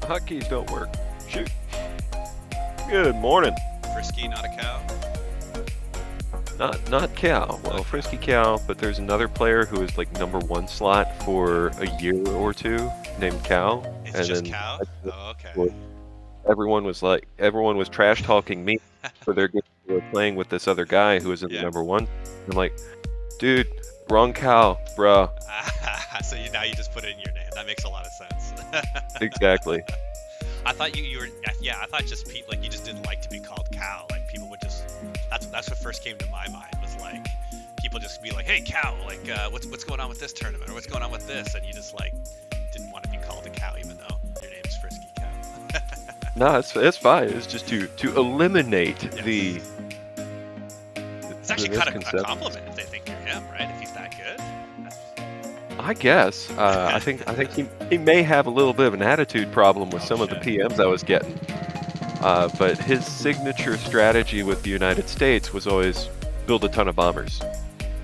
Hotkeys don't work. Shoot. Good morning. Frisky, not a cow? Not Cow. Well, Frisky Cow, but there's another player who is like #1 slot for a year or two named Cow. It's and just then cow? Oh, okay. everyone was trash talking me for their game. They were playing with this other guy who was in the Yeah. #1. I'm like, dude, wrong cow, bruh. So now you just put it in your name. That makes a lot of sense. Exactly. I thought you were I thought just people like you just didn't like to be called cow. Like people would just that's what first came to my mind was like people just be like, hey cow, like what's going on with this tournament or what's going on with this, and you just like didn't want to be called a cow even though your name's Frisky Cow. No, it's fine. It's just to eliminate the. It's actually kind of a compliment if they think you're him, right? If he's that good. I guess. I think he may have a little bit of an attitude problem with some of the PMs I was getting. But his signature strategy with the United States was always build a ton of bombers.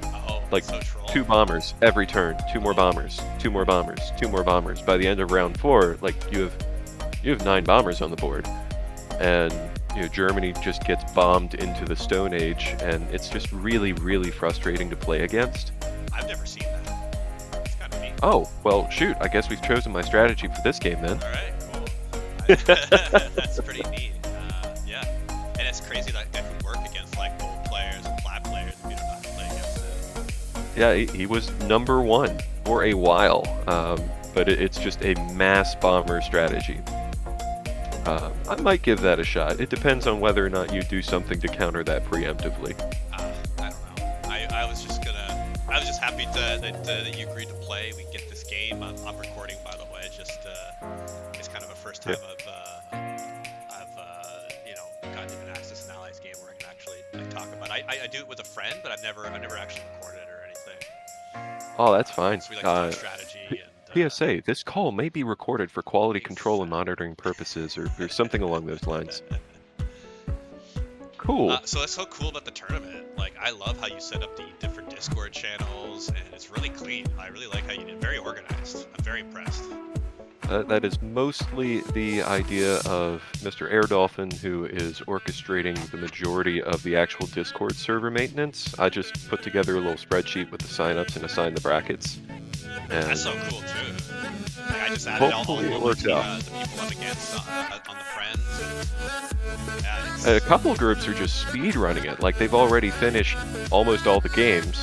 Oh, like so troll. 2 bombers every turn, 2 more bombers, 2 more bombers, 2 more bombers. By the end of round 4, like you have 9 bombers on the board, and Germany just gets bombed into the Stone Age, and it's just really, really frustrating to play against. I've never seen that. It's kind of neat. Oh, well, shoot. I guess we've chosen my strategy for this game then. All right, cool. That's pretty neat. Yeah, and it's crazy that it could work against like gold players and Plat players if you don't know how to play against it. Yeah, he was #1 for a while, but it's just a mass bomber strategy. I might give that a shot. It depends on whether or not you do something to counter that preemptively. I don't know. I was just happy that you agreed to play. We get this game. I'm recording, by the way. Just it's kind of a first time I've gotten even access to an Allies game where I can actually like talk about it. I do it with a friend, but I've never actually recorded it or anything. Oh, that's fine. So we like to talk strategy and. PSA, this call may be recorded for quality control and monitoring purposes, or something along those lines. Cool. So that's so cool about the tournament. Like, I love how you set up the different Discord channels, and it's really clean. I really like how you did. Very organized. I'm very impressed. That is mostly the idea of Mr. Air Dolphin, who is orchestrating the majority of the actual Discord server maintenance. I just put together a little spreadsheet with the signups and assigned the brackets. And that's so cool too. Like, I just added all the people I'm against on the friends. A couple groups are just speed running it. Like they've already finished almost all the games.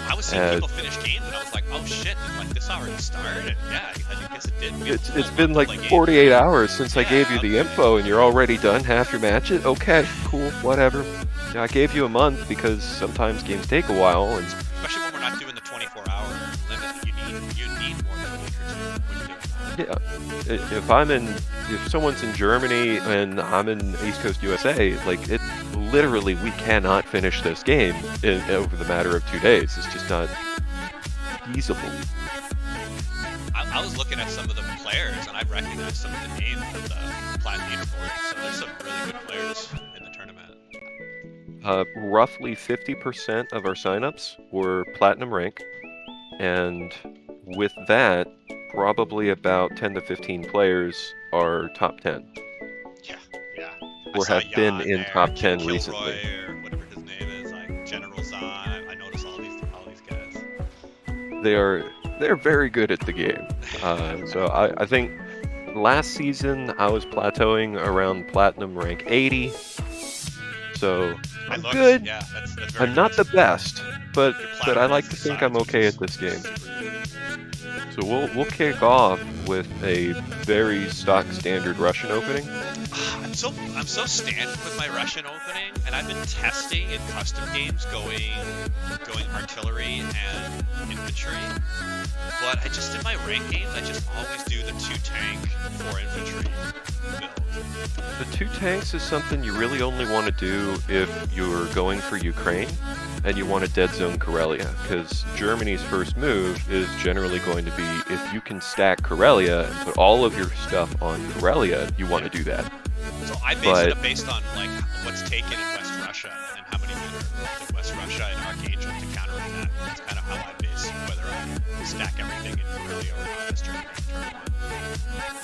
I was seeing people finish games, and I was like, "Oh shit! Like this already started." And yeah, I guess it did. It's been like 48 hours since I gave you the info, and you're already done half your matches. Okay, cool, whatever. I gave you a month because sometimes games take a while, and especially when we're not doing the 24-hour limit, you need more than a week or two when you're doing that. Yeah, if someone's in Germany and I'm in East Coast USA, like it literally we cannot finish this game over the matter of 2 days. It's just not feasible. I was looking at some of the players and I recognized some of the names of the Plat leaderboard, so there's some really good players in the tournament. Roughly 50% of our signups were platinum rank, and with that, probably about 10 to 15 players are top 10. Yeah. Or have been in top 10 recently. Or whatever his name is, like General Zahn. I noticed all these guys. They're very good at the game. So I think last season I was plateauing around platinum rank 80. So I'm good. Yeah, that's I'm not the best, but I like to think I'm okay at this game. So we'll kick off with a very stock standard Russian opening. I'm so standard with my Russian opening, and I've been testing in custom games going artillery and infantry. But I just in my rank games, I just always do the 2 tank 4 infantry build. The 2 tanks is something you really only want to do if you're going for Ukraine and you want to dead zone Karelia, because Germany's first move is generally going to be if you can stack Karelia and put all of your stuff on Karelia, you want to do that. So I base it based on like what's taken in West Russia and how many men are left in West Russia and Archangel to counterattack. That's kind of how I base whether I stack everything in Karelia or not this tournament.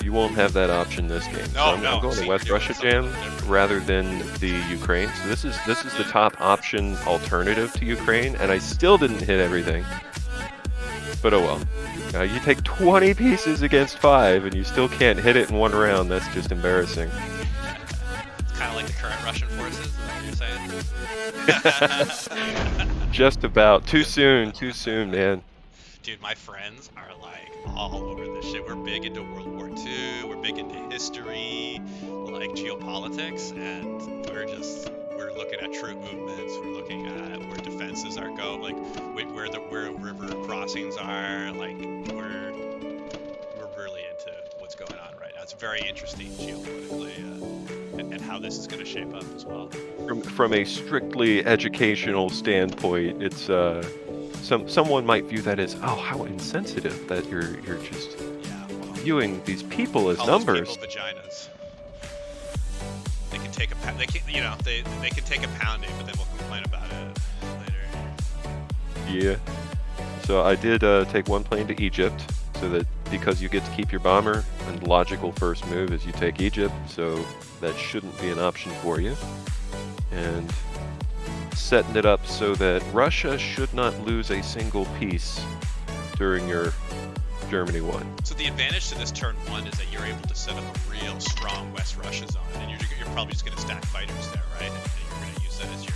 You won't have that option this game. So I'm going to West Russia Jam rather than the Ukraine. So this is the top option alternative to Ukraine, and I still didn't hit everything. But oh well. You take 20 pieces against 5, and you still can't hit it in one round. That's just embarrassing. It's kind of like the current Russian forces, is that what you're saying? Just about. Too soon, man. Dude, my friends are like all over this shit. We're big into World War II, we're big into history, like geopolitics, and we're looking at troop movements, we're looking at where defenses are going, like where river crossings are, like we're really into what's going on right now. It's very interesting geopolitically, and how this is going to shape up as well. From a strictly educational standpoint, it's someone might view that as, oh, how insensitive that you're just viewing these people as numbers. People vaginas. They can take they can take a pounding, but then we'll complain about it later. Yeah. So I did take one plane to Egypt, so that because you get to keep your bomber, and the logical first move is you take Egypt, so that shouldn't be an option for you. And setting it up so that Russia should not lose a single piece during your Germany 1. So the advantage to this turn 1 is that you're able to set up a real strong West Russia zone, and you're probably just going to stack fighters there, right? And you're going to use that as your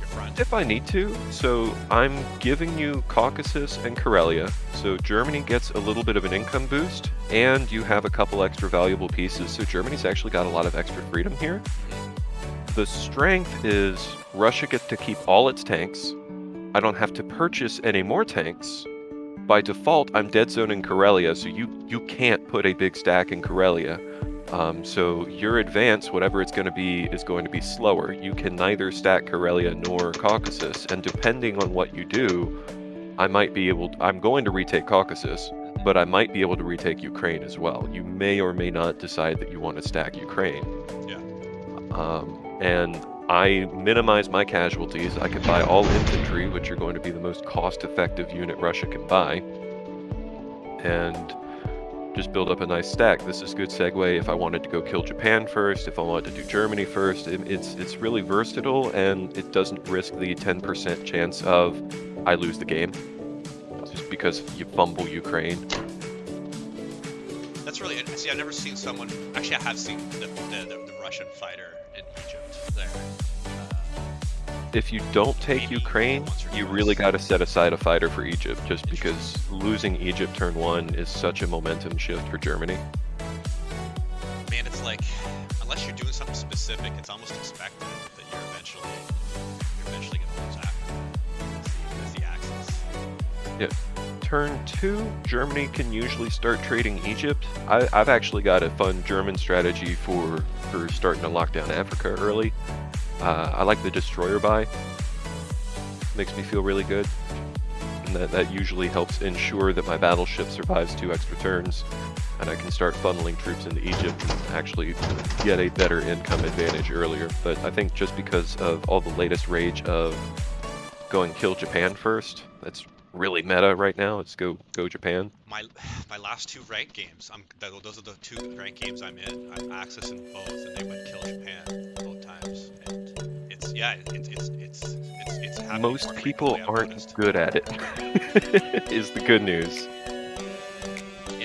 front. If I need to. So I'm giving you Caucasus and Karelia, so Germany gets a little bit of an income boost, and you have a couple extra valuable pieces, so Germany's actually got a lot of extra freedom here. The strength is Russia gets to keep all its tanks. I don't have to purchase any more tanks. By default, I'm dead zoning Karelia, so you can't put a big stack in Karelia. So your advance, whatever it's going to be, is going to be slower. You can neither stack Karelia nor Caucasus, and depending on what you do, I'm going to retake Caucasus, but I might be able to retake Ukraine as well. You may or may not decide that you want to stack Ukraine. Yeah. And I minimize my casualties. I can buy all infantry, which are going to be the most cost-effective unit Russia can buy, and just build up a nice stack. This is a good segue if I wanted to go kill Japan first, if I wanted to do Germany first. It's really versatile, and it doesn't risk the 10% chance of I lose the game just because you fumble Ukraine. That's really interesting. See, I've never seen someone. Actually, I have seen the Russian fighter in Egypt there. If you don't take Ukraine, you really got to set aside a fighter for Egypt, just because losing Egypt turn 1 is such a momentum shift for Germany. Man, it's like, unless you're doing something specific, it's almost expected that you're eventually going to lose after. That's the axis. Yeah. Turn 2, Germany can usually start trading Egypt. I've actually got a fun German strategy for starting to lock down Africa early. I like the destroyer buy. Makes me feel really good. And that usually helps ensure that my battleship survives 2 extra turns, and I can start funneling troops into Egypt and actually get a better income advantage earlier. But I think just because of all the latest rage of going kill Japan first, that's really meta right now. It's go Japan. My last 2 ranked games, those are the 2 ranked games I'm in. I'm Axis in both, and they went kill Japan both times. And it's happening. Most people aren't good at it. Is the good news.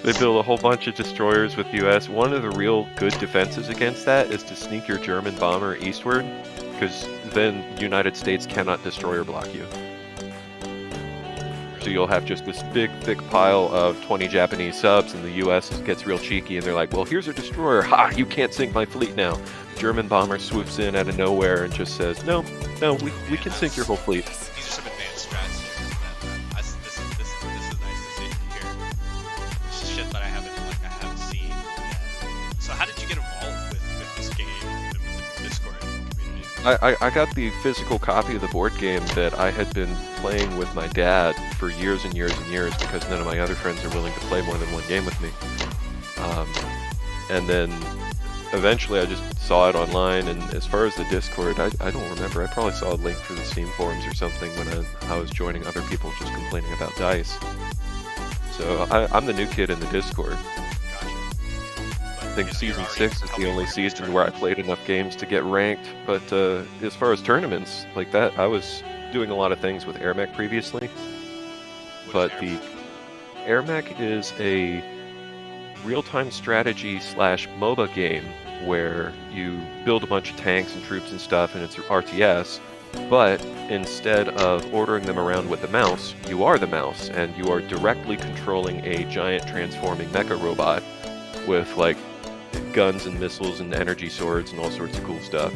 They build a whole bunch of destroyers with US. One of the real good defenses against that is to sneak your German bomber eastward, because then the United States cannot destroyer block you. So you'll have just this big, thick pile of 20 Japanese subs, and the US gets real cheeky, and they're like, well, here's a destroyer. Ha! You can't sink my fleet now. German bomber swoops in out of nowhere and just says, no, we can sink your whole fleet. These are some advanced strats here. This is nice to see here. This is shit that I haven't seen yet. So how did you get involved with this game with the Discord community? I got the physical copy of the board game that I had been playing with my dad for years and years and years, because none of my other friends are willing to play more than one game with me. And then eventually I just saw it online, and as far as the Discord, I don't remember. I probably saw a link through the Steam forums or something when I was joining other people just complaining about dice. So I'm the new kid in the Discord. Gotcha. think you're Season already 6 is helping the only organize season where I tournaments. played enough games to get ranked, but as far as tournaments, like that, I was doing a lot of things with AirMech previously, What is but the AirMech is a real-time strategy / MOBA game where you build a bunch of tanks and troops and stuff, and it's RTS, but instead of ordering them around with the mouse, you are the mouse, and you are directly controlling a giant transforming mecha robot with, like, guns and missiles and energy swords and all sorts of cool stuff.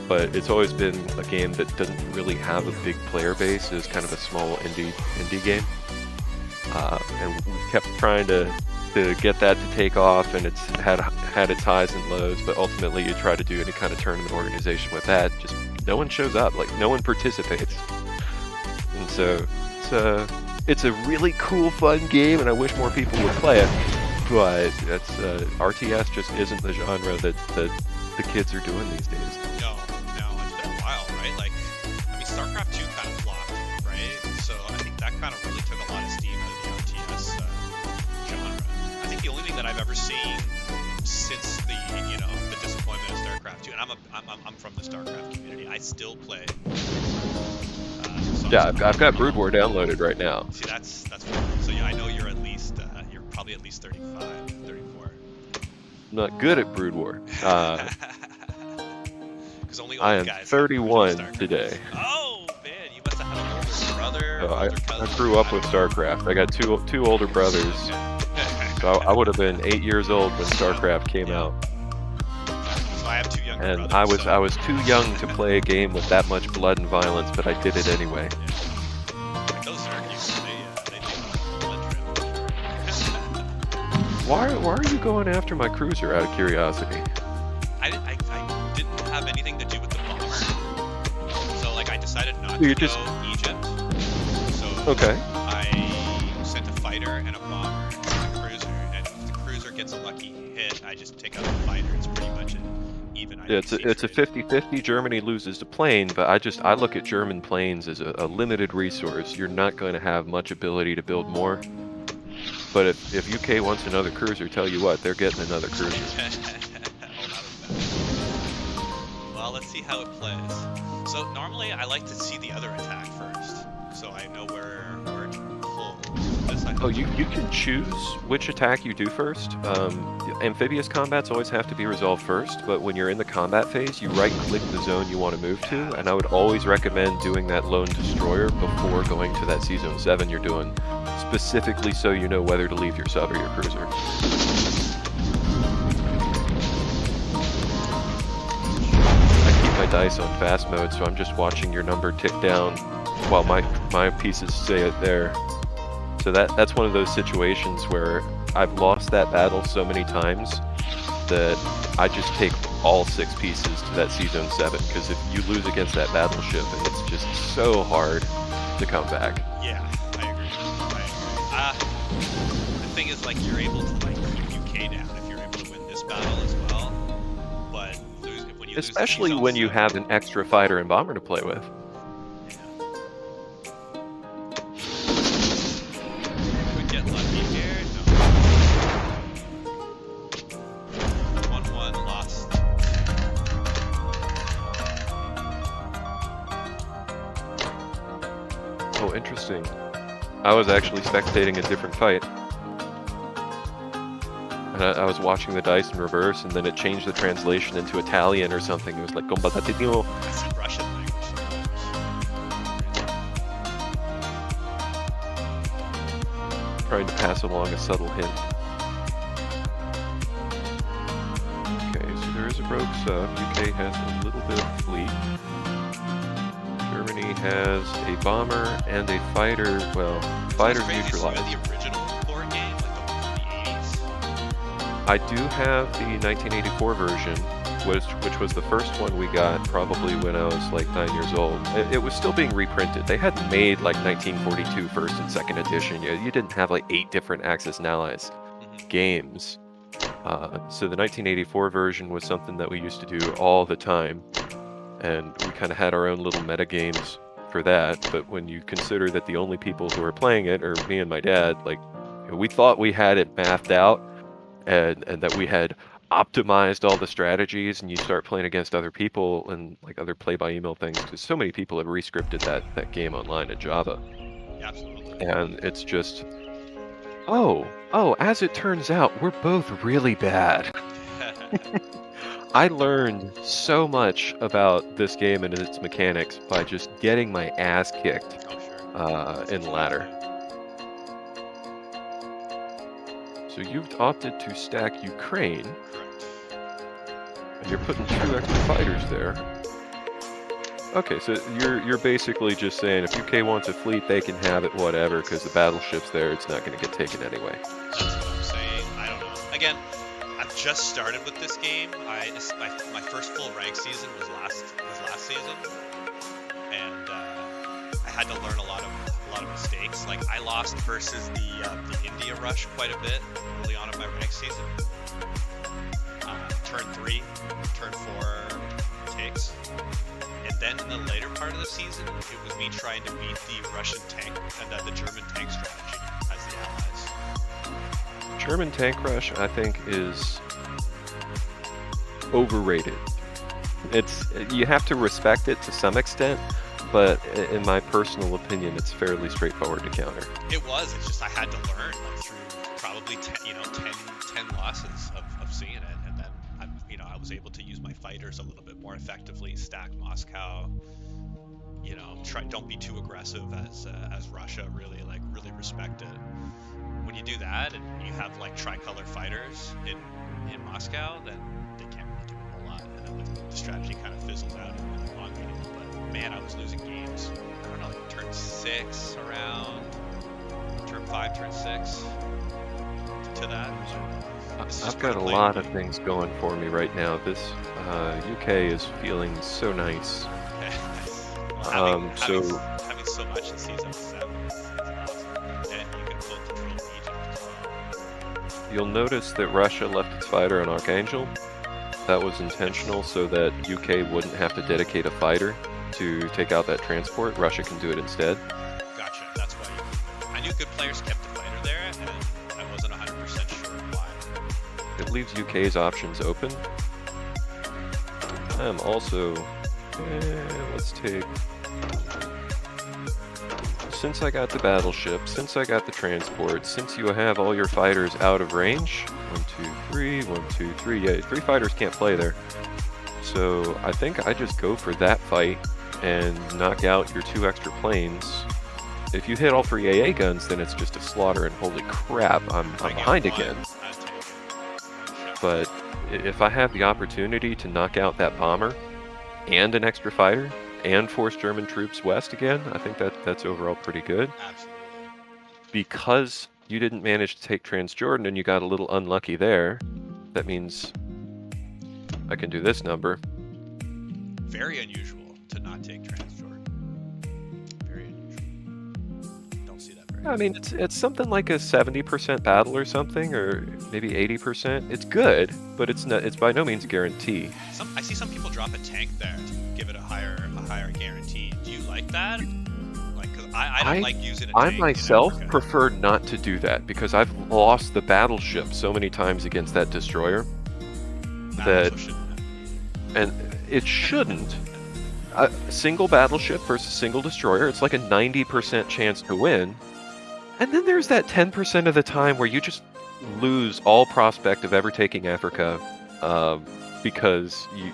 But it's always been a game that doesn't really have a big player base. It's kind of a small indie game. And we kept trying to get that to take off, and it's had its highs and lows, but ultimately you try to do any kind of tournament organization with that, just no one shows up, like no one participates. And so it's a really cool, fun game, and I wish more people would play it, but it's RTS just isn't the genre that the kids are doing these days. No, it's been a while, right? Like, I mean, StarCraft 2 kind of flopped, right? So I think that kind of really took a lot of steam out of the RTS genre. I think the only thing that I've ever seen since the disappointment of StarCraft 2, and I'm from the StarCraft community, I still play. Yeah, I've got Brood War downloaded right now. See, that's fun. So yeah, I know you're at least you're probably at least 35, 34. I'm not good at Brood War. Because only I old am guys 31 have today. Oh man, you must have had an older brother. So Older cousin. I grew up with StarCraft. I got two older brothers. Okay. So I would have been 8 years old when StarCraft came out. So I have two younger And brothers. I was too young to play a game with that much blood and violence, but I did it anyway. Yeah. Those Zergies, they do blood trail. Why are you going after my cruiser, out of curiosity? I didn't have anything to do with the bomber. So like I decided not You're to just- go Egypt. So Okay. I sent a fighter and a bomber to the cruiser, and if the cruiser gets a lucky hit, I just take out the fighter. It's pretty much an even. Yeah, it's a 50-50. Germany loses to plane, but I look at German planes as a limited resource. You're not going to have much ability to build more. But if UK wants another cruiser, tell you what, they're getting another cruiser. Well, let's see how it plays. So normally I like to see the other attack first, so I know where to pull. Oh, you can choose which attack you do first. Amphibious combats always have to be resolved first, but when you're in the combat phase, you right-click the zone you want to move to, and I would always recommend doing that lone destroyer before going to that C-Zone 7 you're doing, specifically so you know whether to leave your sub or your cruiser. I keep my dice on fast mode, so I'm just watching your number tick down while my pieces stay it there. So that's one of those situations where I've lost that battle so many times that I just take all 6 pieces to that C-Zone 7, because if you lose against that battleship, it's just so hard to come back. Yeah, I agree. The thing is, like, you're able to like keep UK down if you're able to win this battle as well, but when you Especially lose the when you C-Zone have an extra fighter and bomber to play with. Get lucky here. No. 1-1 lost. Oh, interesting. I was actually spectating a different fight. And I was watching the dice in reverse, and then it changed the translation into Italian or something. It was like combatatino. I see Russian language sometimes. Trying to pass along a subtle hint. Okay, so there is a rogue sub. UK has a little bit of fleet. Germany has a bomber and a fighter. Well, fighter neutralized. The original board game, like the one from the 80s. I do have the 1984 version, which was the first one we got probably when I was like 9 years old. It was still being reprinted. They hadn't made like 1942 first and second edition. You didn't have like 8 different Axis and Allies games. So the 1984 version was something that we used to do all the time. And we kind of had our own little meta games for that. But when you consider that the only people who are playing it are me and my dad, like, we thought we had it mathed out. and that we had optimized all the strategies, and you start playing against other people and like other play-by-email things, because so many people have rescripted that game online in Java, Yeah, absolutely. and it's just, oh, as it turns out, we're both really bad. I learned so much about this game and its mechanics by just getting my ass kicked Oh, sure. in ladder. So you've opted to stack Ukraine, Correct. and you're putting 2 extra fighters there. Okay, so you're basically just saying if UK wants a fleet, they can have it, whatever, because the battleship's there, it's not going to get taken anyway. That's what I'm saying. I don't know. Again, I've just started with this game. My first full rank season was last season, and I had to learn a lot of mistakes. Like I lost versus the India rush quite a bit early on in my rank season. Turn 3, turn 4 takes. And then in the later part of the season, it was me trying to beat the Russian tank and the German tank strategy as the allies. German tank rush, I think, is overrated. You have to respect it to some extent, but in my personal opinion, it's fairly straightforward to counter. It was. It's just I had to learn like through probably 10 losses of seeing it, and then I was able to use my fighters a little bit more effectively, stack Moscow. Don't be too aggressive as Russia. Really respect it. When you do that and you have like tricolor fighters in Moscow, then they can't really do a whole lot, and then the strategy kind of fizzles out in the long game. But man, I was losing games. I don't know, like turn 6 around, turn 5, turn 6 to that. I've got a lot of things going for me right now. This UK is feeling so nice. Well, having so much in season 7 is awesome, and you can full control Egypt as well. You'll notice that Russia left its fighter on Archangel. That was intentional so that UK wouldn't have to dedicate a fighter to take out that transport. Russia can do it instead. Gotcha. That's why I knew good players kept the fighter there, and I wasn't 100% sure why. It leaves UK's options open. I am also... let's take... Since I got the battleship, since I got the transport, since you have all your fighters out of range... 1, 2, 3, 1, 2, 3... Yeah, 3 fighters can't play there. So I think I just go for that fight and knock out your 2 extra planes. If you hit all 3 AA guns, then it's just a slaughter, and holy crap, I'm behind again. But if I have the opportunity to knock out that bomber and an extra fighter and force German troops west again, I think that's overall pretty good. Absolutely. Because you didn't manage to take Transjordan and you got a little unlucky there, that means I can do this number. Very unusual to not take Transjordan. Very unusual. Don't see that very often. I mean, it's something like a 70% battle or something, or maybe 80%. It's good, but it's by no means a guarantee. I see some people drop a tank there to give it a higher guarantee. Do you like that? Like, 'cause I don't like using a tank. I myself in Africa. prefer not to do that because I've lost the battleship so many times against that destroyer that, and it shouldn't. A single battleship versus single destroyer, it's like a 90% chance to win. And then there's that 10% of the time where you just lose all prospect of ever taking Africa because you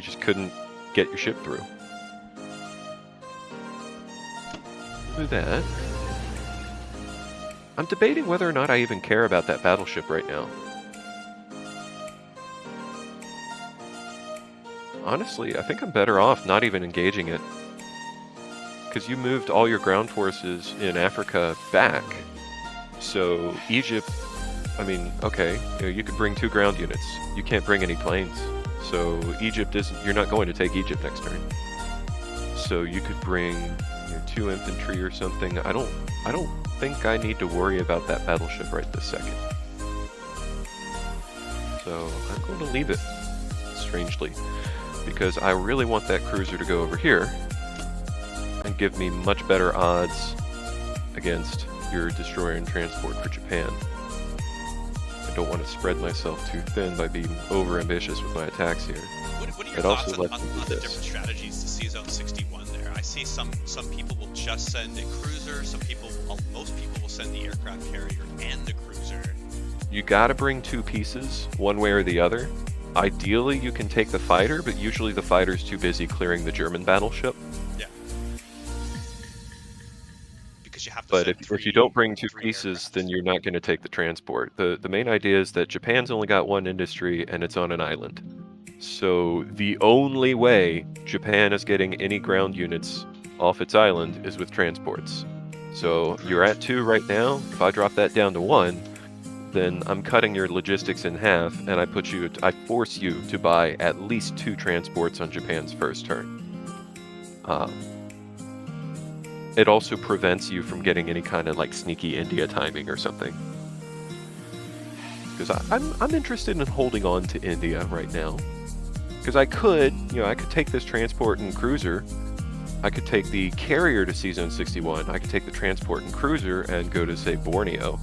just couldn't get your ship through. Do that. I'm debating whether or not I even care about that battleship right now. Honestly, I think I'm better off not even engaging it. Because you moved all your ground forces in Africa back. So Egypt, I mean, okay, you could bring 2 ground units. You can't bring any planes. So Egypt isn't, you're not going to take Egypt next turn. So you could bring 2 infantry or something. I don't think I need to worry about that battleship right this second. So I'm going to leave it, strangely, because I really want that cruiser to go over here and give me much better odds against your destroyer and transport for Japan. I don't want to spread myself too thin by being over-ambitious with my attacks here. What are your It thoughts also on, lets me do the this. different strategies to see Zone 61 there? I see some people will just send a cruiser, most people will send the aircraft carrier and the cruiser. You gotta bring two pieces, one way or the other. Ideally, you can take the fighter, but usually the fighter's too busy clearing the German battleship. Yeah. Because you have to But send if you don't bring two three pieces, aircraft. then you're not going to take the transport. The main idea is that Japan's only got one industry, and it's on an island. So the only way Japan is getting any ground units off its island is with transports. So you're at 2 right now. If I drop that down to 1, then I'm cutting your logistics in half, and I force you to buy at least 2 transports on Japan's first turn. It also prevents you from getting any kind of like sneaky India timing or something. Because I'm interested in holding on to India right now. Because I could take this transport and cruiser. I could take the carrier to Zone 61. I could take the transport and cruiser and go to, say, Borneo.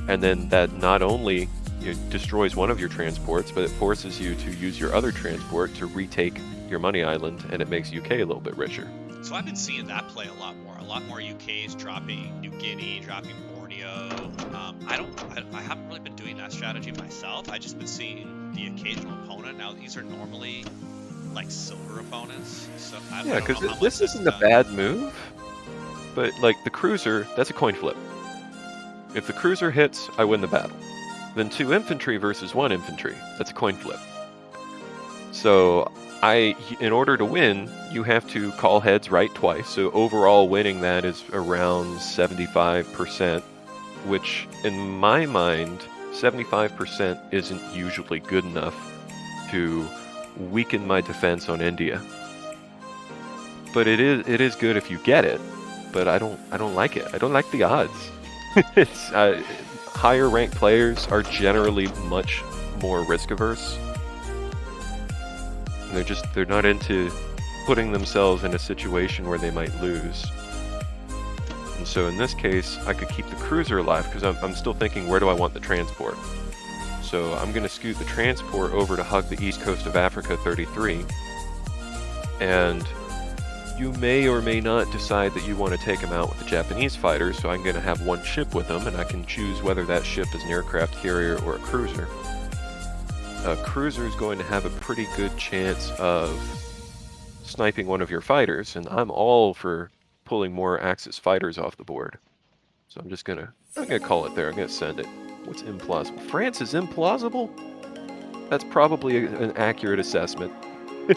And then that not only destroys one of your transports, but it forces you to use your other transport to retake your money island, and it makes UK a little bit richer. So I've been seeing that play a lot more. A lot more UKs dropping New Guinea, dropping Borneo. I haven't really been doing that strategy myself. I just been seeing the occasional opponent. Now these are normally like silver opponents. So yeah, because this isn't a bad move. But like the cruiser, that's a coin flip. If the cruiser hits, I win the battle. Then 2 infantry versus 1 infantry. That's a coin flip. So in order to win, you have to call heads right twice. So overall winning that is around 75%, which in my mind, 75% isn't usually good enough to weaken my defense on India. But it is good if you get it, but I don't like it. I don't like the odds. It's higher ranked players are generally much more risk averse. They're not into putting themselves in a situation where they might lose. And so in this case, I could keep the cruiser alive because I'm still thinking, where do I want the transport? So I'm going to scoot the transport over to hug the east coast of Africa 33. And you may or may not decide that you want to take them out with the Japanese fighters, so I'm going to have 1 ship with them, and I can choose whether that ship is an aircraft carrier or a cruiser. A cruiser is going to have a pretty good chance of sniping one of your fighters, and I'm all for pulling more Axis fighters off the board. So I'm gonna call it there. I'm gonna send it. What's implausible? France is implausible? That's probably an accurate assessment. Do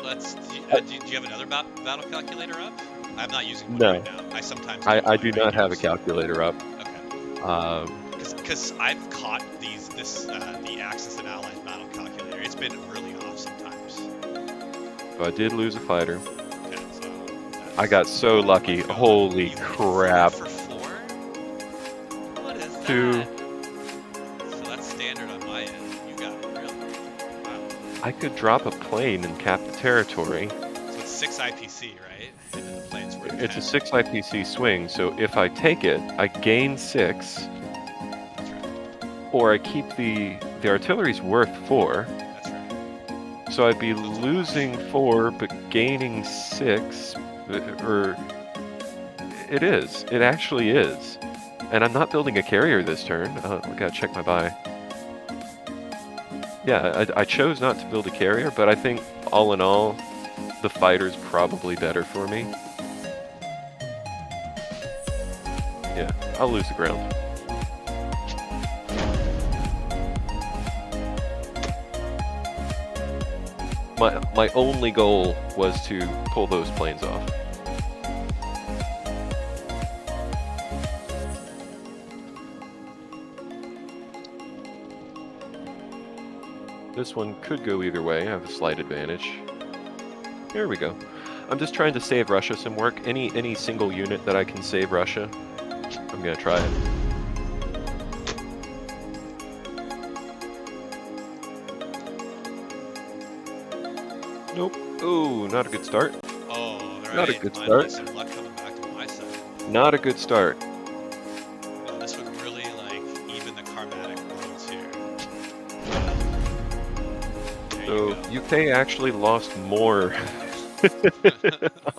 you have another battle calculator up? I'm not using one right now. I sometimes I do not have a calculator up. Okay. Because I've caught the Axis and Allies battle calculator. It's been really off sometimes. So I did lose a fighter. Okay, so I got so lucky. Holy crap. For 4? What is 2. that? So that's standard on my end. You got it, really. Wow. I could drop a plane and cap the territory. So it's 6 IPC, right? And then the plane's worth 10. It's a 6 IPC swing, so if I take it, I gain 6. That's right. Or I keep the artillery's worth 4. That's right. So I'd be losing 4, but gaining 6. Or it is. It actually is. And I'm not building a carrier this turn. I gotta check my buy. Yeah, I chose not to build a carrier, but I think all in all, the fighter's probably better for me. Yeah, I'll lose the ground. My only goal was to pull those planes off. This one could go either way. I have a slight advantage. There we go. I'm just trying to save Russia some work. Any single unit that I can save Russia, I'm gonna try it. Nope. Oh, not a good start. Oh, right. Not a good Might start. be some luck coming back to my side. Not a good start. No, this would really even the karmatic world too. UK actually lost more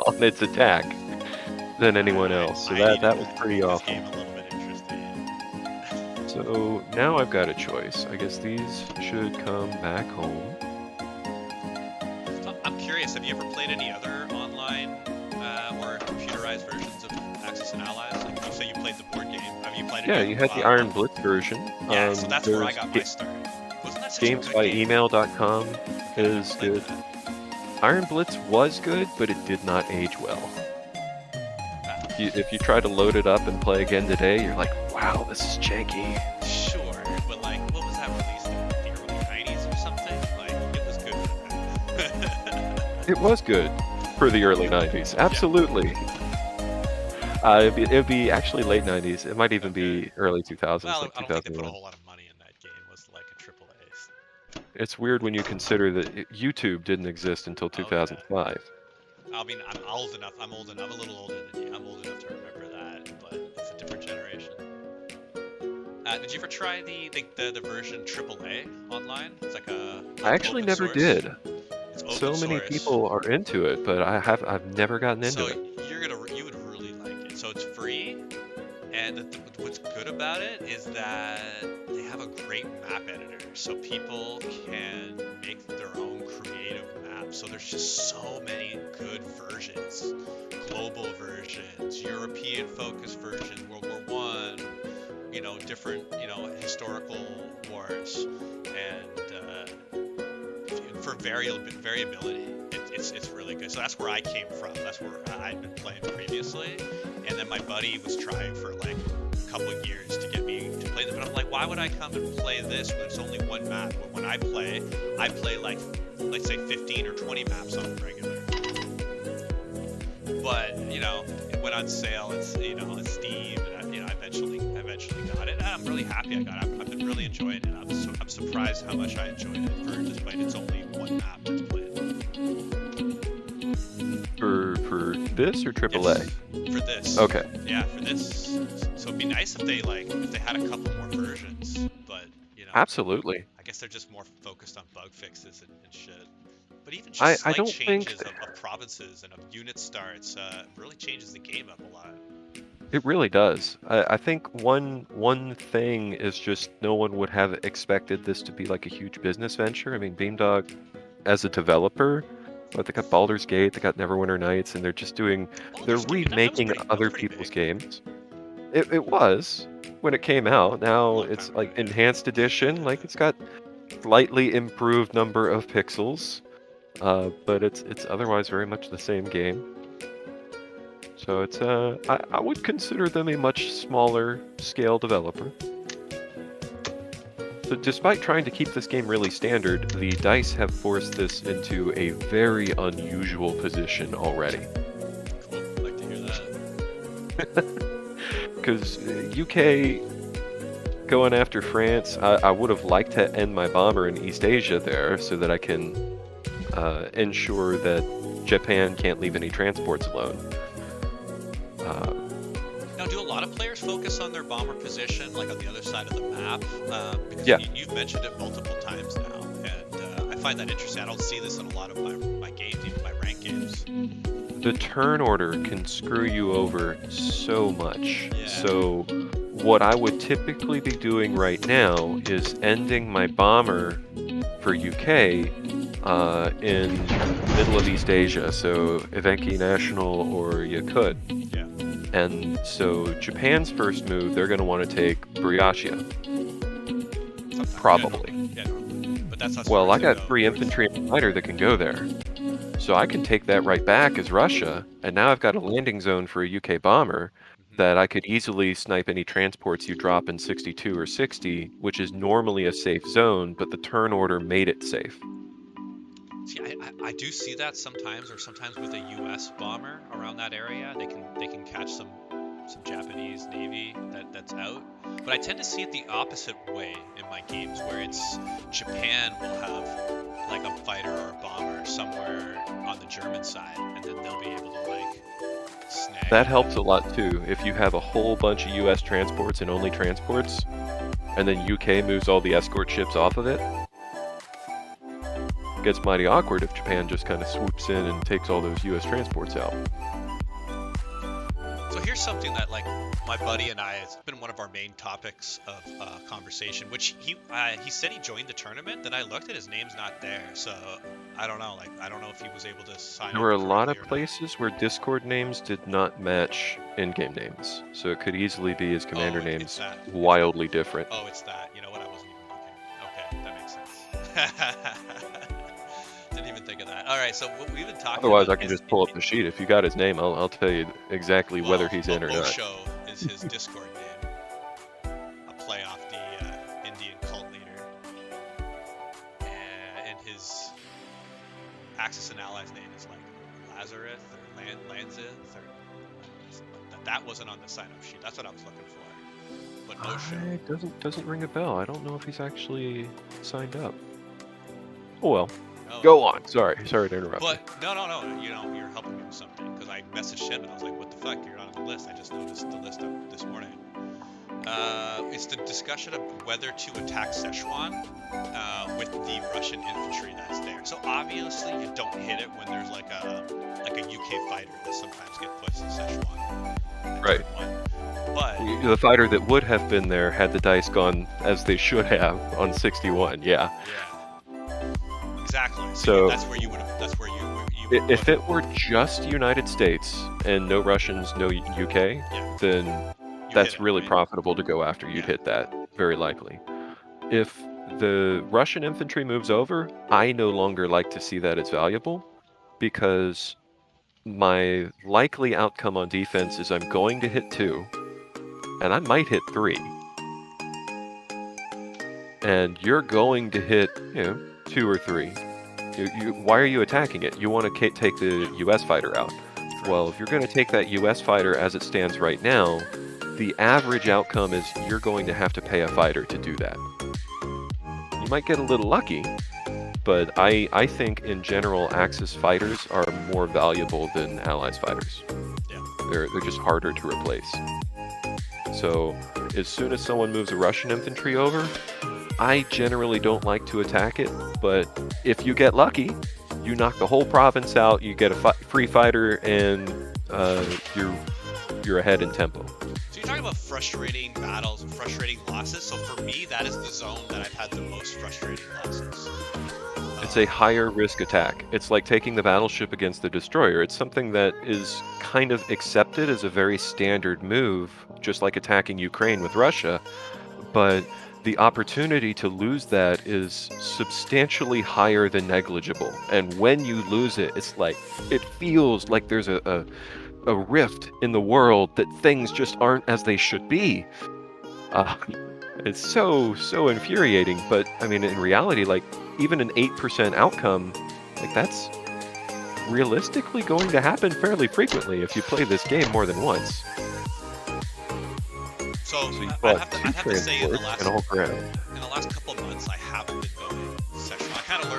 on its attack than anyone else, so that was pretty awful. This game a little bit interesting. So now I've got a choice. I guess these should come back home. So I'm curious, have you ever played any other online or computerized versions of Axis and Allies? Like you say you played the board game. Have you played it? Yeah, you had the Iron Blitz version. Yeah, so that's where I got my start. Wasn't that such a good game? Gamesbyemail.com is good. Iron Blitz was good, but it did not age well. If you try to load it up and play again today, you're like, wow, this is janky. Sure, but like, what was that released in the early 90s or something? Like, it was good. It was good for the early 90s, absolutely. It'd be actually late 90s. It might even be early 2000s, well, like I don't think they 2001. put a whole lot of money in that game. It was like a triple A. It's weird when you consider that YouTube didn't exist until 2005. Okay. I mean, I'm old enough, a little older than you. I'm old enough to remember that, but it's a different generation. Did you ever try the version AAA online? It's like I actually never did. So many people are into it, but I've never gotten into it. You would really like it. So it's free, and what's good about it is that they have a great map editor, so people can make their own creative maps. So there's just so many good versions, global versions, European focused versions, World War I, different, historical wars, and for variability. It's really good. So that's where I came from. That's where I'd been playing previously, and then my buddy was trying for like a couple of years to get me to play them. But I'm like, why would I come and play this when it's only one map? But when I play like, let's say 15 or 20 maps on the regular. But it went on sale. It's on Steam, and I eventually got it. And I'm really happy I got it. I've been really enjoying it. I'm surprised how much I enjoyed it despite it's only one map that's played. For this or AAA? Yes, for this. Okay. Yeah, for this. So it'd be nice if they had a couple more versions, but Absolutely. I guess they're just more focused on bug fixes and shit. But even just slight changes of provinces and of unit starts really changes the game up a lot. It really does. I think one thing is just no one would have expected this to be like a huge business venture. I mean, Beamdog, as a developer, they got Baldur's Gate, they got Neverwinter Nights, and they're remaking other people's games. It was when it came out. Now it's like enhanced edition, like it's got slightly improved number of pixels, but it's otherwise very much the same game. So it's I would consider them a much smaller scale developer. So despite trying to keep this game really standard, the DICE have forced this into a very unusual position already. Cool, I'd like to hear that. Because UK going after France, I would have liked to end my bomber in East Asia there so that I can ensure that Japan can't leave any transports alone. Now, do a lot of players focus on their bomber position, like on the other side of the map? Because you've mentioned it multiple times now, and I find that interesting. I don't see this in a lot of my games, even my ranked games. The turn order can screw you over so much. Yeah. So what I would typically be doing right now is ending my bomber for UK in middle of East Asia, so Evenki National or Yakut. Yeah. And so Japan's first move, they're going to want to take Buryatia. Probably. Yeah, but that's not well, I got 3 infantry and a fighter that can go there. So I can take that right back as Russia, and now I've got a landing zone for a UK bomber that I could easily snipe any transports you drop in 62 or 60, which is normally a safe zone, but the turn order made it safe. See, I do see that sometimes, or sometimes with a U.S. bomber around that area, they can catch some Japanese Navy that's out. But I tend to see it the opposite way in my games, where it's Japan will have like a fighter or a bomber somewhere on the German side, and then they'll be able to like snag. That helps a lot too. If you have a whole bunch of U.S. transports and only transports, and then UK moves all the escort ships off of it. gets mighty awkward if Japan just kind of swoops in and takes all those U.S. transports out. So here's something that, like, my buddy and I, it's been one of our main topics of conversation, which he said he joined the tournament. Then I looked at his name's not there, so I don't know. Like, I don't know if he was able to sign up. There were a lot of correctly or not. places where Discord names did not match in-game names, so it could easily be his commander it's names that. wildly different. Oh, it's that. You know what? I wasn't even looking. Okay, that makes sense. Didn't even think of that. All right, so what we've been talking Otherwise, about I can just pull up the sheet. If you got his name, I'll tell you exactly whether he's in or not. Osho is his Discord name. A play off the Indian cult leader. And his Axis and Allies name is like Lazarus or Lanzith. That wasn't on the sign-up sheet. That's what I was looking for. But Osho. It doesn't ring a bell. I don't know if he's actually signed up. Oh well. Oh, Go on. Sorry to interrupt. But no. You know, you're helping me with something because I messaged him and I was like, "What the fuck? You're not on the list." I just noticed the list this morning. It's the discussion of whether to attack Sichuan with the Russian infantry that's there. So obviously you don't hit it when there's like a UK fighter that sometimes get pushed in Sichuan. Right. But The fighter that would have been there had the dice gone as they should have on 61. Yeah. Exactly. So that's where you would have. That's where you. If it were just United States and no Russians, no UK, then that's really profitable to go after. You'd hit that, very likely. If the Russian infantry moves over, I no longer like to see that as valuable, because my likely outcome on defense is I'm going to hit 2, and I might hit 3. And you're going to hit, 2 or 3. Why are you attacking it? You want to take the US fighter out. Well, if you're going to take that US fighter as it stands right now, the average outcome is you're going to have to pay a fighter to do that. You might get a little lucky, but I think in general Axis fighters are more valuable than Allies fighters. They're just harder to replace. So as soon as someone moves a Russian infantry over, I generally don't like to attack it, but if you get lucky, you knock the whole province out, you get a free fighter, and you're ahead in tempo. So you're talking about frustrating battles and frustrating losses. So for me, that is the zone that I've had the most frustrating losses. It's a higher risk attack. It's like taking the battleship against the destroyer. It's something that is kind of accepted as a very standard move, just like attacking Ukraine with Russia, but the opportunity to lose that is substantially higher than negligible. And when you lose it, it feels like there's a rift in the world, that things just aren't as they should be. It's so infuriating. But I mean, in reality, like even an 8% outcome, like that's realistically going to happen fairly frequently if you play this game more than once. So you I'd have to say in the last couple of months, I haven't been going Sichuan. I kind of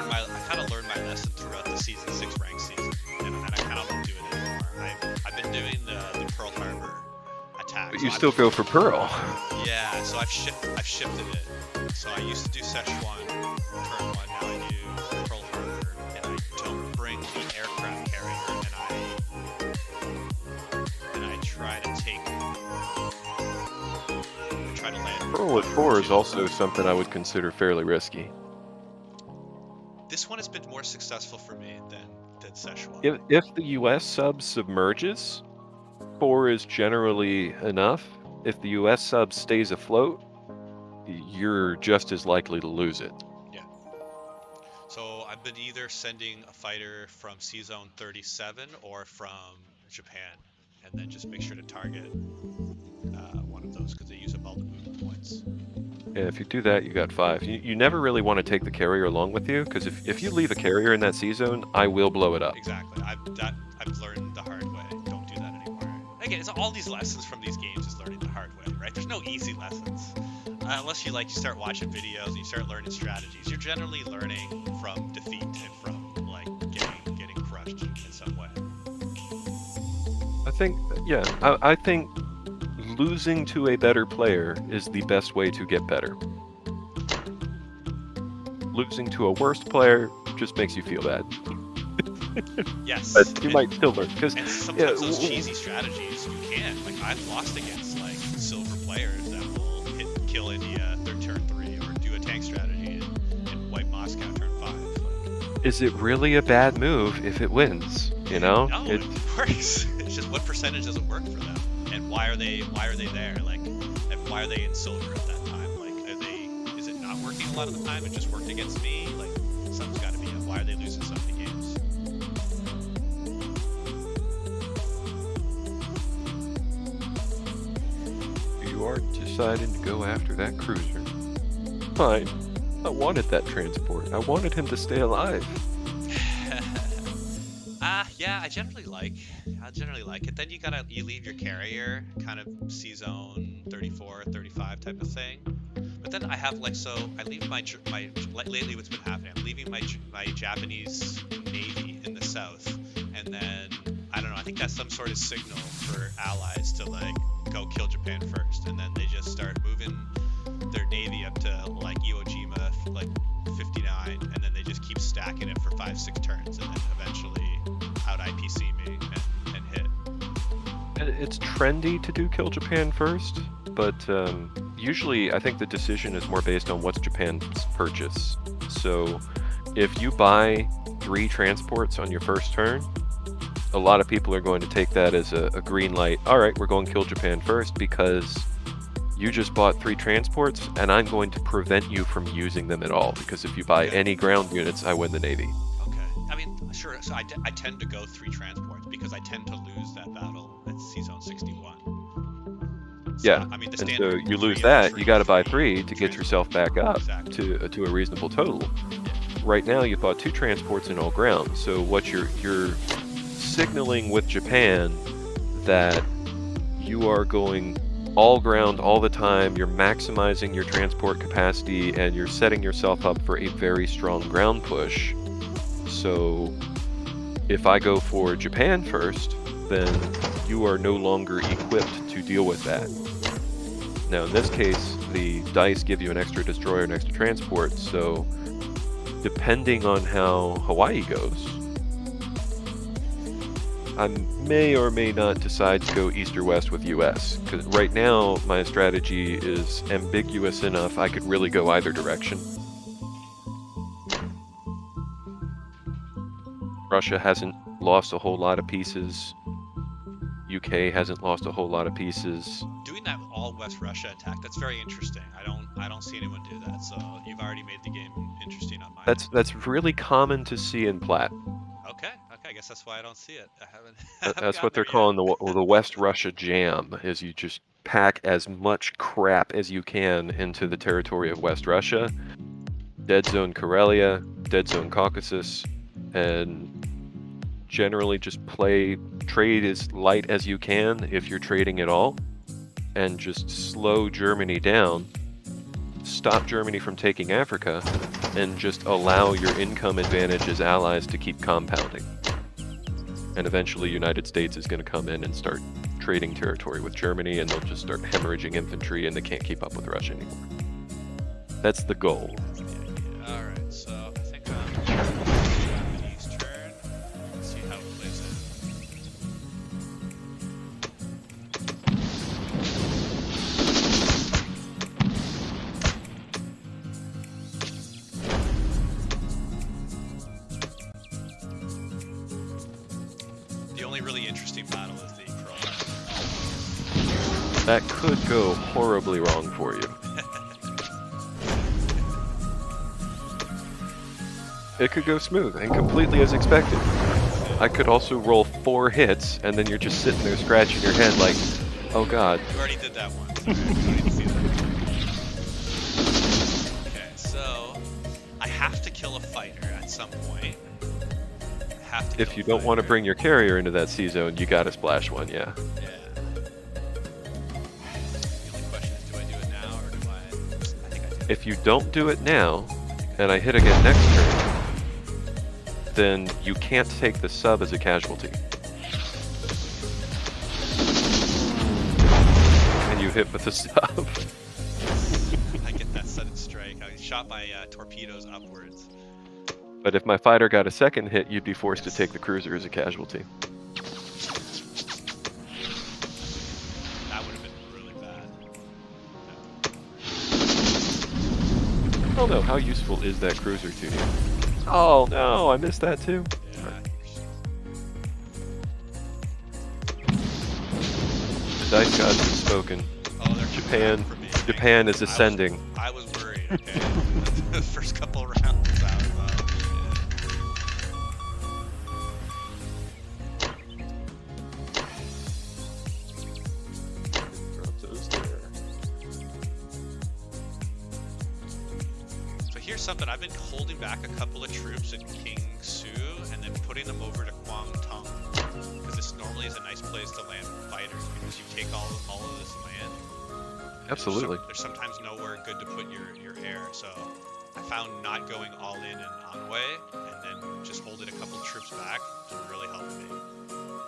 learned my lesson throughout the season 6 rank season, and I kind of don't do it anymore. I've been doing the Pearl Harbor attack. But you still go for Pearl. Yeah, so I've shifted it. So I used to do Sichuan turn 1, now I do Pearl Harbor, and I don't bring the aircraft carrier, and I try to take. Pearl at 4 is also something I would consider fairly risky. This one has been more successful for me than Sichuan. If the US sub submerges, 4 is generally enough. If the US sub stays afloat, you're just as likely to lose it. Yeah. So I've been either sending a fighter from C-Zone 37 or from Japan, and then just make sure to target one of those because they use up all the movement points. Yeah, if you do that, you got 5. You never really want to take the carrier along with you, because if you leave a carrier in that C-Zone, I will blow it up. Exactly. I've learned the hard way. Don't do that anymore. Again, it's all these lessons from these games is learning the hard way, right? There's no easy lessons. Unless you start watching videos and you start learning strategies. You're generally learning from defeat and from getting crushed in some way. I think losing to a better player is the best way to get better. Losing to a worse player, just makes you feel bad. Yes. But you might still learn because And sometimes those cheesy strategies you can. Like I've lost against like silver players that will kill India their turn 3 or do a tank strategy and wipe Moscow turn 5. Like, is it really a bad move if it wins? You know? no, it works. It's just what percentage does it work for them, and why are they there? Like, and why are they in silver at that time? Like, is it not working a lot of the time? It just worked against me. Like, something's got to be up. Why are they losing so many games? You are deciding to go after that cruiser. Fine. I wanted that transport. I wanted him to stay alive. Yeah, I generally like it. Then you leave your carrier kind of C-zone 34, 35 type of thing. But then I have I leave my lately what's been happening, I'm leaving my Japanese Navy in the south, and then I don't know, I think that's some sort of signal for allies to like go kill Japan first, and then they just start moving their navy up to like Iwo Jima like 59, and then they just keep stacking it for 5-6 turns, and then eventually out IPC me and hit. It's trendy to do kill Japan first, but usually I think the decision is more based on what's Japan's purchase. So if you buy 3 transports on your first turn, a lot of people are going to take that as a green light. All right, we're going to kill Japan first because you just bought 3 transports and I'm going to prevent you from using them at all, because if you buy any ground units, I win the Navy. Okay. I mean, sure. So I tend to go 3 transports because I tend to lose that battle at C-Zone 61. So, Yeah, I mean, the and so standard you lose 3 that, infantry, you got to buy 3 3 to get yourself back up Exactly. to a reasonable total. Right now, you bought 2 transports in all ground. So what you're signaling with Japan that you are going all ground all the time. You're maximizing your transport capacity, and you're setting yourself up for a very strong ground push. So if I go for Japan first, then you are no longer equipped to deal with that. Now in this case, the dice give you an extra destroyer and extra transport, so depending on how Hawaii goes, I may or may not decide to go east or west with US, because right now my strategy is ambiguous enough I could really go either direction. Russia hasn't lost a whole lot of pieces. UK hasn't lost a whole lot of pieces. Doing that all West Russia attack, that's very interesting. I don't see anyone do that, so you've already made the game interesting on my end. That's really common to see in Plat. Okay, I guess that's why I don't see it. I haven't That's gotten what they're there calling yet. the West Russia jam, is you just pack as much crap as you can into the territory of West Russia, dead zone Karelia, dead zone Caucasus, and generally just trade as light as you can if you're trading at all, and just slow Germany down, stop Germany from taking Africa, and just allow your income advantage as allies to keep compounding. And eventually United States is going to come in and start trading territory with Germany, and they'll just start hemorrhaging infantry, and they can't keep up with Russia anymore. That's the goal. Yeah. Alright, so I think I'm Japanese turn. Let's see how it plays out. The only really interesting battle is the Pearl Harbor. That could go horribly wrong for you. It could go smooth and completely as expected. I could also roll 4 hits, and then you're just sitting there scratching your head like, oh god. You already did that once. Right? You don't need to see that. Okay, so I have to kill a fighter at some point. If you don't want to bring your carrier into that C-zone, you gotta splash one, yeah. Yeah. The only question is, do I do it now, or do I think I do. If you don't do it now, and I hit again next turn, then you can't take the sub as a casualty. And you hit with the sub. I get that sudden strike. I shot my torpedoes upwards. But if my fighter got a second hit, you'd be forced to take the cruiser as a casualty. That would have been really bad. Oh no, how useful is that cruiser to you? Oh no, I missed that too. Yeah. The dice gods have spoken. Oh, they're Japan, for me. Japan is ascending. I was worried. Okay. The first couple of rounds, I was Drop those there. So here's something. I've been holding back a couple of troops in King Su and then putting them over to Guangdong because this normally is a nice place to land fighters because you take all of this land. Absolutely. There's sometimes nowhere good to put your air, so I found not going all in Anhui and then just holding a couple troops back really helped me.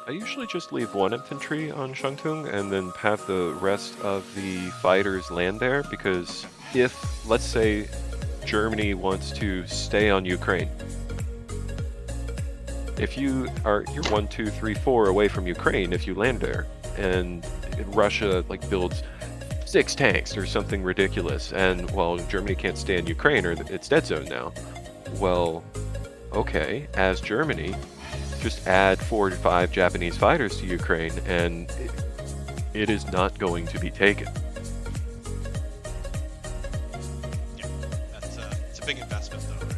I usually just leave one infantry on Shantung and then have the rest of the fighters land there because if, let's say, Germany wants to stay on Ukraine, if you're 1, 2, 3, 4 away from Ukraine, if you land there, and Russia builds 6 tanks or something ridiculous, and well, Germany can't stay in Ukraine or it's dead zone now. Well, okay, as Germany, just add 4 to 5 Japanese fighters to Ukraine, and it is not going to be taken. Yeah, it's a big investment though, right?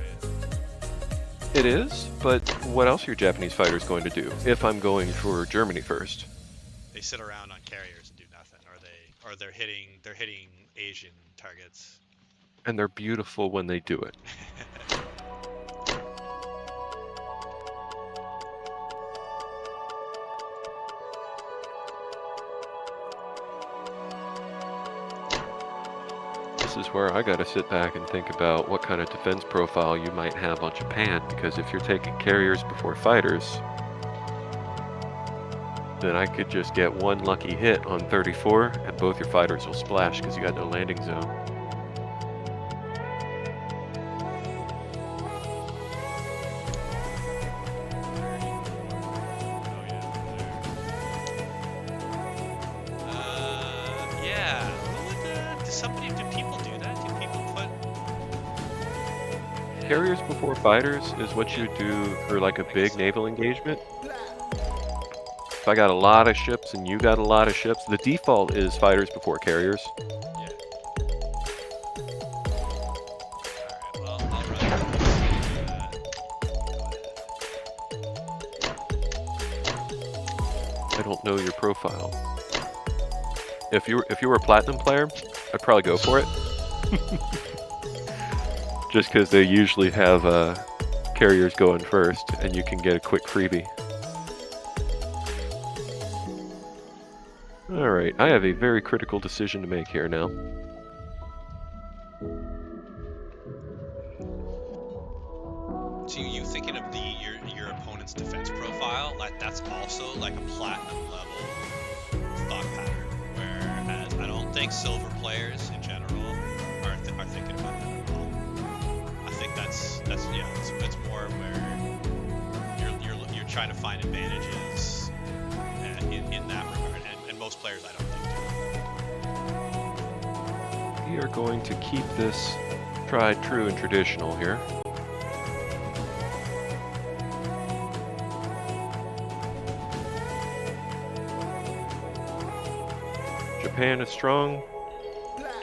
It is, but what else are your Japanese fighters going to do if I'm going for Germany first? They sit around on carriers and do nothing, or they're hitting Asian targets. And they're beautiful when they do it. This is where I gotta sit back and think about what kind of defense profile you might have on Japan, because if you're taking carriers before fighters, then I could just get one lucky hit on 34 and both your fighters will splash because you got no landing zone. Carriers before fighters is what you do for a big naval engagement. If I got a lot of ships and you got a lot of ships, the default is fighters before carriers. Yeah. Alright, well, I'll run I don't know your profile. If you were a platinum player, I'd probably go for it. Just because they usually have carriers going first, and you can get a quick freebie. Alright, I have a very critical decision to make here now. So you thinking of your opponent's defense profile, that's also like a platinum level thought pattern, whereas I don't think silver players in general are thinking about that at all. I think that's more where you're trying to find advantages in that regard, and most players I don't think do. We are going to keep this tried, true, and traditional here. Japan is strong.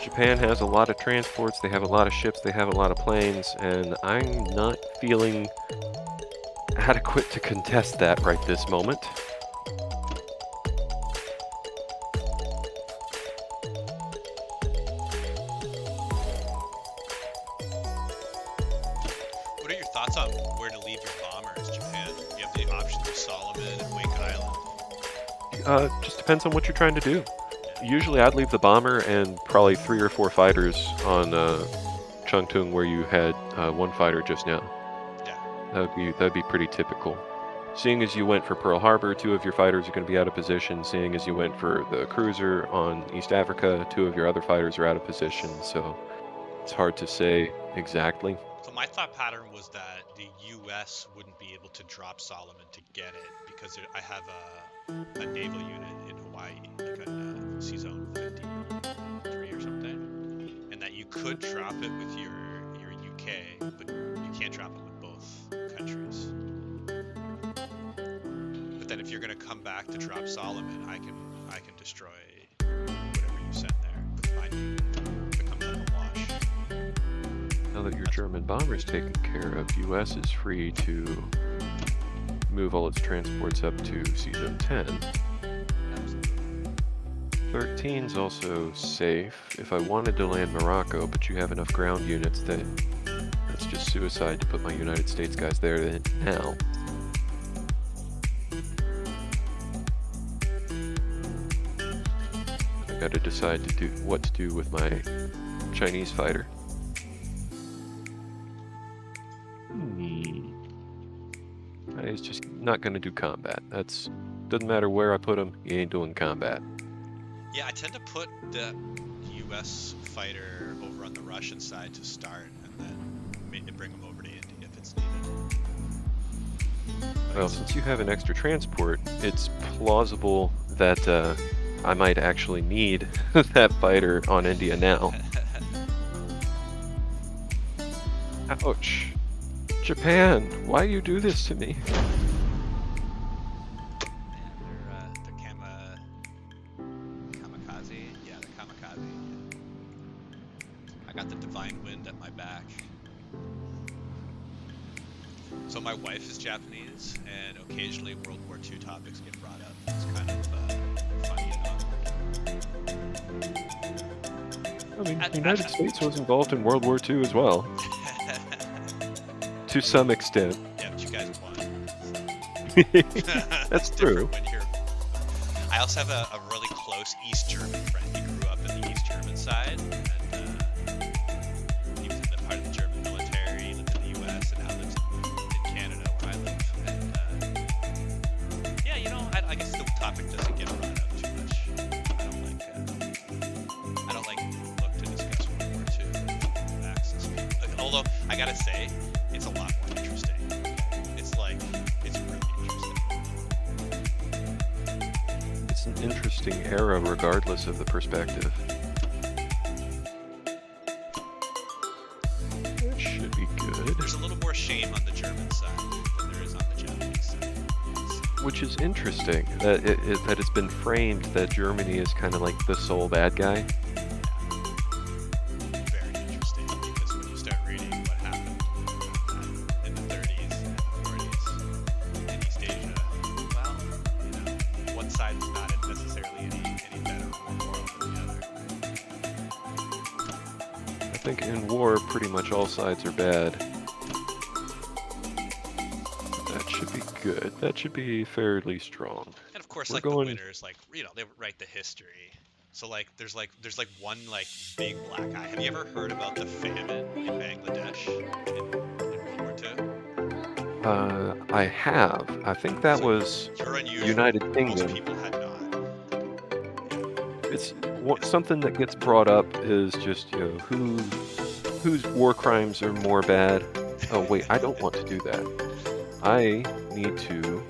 Japan has a lot of transports, they have a lot of ships, they have a lot of planes, and I'm not feeling adequate to contest that right this moment. What are your thoughts on where to leave your bombers, Japan? You have the options of Solomon and Wake Island. Just depends on what you're trying to do. Usually I'd leave the bomber and probably 3 or 4 fighters on Changtung where you had 1 fighter just now. Yeah. That'd be pretty typical. Seeing as you went for Pearl Harbor, 2 of your fighters are going to be out of position. Seeing as you went for the cruiser on East Africa, 2 of your other fighters are out of position. So it's hard to say exactly. So my thought pattern was that the U.S. wouldn't be able to drop Solomon to get it because I have a naval unit in Hawaii, like on C-Zone 53 or something, and that you could drop it with your UK, but you can't drop it with both countries. But then if you're gonna come back to drop Solomon, I can destroy whatever you send there with my name. It becomes like a wash. Now that your German bomber's taken care of, US is free to move all its transports up to C-Zone 10. 13's also safe. If I wanted to land Morocco, but you have enough ground units that that's just suicide to put my United States guys there now. I gotta decide to do what to do with my Chinese fighter. He's just not gonna do combat. Doesn't matter where I put him, he ain't doing combat. Yeah, I tend to put the U.S. fighter over on the Russian side to start, and then maybe bring him over to India if it's needed. Well, since you have an extra transport, it's plausible that I might actually need that fighter on India now. Ouch. Japan, why you do this to me? Man, they're kamikaze. Yeah, they're kamikaze. I got the divine wind at my back. So my wife is Japanese, and occasionally World War II topics get brought up. It's kind of funny and awkward. I mean, the United States was involved in World War II as well. To some extent. Yeah, but you guys won. So. That's true. I also have a really close East German friend. He grew up in the East German side, and he was in the part of the German military. He lived in the U.S. and now lives in Canada, where I live. And yeah, you know, I guess the topic doesn't get brought up too much. I don't like look to discuss World War II with access people. Although I gotta say, it's a lot more interesting. It's really interesting. It's an interesting era regardless of the perspective. That should be good. There's a little more shame on the German side than there is on the Japanese side. Which is interesting, that it's been framed that Germany is kind of like the sole bad guy. Very interesting, because when you start reading what happened in the 30s and 40s in East Asia, well, you know, one side is not necessarily any better or more moral than the other. I think in war, pretty much all sides are bad. That should be good. That should be fairly strong. And of course, We're like going... the winners, like, you know, they write the history. So there's one big black eye. Have you ever heard about the famine in Bangladesh in World War II? I have. I think that was You're unusual. United Kingdom. Most people had not. It's something that gets brought up is just, you know, whose war crimes are more bad. Oh wait, I don't want to do that. I need to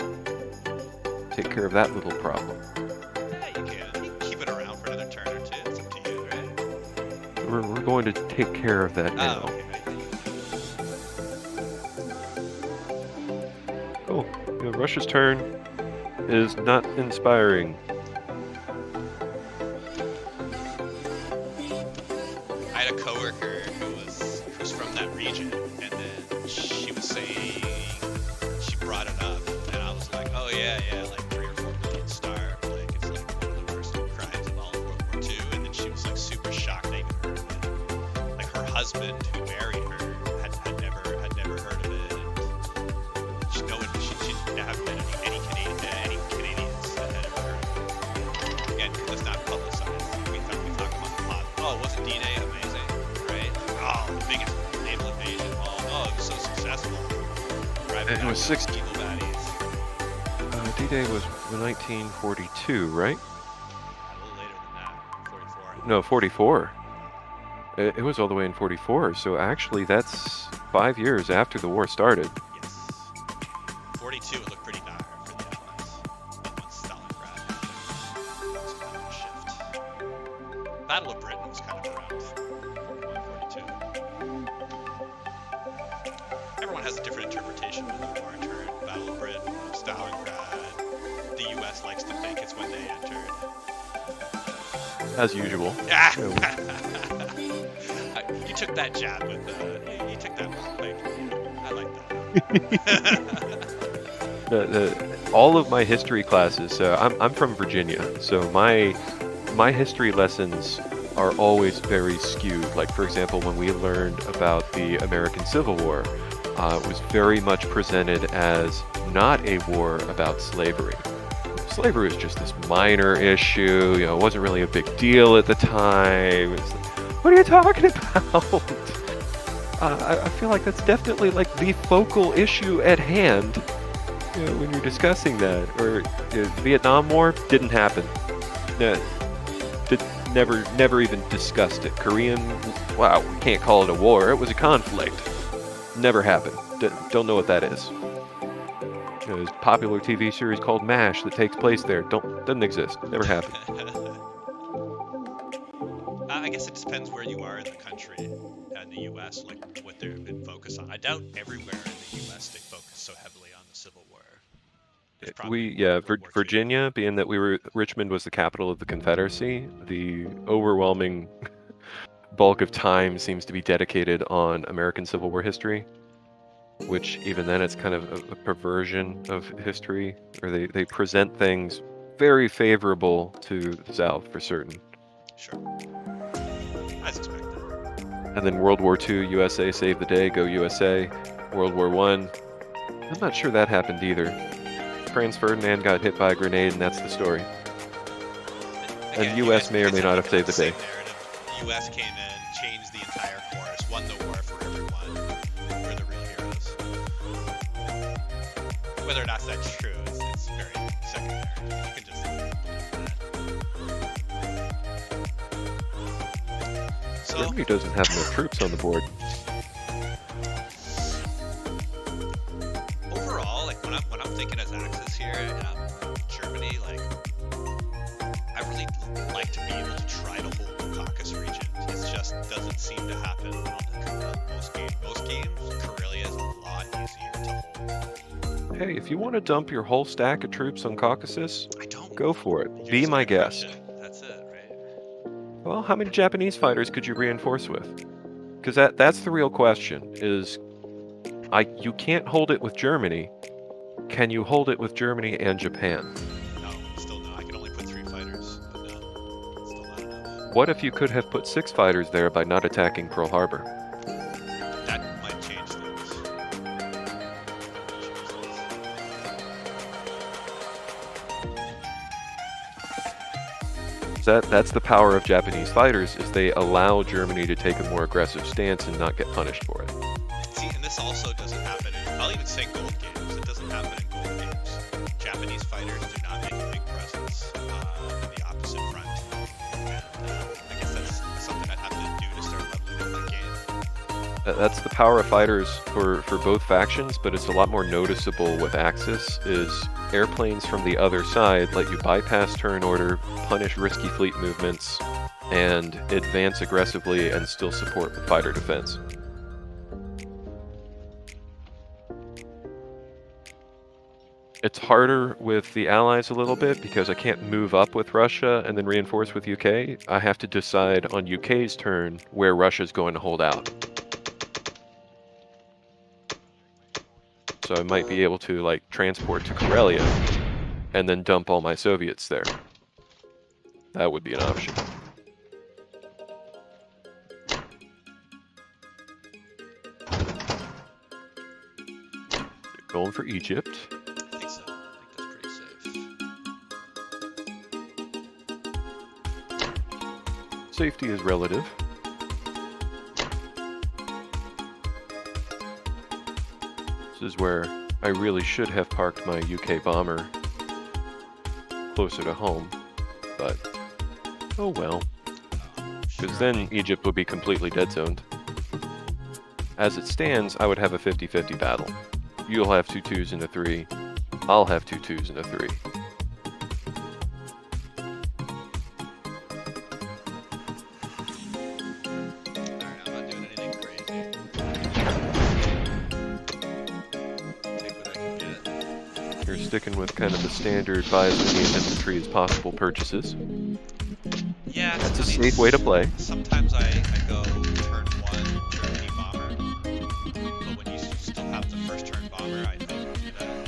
take care of that little problem. Yeah, you can. You can keep it around for another turn or two. It's up to you, right? We're going to take care of that now. Oh, okay. Oh, you know, Russia's turn is not inspiring. I had a coworker who's from that region, and then she was saying, she brought it up, and I was like, oh yeah, like 3 or 4 million starved, like it's like one of the worst crimes of all of World War II, and then she was like super shocked I even heard of it. Like her husband who married her had never heard of it, and she didn't have been any Canadians that had ever heard of it. Again, it was not publicized. We talked about the plot. Oh, wasn't D-Day amazing, right? Oh, the biggest naval invasion. Oh, it was so successful. It was 6. Eagle baddies. D-Day was 1942, right? A little later than that, 44. No, 44. It was all the way in 44, so actually that's 5 years after the war started. Yes. 42, it looked pretty dire for the Allies. Once Stalingrad was kind of a shift. Battle of Britain was kind of around 42. Everyone has a different interpretation when the war turned. Battle of Britain, Stalingrad. The U.S. likes to think it's when they entered. As usual. Ah! You know, You took that jab with you took that like, I like that. all of my history classes. I'm from Virginia, so my history lessons are always very skewed. Like, for example, when we learned about the American Civil War, it was very much presented as not a war about slavery. Slavery was just this minor issue. You know, it wasn't really a big deal at the time. It was like, what are you talking about? I feel like that's definitely like the focal issue at hand, you know, when you're discussing that. Or Vietnam War didn't happen. Never even discussed it. Korean, wow, we can't call it a war. It was a conflict. Never happened. Don't know what that is. There's a popular TV series called MASH that takes place there. Doesn't exist. Never happened. I guess it depends where you are in the country and the U.S. like what they've been focused on. I doubt everywhere in the U.S. they focus so heavily on the Civil War. There's probably World War II. Virginia, being that Richmond was the capital of the Confederacy, the overwhelming bulk of time seems to be dedicated on American Civil War history, which even then it's kind of a perversion of history, or they present things very favorable to the South for certain. Sure. I expect that. And then World War II, USA saved the day, go USA. World War I, I'm not sure that happened either. Franz Ferdinand got hit by a grenade, and that's the story. Again, And U.S. may or may not have saved the day. The U.S. came in, changed the entire course, won the war for everyone. We're the real heroes. Whether or not that's true, it's very secondary. You can just believe that. So, Germany doesn't have enough troops on the board. overall, like when I'm thinking as Axis here, Germany, like I really like to be able to try to hold the Caucasus region. It just doesn't seem to happen on most games. Most games, Karelia is a lot easier to hold. Hey, if you want to dump your whole stack of troops on Caucasus, I don't. go for it. You're Be just my gonna crush guest. it. That's it, right? Well, how many Japanese fighters could you reinforce with? Because that's the real question, is you can't hold it with Germany. Can you hold it with Germany and Japan? No, still no. I can only put 3 fighters, but no, still not enough. What if you could have put 6 fighters there by not attacking Pearl Harbor? That might change things. That's the power of Japanese fighters, is they allow Germany to take a more aggressive stance and not get punished for it. See, and this also doesn't happen in, I'll even say gold games. It doesn't happen in gold games. Japanese fighters do not make a big presence in the opposite front. And I guess that's something I'd have to do to start leveling up the game. That's the power of fighters for both factions, but it's a lot more noticeable with Axis, is airplanes from the other side let you bypass turn order, punish risky fleet movements, and advance aggressively and still support with fighter defense. It's harder with the Allies a little bit because I can't move up with Russia and then reinforce with UK. I have to decide on UK's turn where Russia's going to hold out. So I might be able to like transport to Karelia and then dump all my Soviets there. That would be an option. Going for Egypt. I think so. I think that's pretty safe. Safety is relative. This is where I really should have parked my UK bomber closer to home, but oh well. Oh, because then Egypt would be completely dead zoned. As it stands, I would have a 50-50 battle. You'll have 2 2s and a 3. I'll have 2 2s and a 3. Alright, I'm not doing anything crazy. Take what I can get. You're sticking with kind of the standard buy as many infantry as possible purchases. Yeah, That's a I mean, safe way to play. Sometimes I go turn 1 Germany bomber, but when you still have the first turn bomber, I don't do that.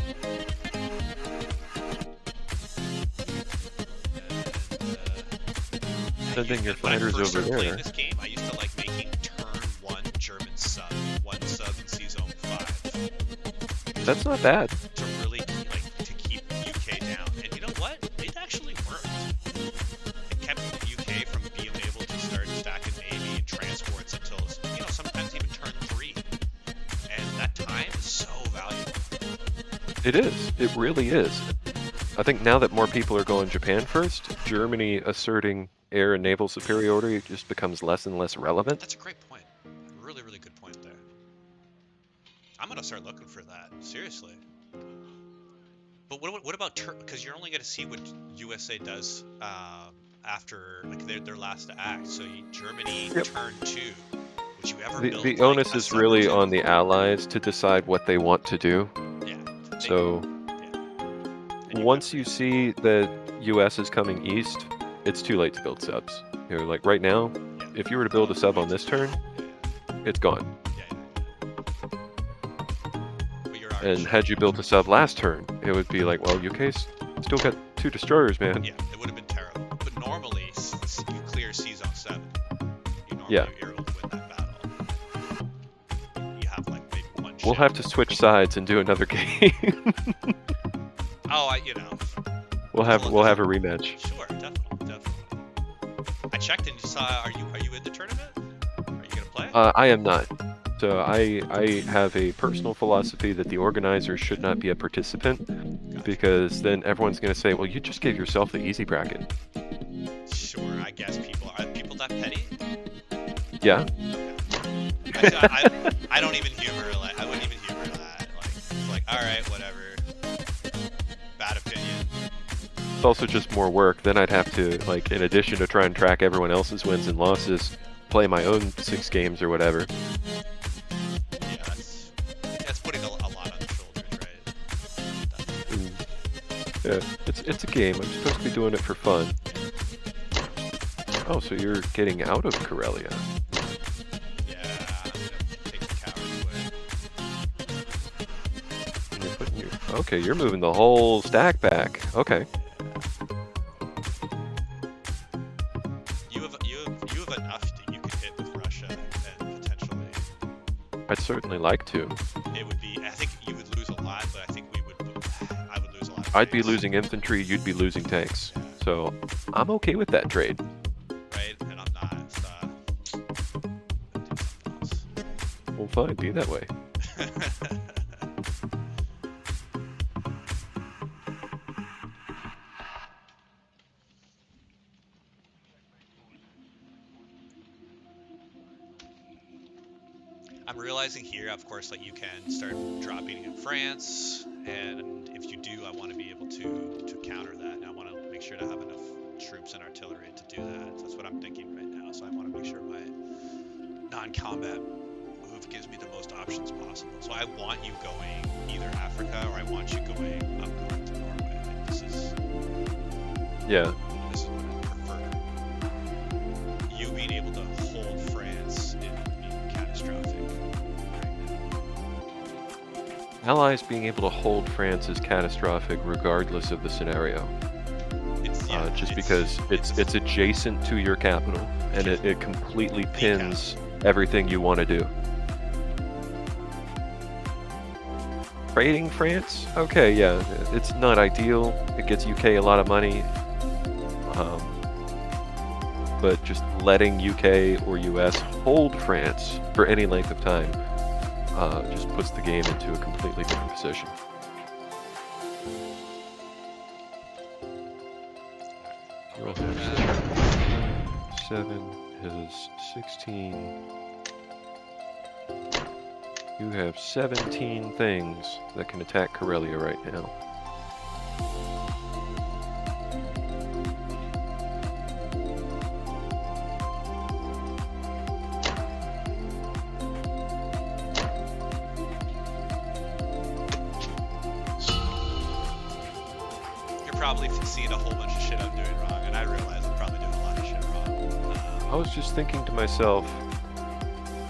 Sending your when I fighters first over started playing there. this game, I used to like making turn 1 German sub, 1 sub in C-Zone 5. That's not bad. To really, like, to keep UK down. And you know what? It actually worked. It kept the UK from being able to start stacking Navy and transports until, you know, sometimes even turn 3. And that time is so valuable. It is. It really is. I think now that more people are going Japan first, Germany asserting air and naval superiority just becomes less and less relevant. That's a great point. Really, really good point there. I'm gonna start looking for that. Seriously. But what about because you're only gonna see what USA does after like their last act. So Germany turn 2. Would you ever build The like, onus a is sub really or two? on the allies to decide what they want to do. Yeah. So And once you see that US is coming east, it's too late to build subs. You know, like right now, if you were to build a sub on this turn, it's gone. And had you built a sub last turn, it would be like, well, UK's still got 2 destroyers, man. Yeah, it would have been terrible. But normally, you clear C-Zone 7. You normally Yeah. you're able to win that battle. You have like maybe 1 We'll ship. have to switch sides and do another game. Oh, you know. We'll have a rematch. Sure, definitely. I checked and you saw. Are you in the tournament? Are you gonna play? I am not. So I have a personal philosophy that the organizers should not be a participant, because then everyone's going to say, well, you just gave yourself the easy bracket. Sure, I guess are people that petty? Yeah. Okay. I don't even humor I wouldn't even humor that. It's like, all right, whatever. Bad opinion. It's also just more work. Then I'd have to, like, in addition to try and track everyone else's wins and losses, play my own 6 games or whatever. Yeah, that's putting a lot on the shoulders, right? Yeah, it's a game. I'm supposed to be doing it for fun. Oh, so you're getting out of Karelia. Yeah, I'm gonna take the coward's way. And you're putting okay, you're moving the whole stack back. Okay. You have enough that you could hit with Russia and potentially. I'd certainly like to. It would be. I think you would lose a lot, but I think I would lose a lot. I'd be losing infantry, you'd be losing tanks. Yeah. So I'm okay with that trade. Right, and I'm not. Do something else. Well, fine, be that way. I'm realizing here, of course, like you can start dropping in France, and if you do, I want to be able to counter that. And I want to make sure to have enough troops and artillery to do that. That's what I'm thinking right now. So I want to make sure my non-combat move gives me the most options possible. So I want you going either Africa or I want you going up north to Norway. Like this is Yeah. this is what I prefer. You being able to hold France would be catastrophic right now. Allies being able to hold France is catastrophic regardless of the scenario. Just because it's adjacent to your capital, and it completely pins everything you want to do. Trading France? Okay, yeah, it's not ideal. It gets UK a lot of money. But just letting UK or US hold France for any length of time just puts the game into a completely different position. We'll have 7. is 16. You have 17 things that can attack Karelia right now. You're probably seeing a whole bunch of shit I'm doing wrong, and I realize I'm probably doing a lot of shit wrong. I was just thinking to myself,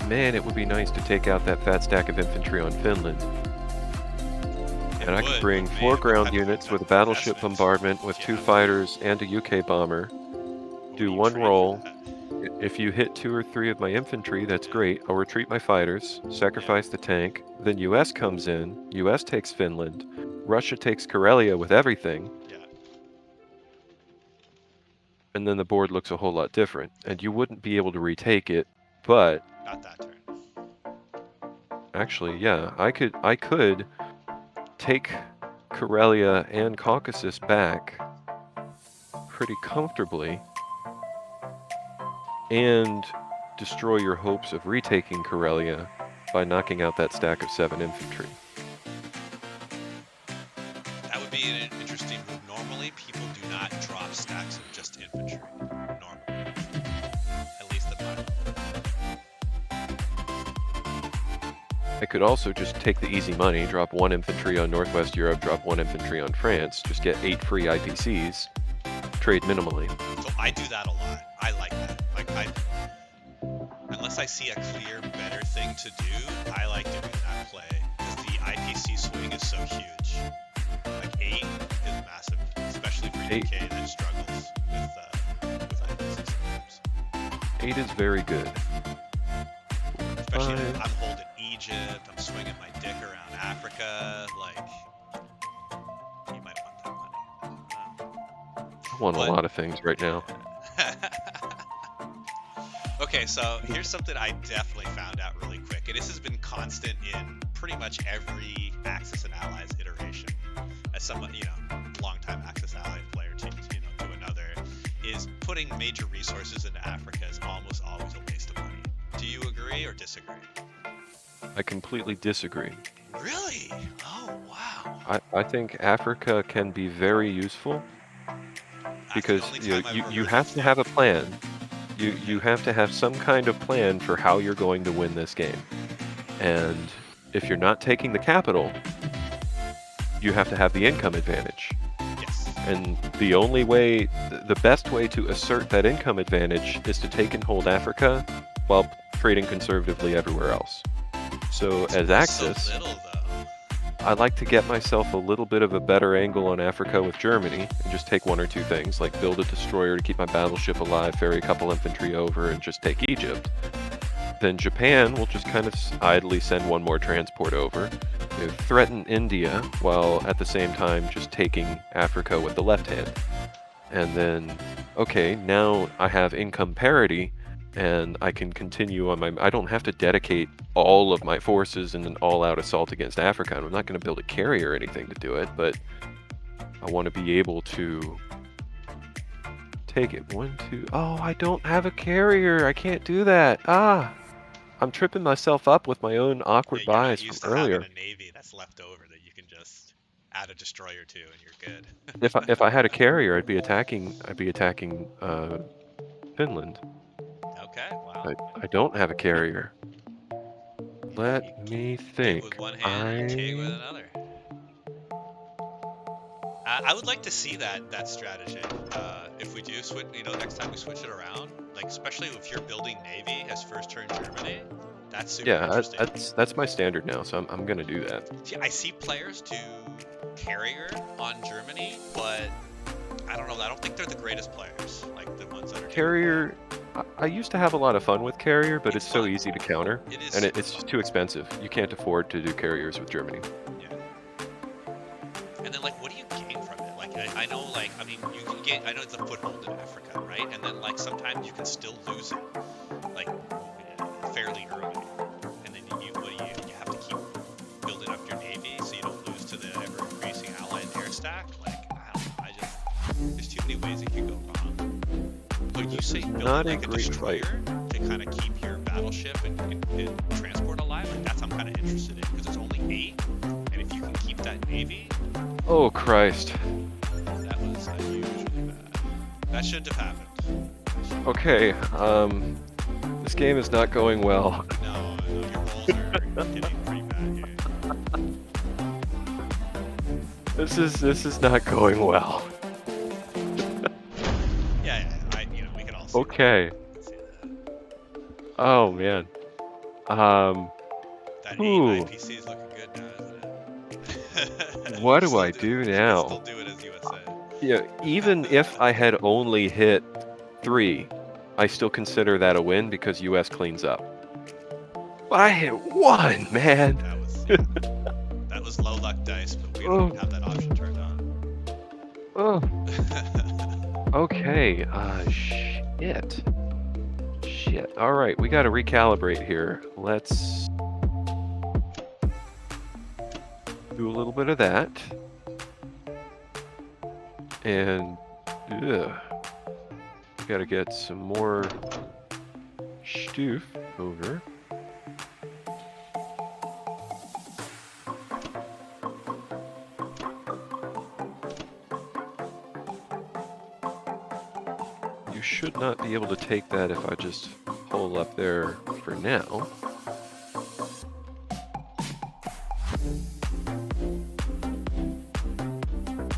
man, it would be nice to take out that fat stack of infantry on Finland. And I could bring 4 ground units with a battleship bombardment with 2 fighters and a UK bomber. Do 1 roll. If you hit 2 or 3 of my infantry, that's great. I'll retreat my fighters, sacrifice the tank. Then US comes in. US takes Finland. Russia takes Karelia with everything. Yeah. And then the board looks a whole lot different. And you wouldn't be able to retake it, but... Not that turn. Actually, yeah, I could take Karelia and Caucasus back pretty comfortably and destroy your hopes of retaking Karelia by knocking out that stack of 7 infantry. That would be an interesting move. Normally, people do not drop stacks of just infantry. Normally. At least at my level. I could also just take the easy money, drop 1 infantry on Northwest Europe, drop 1 infantry on France, just get 8 free IPCs, trade minimally. So I do that a lot. I like that. Like unless I see a clear, better thing to do, I like doing that play because the IPC swing is so huge. Like 8 is massive, especially for UK that struggles with IPC sometimes. 8 is very good. Especially if I'm holding Egypt, I'm swinging my dick around Africa, like, you might want that money. I want a lot of things right now. Okay, so here's something I definitely found out really quick, and this has been constant in pretty much every Axis and Allies iteration. As someone, longtime Axis Allies player to another, is putting major resources into Africa is almost always a waste of money. Do you agree or disagree? I completely disagree. Really? Oh, wow. I think Africa can be very useful because you have to have a plan. You have to have some kind of plan for how you're going to win this game. And if you're not taking the capital, you have to have the income advantage. Yes. And the only way, the best way to assert that income advantage is to take and hold Africa while trading conservatively everywhere else. So as Axis, so little, I like to get myself a little bit of a better angle on Africa with Germany and just take 1 or 2 things, like build a destroyer to keep my battleship alive, ferry a couple infantry over, and just take Egypt. Then Japan will just kind of idly send 1 more transport over, threaten India, while at the same time just taking Africa with the left hand. And then, okay, now I have income parity, and I can continue on I don't have to dedicate all of my forces in an all-out assault against Africa. I'm not going to build a carrier or anything to do it, but I want to be able to take it. 1, 2... Oh, I don't have a carrier. I can't do that. I'm tripping myself up with my own awkward bias from earlier. Having a navy that's left over that you can just add a destroyer to, and you're good. If I had a carrier, I'd be attacking Finland. Okay, wow. I don't have a carrier. Let me think. With 1 hand, and take with another. I would like to see that strategy. If we do switch, next time we switch it around, like especially if you're building navy as first turn Germany, that's super interesting. That's my standard now, so I'm gonna do that. See, I see players do carrier on Germany, but I don't know. I don't think they're the greatest players, like the ones that are carrier. I used to have a lot of fun with carrier, but it's so easy to counter, It is, and it's just too expensive. You can't afford to do carriers with Germany. Yeah. And then, like, what do you gain from it? Like, I know, like, I mean, you can gain. I know it's a foothold in Africa, right? And then, like, sometimes you can still lose it, like, fairly early. And then you have to keep building up your navy so you don't lose to the ever increasing Allied air stack. Like, I don't know. There's too many ways it could go wrong. But you This say is building not a like a great destroyer fight. to kind of keep your battleship and transport alive. Like that's I'm kind of interested in because it's only 8, and if you can keep that navy, Oh Christ. that was unusually bad. That shouldn't have happened. Okay, this game is not going well. No, your rolls are getting pretty bad here. This is not going well. Yeah, we can all see Okay. that. We can see that. Oh man. That 8 Ooh. IPC is looking good now, isn't it? What You do still I do You can now? still do it as USA. Yeah, even if I had only hit 3, I still consider that a win because US cleans up. But I hit 1, man. That was low luck dice, but we Oh. don't have that option turned on. Oh. Okay. Shit. Shit. All right, we got to recalibrate here. Let's do a little bit of that. And we got to get some more stoof over. You should not be able to take that if I just hold up there for now.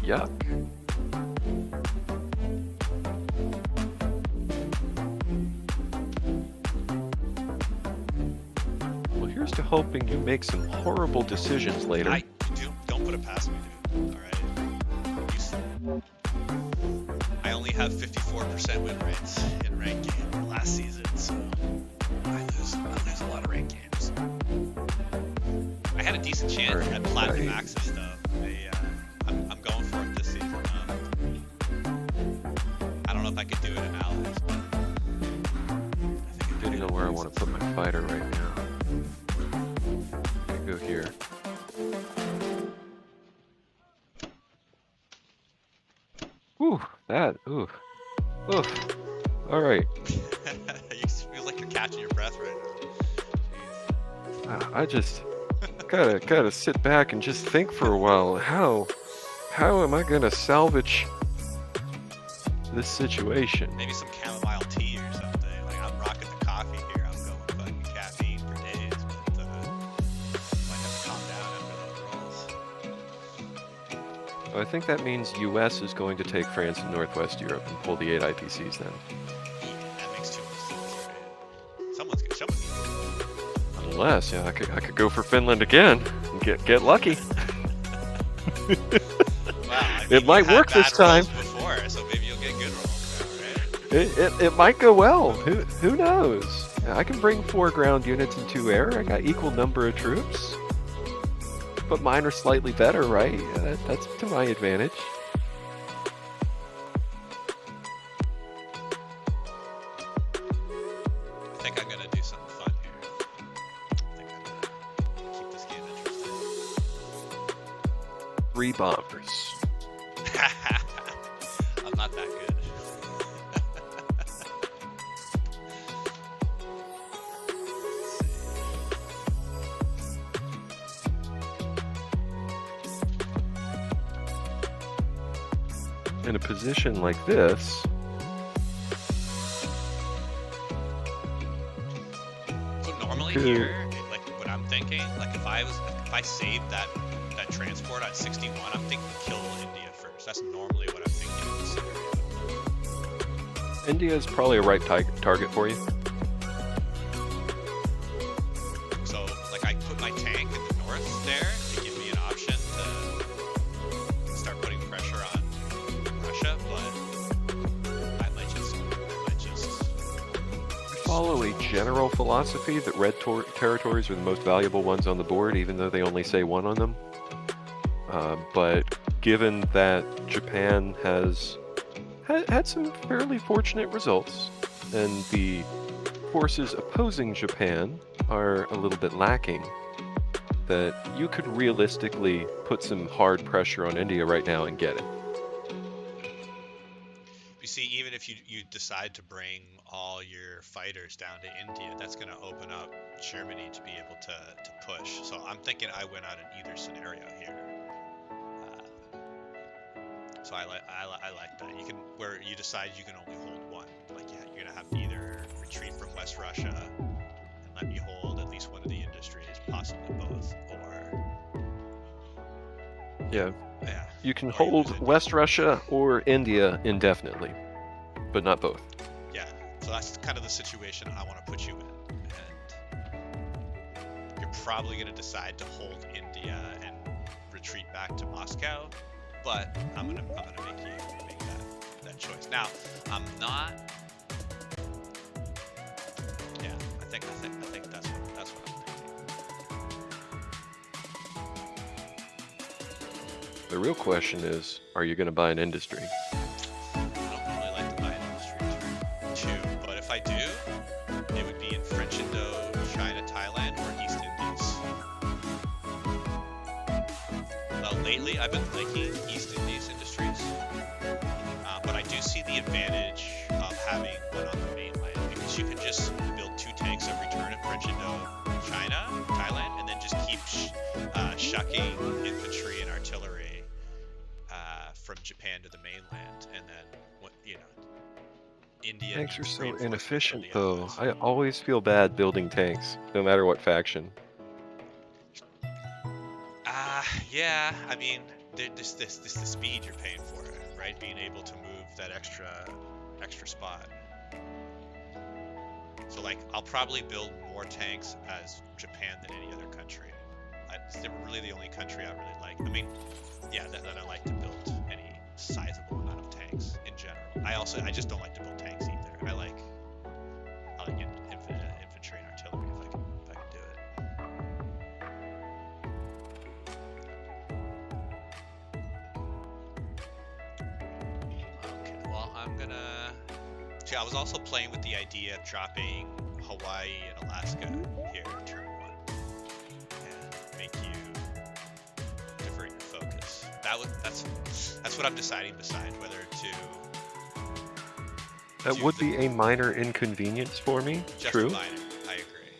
Yuck. Well, here's to hoping you make some horrible decisions later. Don't put it past me, dude. All right. I only have 54% win rates in ranked game last season, so I lose a lot of ranked games. I had a decent chance at Plat Maxes though. I'm going for it this season. I don't know if I could do it in Allies, but I don't know where I want to put my fighter right now. Go here. Ooh, that. Ooh. Oof. All right. You feel like you're catching your breath right now. Jeez. I just gotta sit back and just think for a while. How am I gonna salvage this situation? Maybe some chamomile tea or something. Like I'm rocking the coffee here. I'm going fucking caffeine for days, but might have to calm down after those rolls. I think that means US is going to take France and Northwest Europe and pull the 8 IPCs then. Yeah, that makes too much sense, right? Someone's gonna. Unless, yeah, I could go for Finland again and get lucky. Wow, I mean, It might work this time. Before, so maybe you'll get good rolls now, right? It might go well. Who knows? I can bring 4 ground units and 2 air. I got equal number of troops. But mine are slightly better, right? Yeah, that's to my advantage. I think I'm gonna do something fun here. I think I'm gonna keep this game interesting. 3 bombers. I'm not that good. In a position like this, So normally here, like what I'm thinking, like if I saved that transport at 61, I'm thinking kill India first. That's normally what I'm thinking in this scenario. India is probably a right target for you. So like I put my tank in the north there to give me an option to start putting pressure on Russia, but I might just Follow a general philosophy that red territories are the most valuable ones on the board, even though they only say 1 on them. But given that Japan has had some fairly fortunate results, and the forces opposing Japan are a little bit lacking, that you could realistically put some hard pressure on India right now and get it. You see, even if you decide to bring all your fighters down to India, that's going to open up Germany to be able to push. So I'm thinking I win out in either scenario here. So I like that. You can, where you decide you can only hold one. Like, yeah, you're gonna have to either retreat from West Russia and let me hold at least one of the industries, possibly both, or Yeah. yeah. You can or hold lose it. West Russia or India indefinitely, but not both. Yeah. So that's kind of the situation I want to put you in, and you're probably gonna decide to hold India and retreat back to Moscow. But I'm gonna make you make that choice. Now, I'm not. Yeah, I think that's what I'm thinking. The real question is, are you going to buy an industry? I don't really like to buy an industry too, but if I do, it would be in French Indo, China, Thailand, or East Indies. Well, lately I've been liking East Indies industries, but I do see the advantage of having one on the mainland, because you can just build 2 tanks every turn in French Indo, China, Thailand, and then just keep shucking infantry and artillery from Japan to the mainland, and then India. Tanks are needs so reinforcements inefficient, from the though. Allies. I always feel bad building tanks, no matter what faction. Yeah. I mean, this the speed you're paying for it, right? Being able to move that extra spot. So like, I'll probably build more tanks as Japan than any other country. They're really the only country I really like. I mean, yeah, that I like to build any sizable amount of tanks in general. I just don't like to build tanks either. I like infantry and artillery if I can do it. Okay, well, I'm gonna. See, I was also playing with the idea of dropping Hawaii and Alaska here in turn 1 and make you divert your focus. That's what I'm deciding, beside whether to. That would be a minor inconvenience for me, Just true, minor, I agree.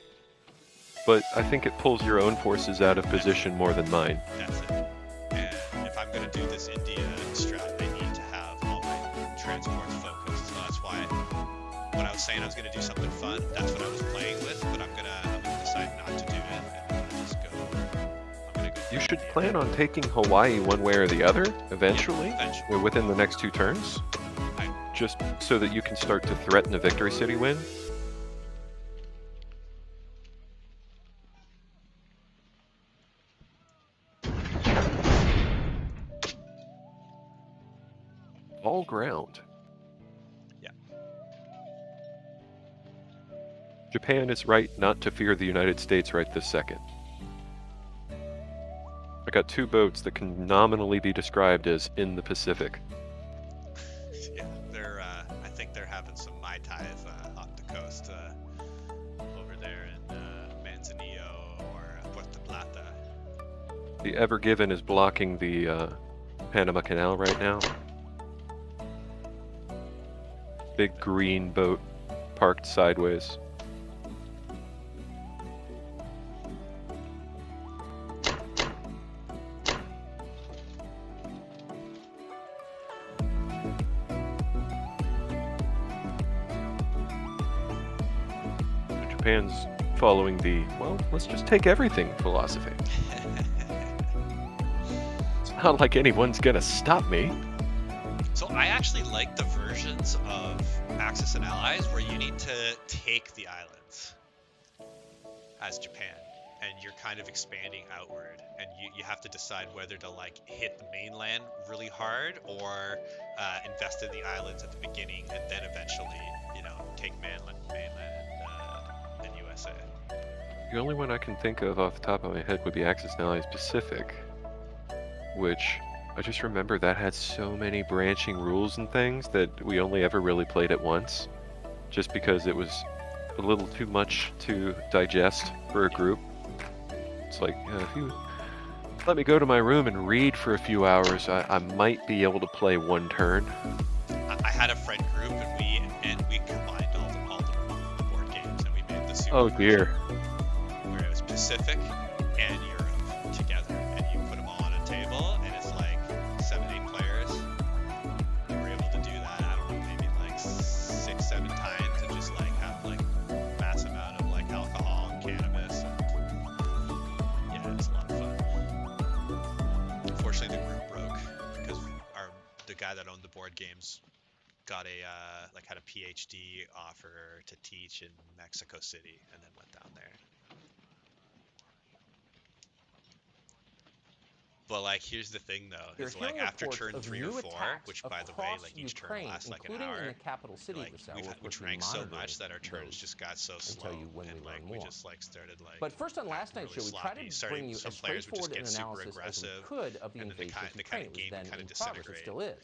but I think it pulls your own forces out of position more than mine. That's it. And if I'm going to do this India strat, I need to have all my transports focused. So that's why when I was saying I was going to do something fun, that's what I was playing with. But I'm gonna decide not to do it, and I'm gonna just go. You should plan on taking Hawaii one way or the other, eventually, Eventually. within the next 2 turns, just so that you can start to threaten a Victory City win. All ground. Yeah. Japan is right not to fear the United States right this second. I got 2 boats that can nominally be described as in the Pacific. Yeah, I think they're having some Mai Tais off the coast over there in Manzanillo or Puerto Plata. The Ever Given is blocking the Panama Canal right now. Big green boat parked sideways. Japan's following the, well, let's just take everything philosophy. It's not like anyone's gonna stop me. So I actually like the versions of Axis and Allies where you need to take the islands as Japan, and you're kind of expanding outward, and you have to decide whether to like hit the mainland really hard or invest in the islands at the beginning and then eventually, take mainland and USA. The only one I can think of off the top of my head would be Axis and Allies Pacific, which I just remember that had so many branching rules and things that we only ever really played it once, just because it was a little too much to digest for a group. It's like, if you let me go to my room and read for a few hours, I might be able to play 1 turn. I had a friend group, and we combined all the board games, and we made the super Oh version dear. where it was Pacific and Europe together, and you put them all on a table, and it's like 7-8 players. And we're able to do that. I don't know, maybe like 6-7 times, and just like have like mass amount of like alcohol and cannabis. And yeah, it's a lot of fun. Unfortunately, the group broke because the guy that owned the board games got had a PhD offer to teach in Mexico City, and then went down there. But like, here's the thing though, is like after turn 3 or 4, which by the way, like each turn lasts like an hour. In the capital city Like this hour, we drank so much that our turns just got so slow, and like we just like started like. But first, on last night's show, we tried to bring you some as players would just straightforward get an super analysis as we aggressive, could of the and then the invasion of kind Ukraine. of game It was kind then of in progress. It disintegrate. still is.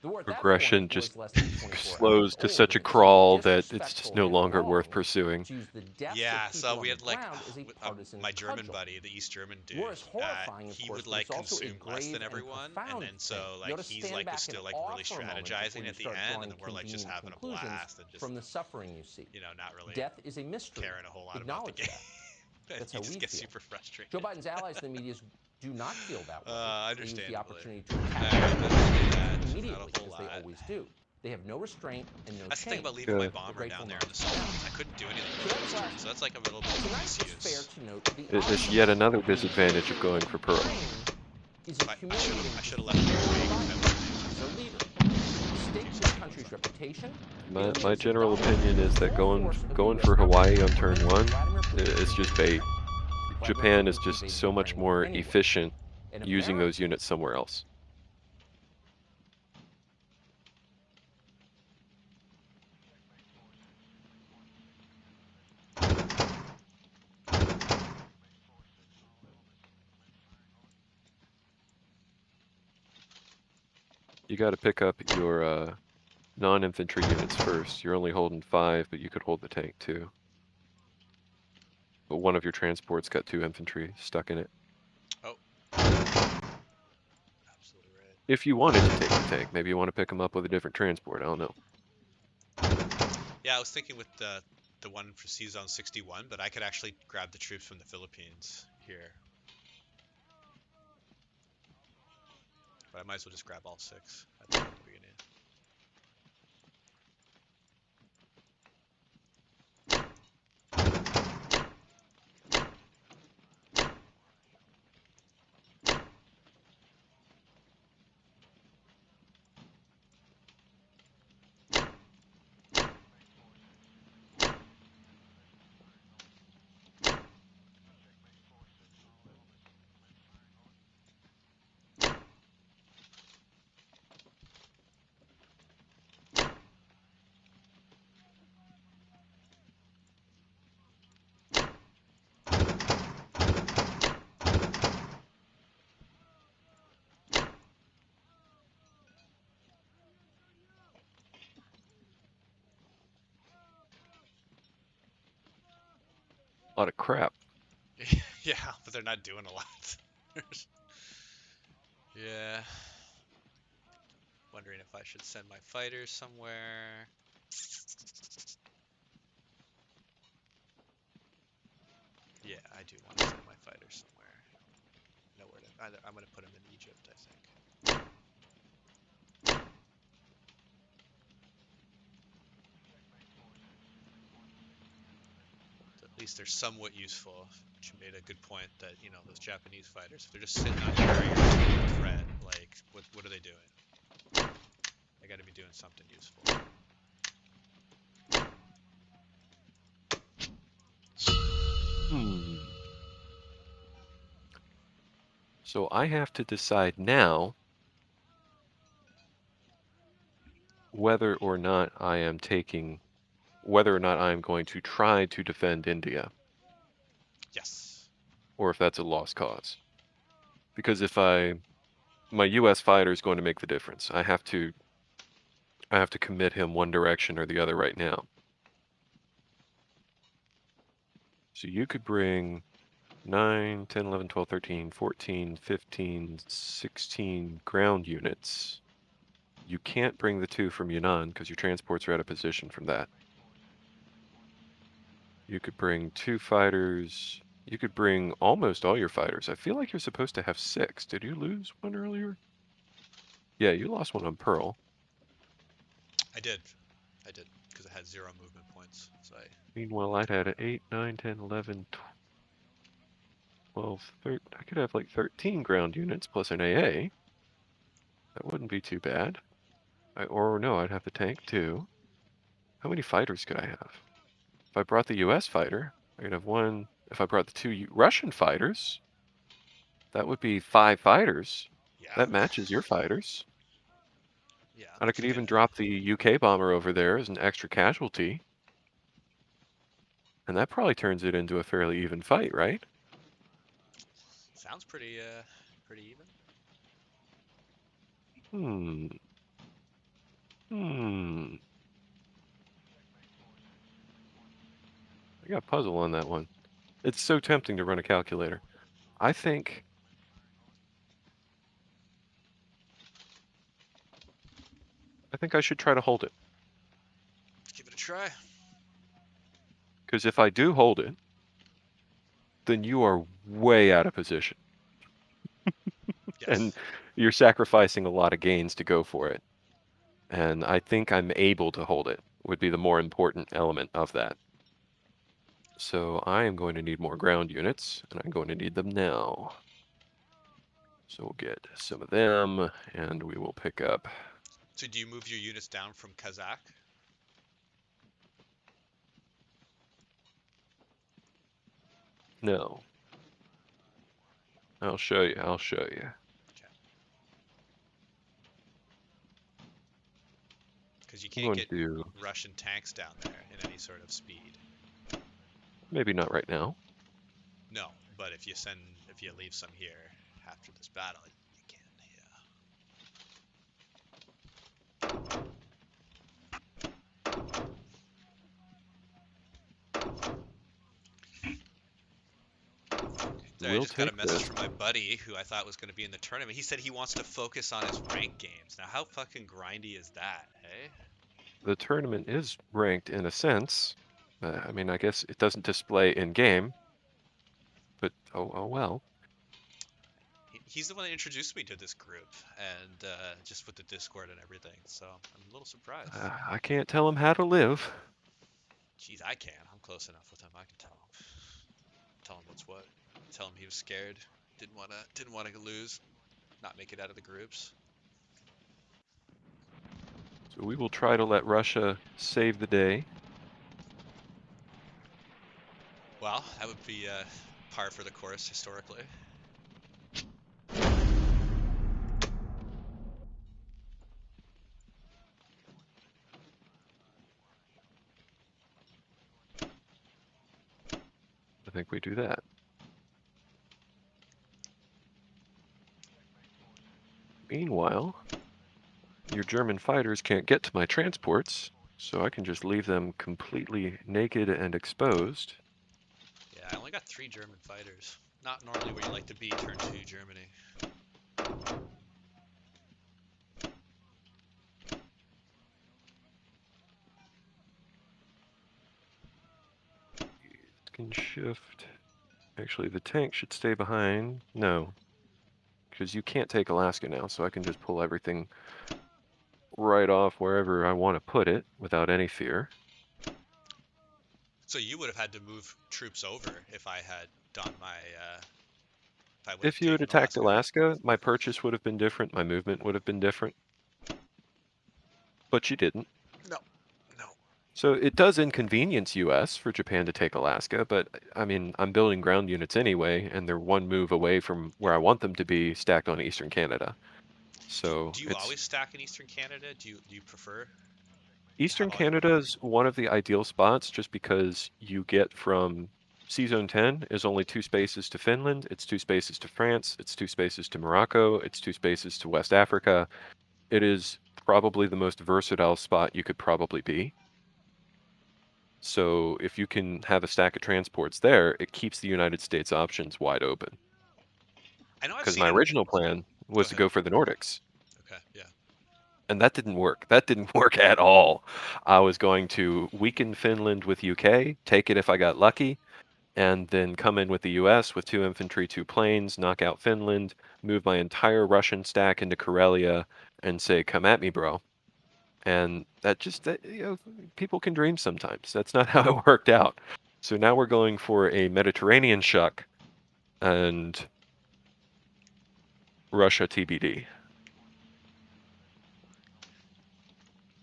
The war at that Progression point just was less than 24 slows hours to old, such a and it seemed crawl that it's just disrespectful no and longer worth wrong pursuing. to use the deaths Yeah, of people so we on had the like ground as a partisan my German cudgel. buddy, the East German dude. War is horrifying, of he course, would but like it's also a consume less grave than and everyone, and profound then so thing. You like ought to he's stand like back was still and like awe really for a moment before strategizing you at the start end, and drawing then we're like just convenient having a conclusions blast and just from the suffering you see. not really Death is a mystery. caring a whole lot about the Acknowledge game. that. That's You how just we get feel. super frustrated. Joe Biden's allies in the media do not feel that way. They use the Understandably. opportunity to attack immediately, as they always do. They have no restraint and no That's the thing shame. about leaving my Good. bomber down there Grateful in the salt. I couldn't do anything So with that was this turn, last so that's like a little bit of Tonight, misuse. it's fair to note the It's opposite. yet another disadvantage of going for Pearl. Is a humiliating I should have left him as a leader. Staked his country's reputation. My general opinion is that going for Hawaii on turn 1 is just bait. Japan is just so much more efficient using those units somewhere else. You got to pick up your non-infantry units first. You're only holding 5, but you could hold the tank too. But one of your transports got 2 infantry stuck in it. Oh. Absolutely right. If you wanted to take the tank, maybe you want to pick them up with a different transport. I don't know. Yeah, I was thinking with the one for C-Zone 61, but I could actually grab the troops from the Philippines here. But I might as well just grab all 6 at the beginning. A lot of crap. Yeah, but they're not doing a lot. Yeah. Wondering if I should send my fighters somewhere. Yeah, I do want to send my fighters somewhere. Nowhere to. I'm going to put them in Egypt, I think. So at least they're somewhat useful. Which made a good point that, you know, those Japanese fighters, if they're just sitting on carrier threat, like, what are they doing? They got to be doing something useful. So I have to decide now whether or not I am going to try to defend India. Yes. Or if that's a lost cause. Because if my US fighter is going to make the difference. I have to commit him one direction or the other right now. So you could bring 9, 10, 11, 12, 13, 14, 15, 16 ground units. You can't bring the 2 from Yunnan because your transports are out of position from that. You could bring 2 fighters. You could bring almost all your fighters. I feel like you're supposed to have 6. Did you lose one earlier? Yeah, you lost one on Pearl. I did, because I had 0 movement points. So Meanwhile, I'd had 8, 9, 10, 11, 12, 13. I could have like 13 ground units plus an AA. That wouldn't be too bad. Or no, I'd have the tank too. How many fighters could I have? If I brought the US fighter, I could have 1. If I brought the 2 Russian fighters, that would be 5 fighters. yeah, That matches your fighters. yeah. And I could even drop the UK bomber over there as an extra casualty. And that probably turns it into a fairly even fight, right? Sounds pretty even. I got a puzzle on that one. It's so tempting to run a calculator. I think I should try to hold it. Give it a try. Because if I do hold it, then you are way out of position. Yes. And you're sacrificing a lot of gains to go for it. And I think I'm able to hold it, would be the more important element of that. So I am going to need more ground units, and I'm going to need them now. So we'll get some of them, and we will pick up. So do you move your units down from Kazakh? No. I'll show you. Okay. Because you can't get Russian tanks down there in any sort of speed. Maybe not right now. No, but if you leave some here after this battle, you can. Sorry, I just got a message from my buddy who I thought was going to be in the tournament. He said he wants to focus on his ranked games. Now, how fucking grindy is that, hey? The tournament is ranked in a sense. I mean, I guess it doesn't display in game, but oh well. He's the one that introduced me to this group, and just with the Discord and everything. So I'm a little surprised. I can't tell him how to live. Jeez, I can. I'm close enough with him. I can tell him. Tell him what's what. Tell him he was scared. Didn't want to lose. Not make it out of the groups. So we will try to let Russia save the day. Well, that would be par for the course historically. I think we do that. Meanwhile, your German fighters can't get to my transports, so I can just leave them completely naked and exposed. Yeah, I only got 3 German fighters. Not normally where you like to be turn 2 Germany. Can shift. Actually, the tank should stay behind. No, because you can't take Alaska now, so I can just pull everything right off wherever I want to put it without any fear. So you would have had to move troops over if I had done my. If you had attacked Alaska, my purchase would have been different. My movement would have been different. But you didn't. No. So it does inconvenience US for Japan to take Alaska, but I mean, I'm building ground units anyway, and they're 1 move away from where I want them to be stacked on Eastern Canada. So do you always stack in Eastern Canada? Do you prefer? Eastern Canada is one of the ideal spots just because you get from C-Zone 10 is only 2 spaces to Finland, it's 2 spaces to France, it's 2 spaces to Morocco, it's 2 spaces to West Africa. It is probably the most versatile spot you could probably be. So if you can have a stack of transports there, it keeps the United States options wide open. I know I've Because seen my original plan was to go for the Nordics. Okay, yeah. And that didn't work. That didn't work at all. I was going to weaken Finland with UK, take it if I got lucky, and then come in with the US with 2 infantry, 2 planes, knock out Finland, move my entire Russian stack into Karelia, and say, "Come at me, bro." And people can dream sometimes. That's not how it worked out. So now we're going for a Mediterranean shuck and Russia TBD.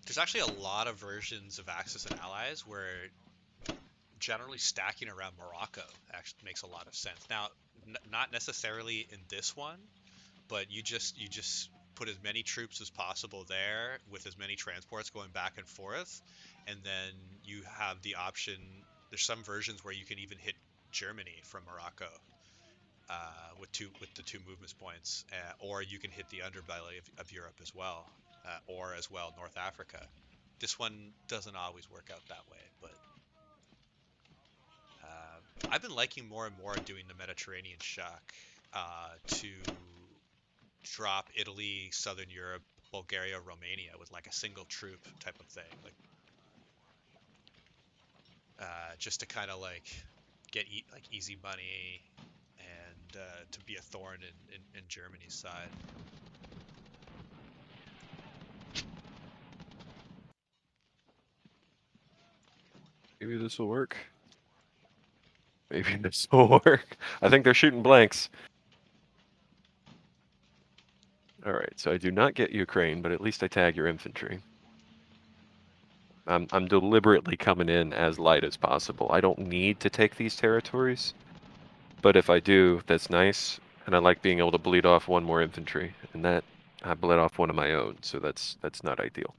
There's actually a lot of versions of Axis and Allies where generally stacking around Morocco actually makes a lot of sense. Now, not necessarily in this one, but you just put as many troops as possible there with as many transports going back and forth, and then you have the option. There's some versions where you can even hit Germany from Morocco with the 2 movements points, or you can hit the underbelly of Europe as well, or as well North Africa. This one doesn't always work out that way, but I've been liking more and more doing the Mediterranean shock to drop Italy, Southern Europe, Bulgaria, Romania with like a single troop type of thing, like just to kind of like get like easy money and to be a thorn in Germany's side. Maybe this will work. Maybe this will work. I think they're shooting blanks. All right, so I do not get Ukraine, but at least I tag your infantry. I'm deliberately coming in as light as possible. I don't need to take these territories, but if I do, that's nice. And I like being able to bleed off 1 more infantry, and that I bled off 1 of my own, so that's not ideal.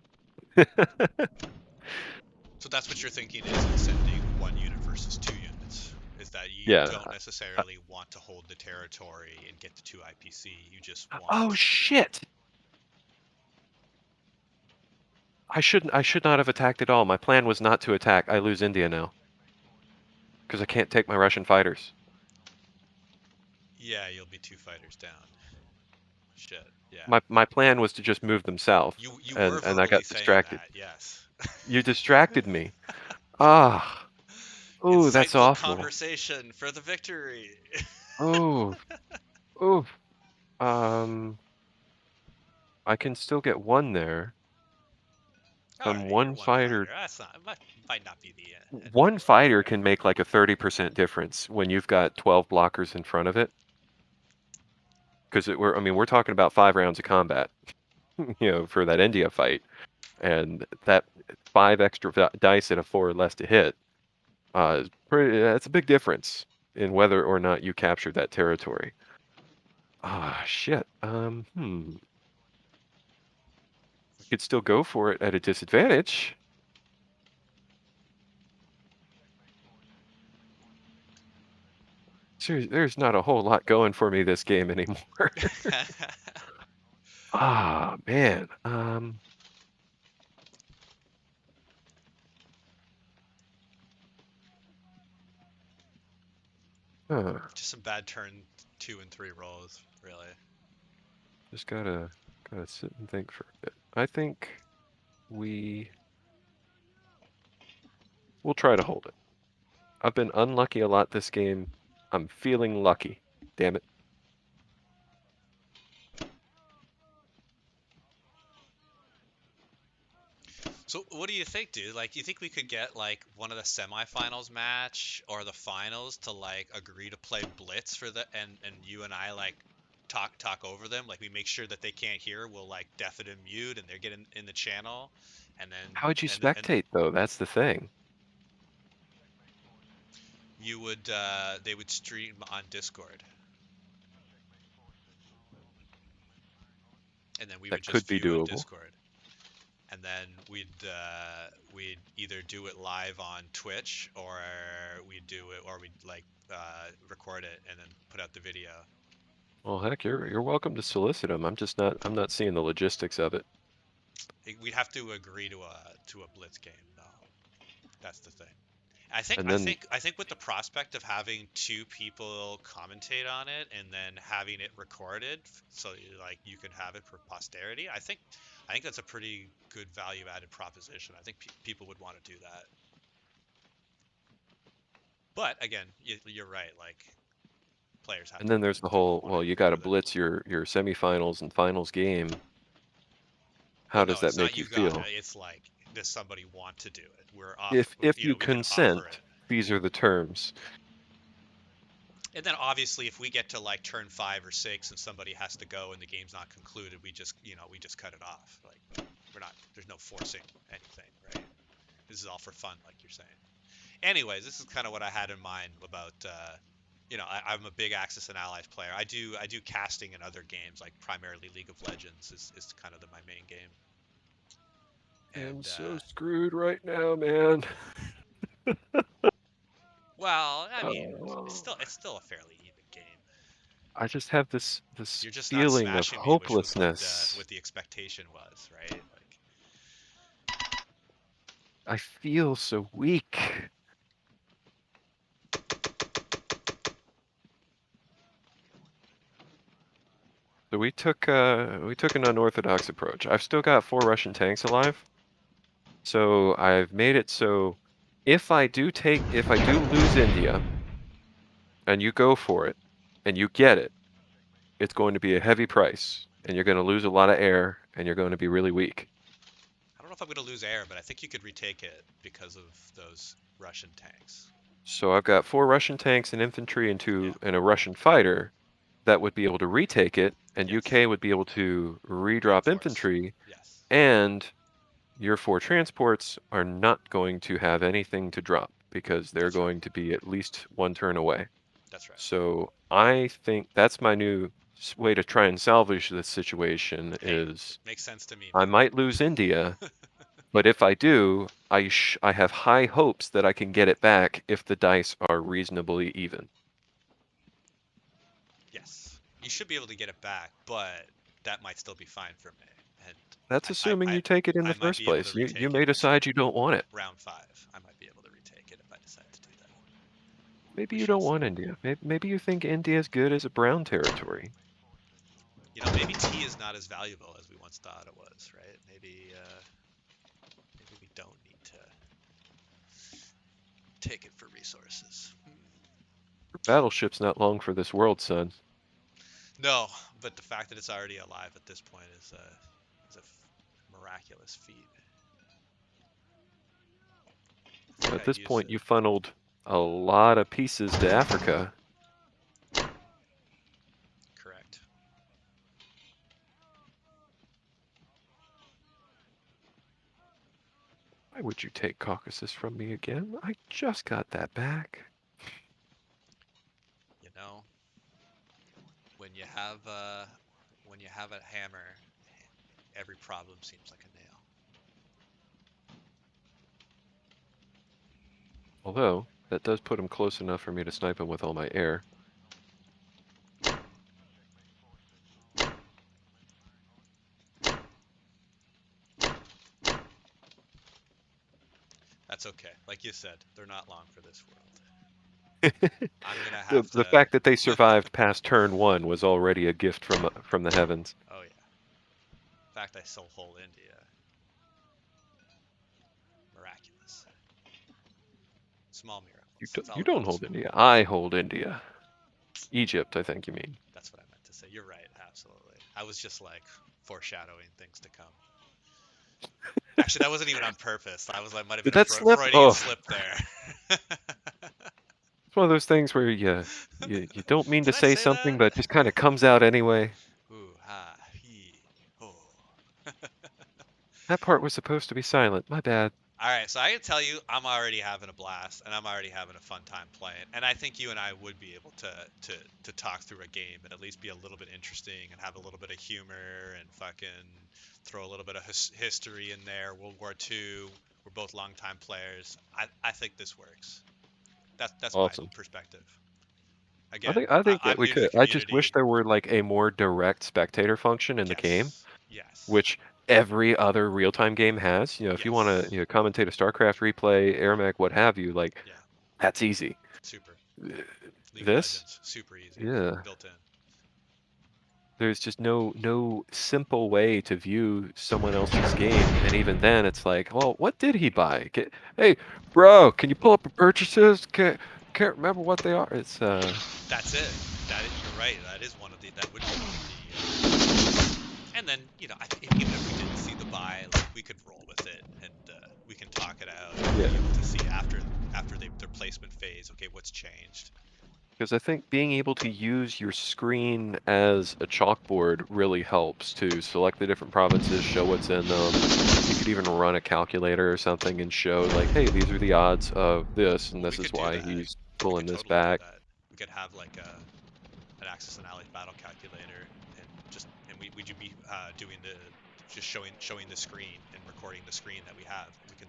So that's what you're thinking is in sending 1 unit versus 2 units. Is that you Yeah. don't necessarily want to hold the territory and get the 2 IPC. You just Oh want. shit! I should not have attacked at all. My plan was not to attack. I lose India now. Because I can't take my Russian fighters. Yeah, you'll be 2 fighters down. Shit. Yeah. My plan was to just move them south, You were and I verbally got saying distracted. that, yes. You distracted me. Ah. Oh, that's Insightful awful. conversation for the victory. Oh. Oh. Um. I can still get 1 there All from right, you're 1 1 fighter. fighter. That's not. Might not be the end of the 1 world. fighter can make like a 30% difference when you've got 12 blockers in front of it. Because we're talking about 5 rounds of combat, for that India fight, and that 5 extra dice and a 4 or less to hit. That's a big difference in whether or not you capture that territory. Ah, shit. I could still go for it at a disadvantage. There's not a whole lot going for me this game anymore. Ah, man. Just some bad turn 2 and 3 rolls, really. Just gotta sit and think for a bit. I think we'll try to hold it. I've been unlucky a lot this game. I'm feeling lucky. Damn it. So what do you think, dude? Like, you think we could get like one of the semifinals match or the finals to like agree to play blitz for the and you and I like talk over them? Like we make sure that they can't hear. We'll like deafen and mute, and they're getting in the channel, and then How would you and spectate though? That's the thing. you would they would stream on Discord, and then we would That just could be view on doable. Discord. And then we'd either do it live on Twitch or we'd do it or we'd like record it and then put out the video. Well, heck, you're welcome to solicit them. I'm not seeing the logistics of it. We'd have to agree to a blitz game though. That's the thing. I think And I then think I think with the prospect of having 2 people commentate on it and then having it recorded so like you can have it for posterity, I think that's a pretty good value-added proposition. I think people would want to do that. But again, you're right. Like players have And to then there's the to whole, want to well, you agree got to with it. blitz your semifinals and finals game. Well, How no, does that it's not make you you got feel? it. It's like, does somebody want to do it? We're off. If You know, you we can offer it. consent, these are the terms. And then obviously, if we get to like turn 5 or 6 and somebody has to go and the game's not concluded, we just cut it off. Like we're not. There's no forcing anything, right? This is all for fun, like you're saying. Anyways, this is kind of what I had in mind about. I'm a big Axis and Allies player. I do casting in other games, like primarily League of Legends is kind of my main game. I'm And so screwed right now, man. well, I mean, Oh, it's still a fairly even game. I just have this You're just not feeling of smashing me, which was hopelessness. what the expectation was, right? Like, I feel so weak. So we took an unorthodox approach. I've still got 4 Russian tanks alive. So I've made it so if I do lose India and you go for it and you get it, it's going to be a heavy price and you're going to lose a lot of air and you're going to be really weak. I don't know if I'm going to lose air, but I think you could retake it because of those Russian tanks. So I've got 4 Russian tanks and infantry and Yeah. a Russian fighter that would be able to retake it, and Yes. UK would be able to redrop Reinforce. infantry, Yes. and your 4 transports are not going to have anything to drop because they're That's right. going to be at least 1 turn away. That's right. So I think that's my new way to try and salvage this situation Hey, is makes sense to me, I man. might lose India, but if I do, I have high hopes that I can get it back if the dice are reasonably even. Yes. You should be able to get it back, but that might still be fine for me. And That's assuming you take it in the I might first be able to place. You retake it may decide you don't want it. round 5. I might be able to retake it if I decide to do that. Maybe We you shall don't see. want India. Maybe you think India is good as a brown territory. Maybe tea is not as valuable as we once thought it was, right? Maybe we don't need to take it for resources. Your battleship's not long for this world, son. No, but the fact that it's already alive at this point is a miraculous feat. I think At I'd this use point, it. you funneled a lot of pieces to Africa. Correct. Why would you take Caucasus from me again? I just got that back. You know, when you have a hammer, every problem seems like a nail. Although, that does put him close enough for me to snipe him with all my air. That's okay. Like you said, they're not long for this world. I'm gonna have The to. fact that they survived past turn 1 was already a gift from the heavens. Oh yeah. In fact, I still hold India. Miraculous. Small miracles. It's all You about don't the hold small. India. I hold India. Egypt, I think you mean. That's what I meant to say. You're right. Absolutely. I was just like foreshadowing things to come. Actually, that wasn't even on purpose. I was like, might have Did been a that slip? Freudian Oh, slip there. it's one of those things where you don't mean to Did I say say something, that? but it just kind of comes out anyway. Ooh, ha, he, oh. That part was supposed to be silent. My bad. All right, so I can tell you, I'm already having a blast, and I'm already having a fun time playing. And I think you and I would be able to talk through a game and at least be a little bit interesting and have a little bit of humor and fucking throw a little bit of history in there. World War II. We're both longtime players. I think this works. That's my Awesome. perspective. Again, I think that I'm we new to the could. I just community. wish there were like a more direct spectator function in the game, Yes, yes, which every other real-time game has. If you want yes. to, commentate a StarCraft replay, Air Mag, what have you, like Yeah, that's easy. super. Uh, League of This, Legends, super easy, yeah, built in. There's just no simple way to view someone else's game, and even then, it's like, well, what did he buy? Hey, bro, can you pull up the purchases? Can't remember what they are. It's That's it. You're right. That is one of the. That would be one of the. And then even if we didn't see the buy, like we could roll with it and we can talk it out. And Yeah. be able to see after their placement phase. Okay, what's changed? Because I think being able to use your screen as a chalkboard really helps to select the different provinces, show what's in them. You could even run a calculator or something and show like, hey, these are the odds of this, and Well, this we is could do why that. he's We pulling could this totally do back. that. We could have like an Axis and Allies battle calculator, and would you be doing just showing the screen and recording the screen that we have. We can.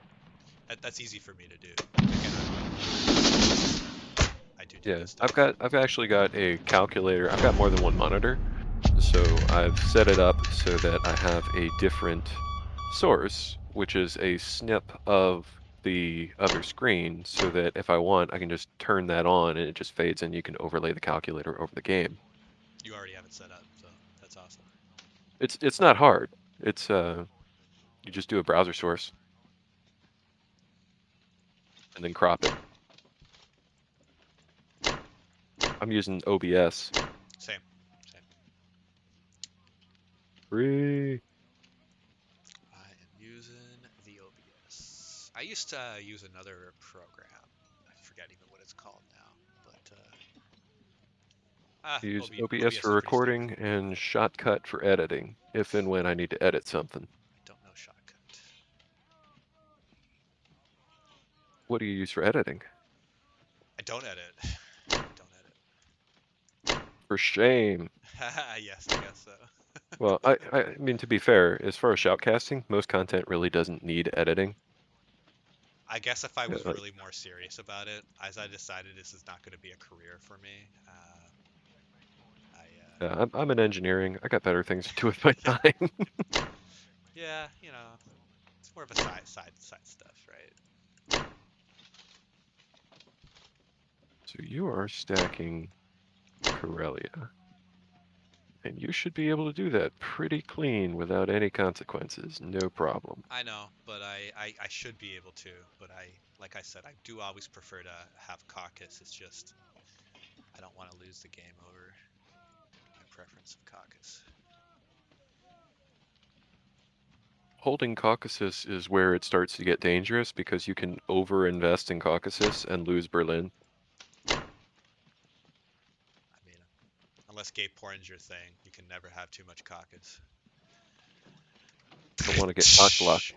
That's easy for me to do. Again, I do Yeah, this stuff. I've actually got a calculator. I've got more than one monitor, so I've set it up so that I have a different source, which is a snip of the other screen, so that if I want, I can just turn that on and it just fades and you can overlay the calculator over the game. You already have it set up, so that's awesome. It's not hard. It's you just do a browser source and then crop it. I'm using OBS. Same. Free. I am using the OBS. I used to use another program. I forget even what it's called now, but Use OBS OBS is for pretty standard. recording and Shotcut for editing, if and when I need to edit something. I don't know Shotcut. What do you use for editing? I don't edit. For shame. Yes, I guess so. Well, I mean, to be fair, as far as shoutcasting, most content really doesn't need editing. I guess if I was Like, really more serious about it, as I decided this is not going to be a career for me, I'm in engineering. I got better things to do with my time. yeah, it's more of a side stuff, right? So you are stacking Corellia. And you should be able to do that pretty clean without any consequences. No problem. I know, but I should be able to, but like I said, I do always prefer to have caucus. It's just I don't want to lose the game over my preference of caucus. Holding Caucasus is where it starts to get dangerous because you can over-invest in Caucasus and lose Berlin. I mean, unless Gabe Porringer's thing, you can never have too much caucus. Don't want to get cock blocked.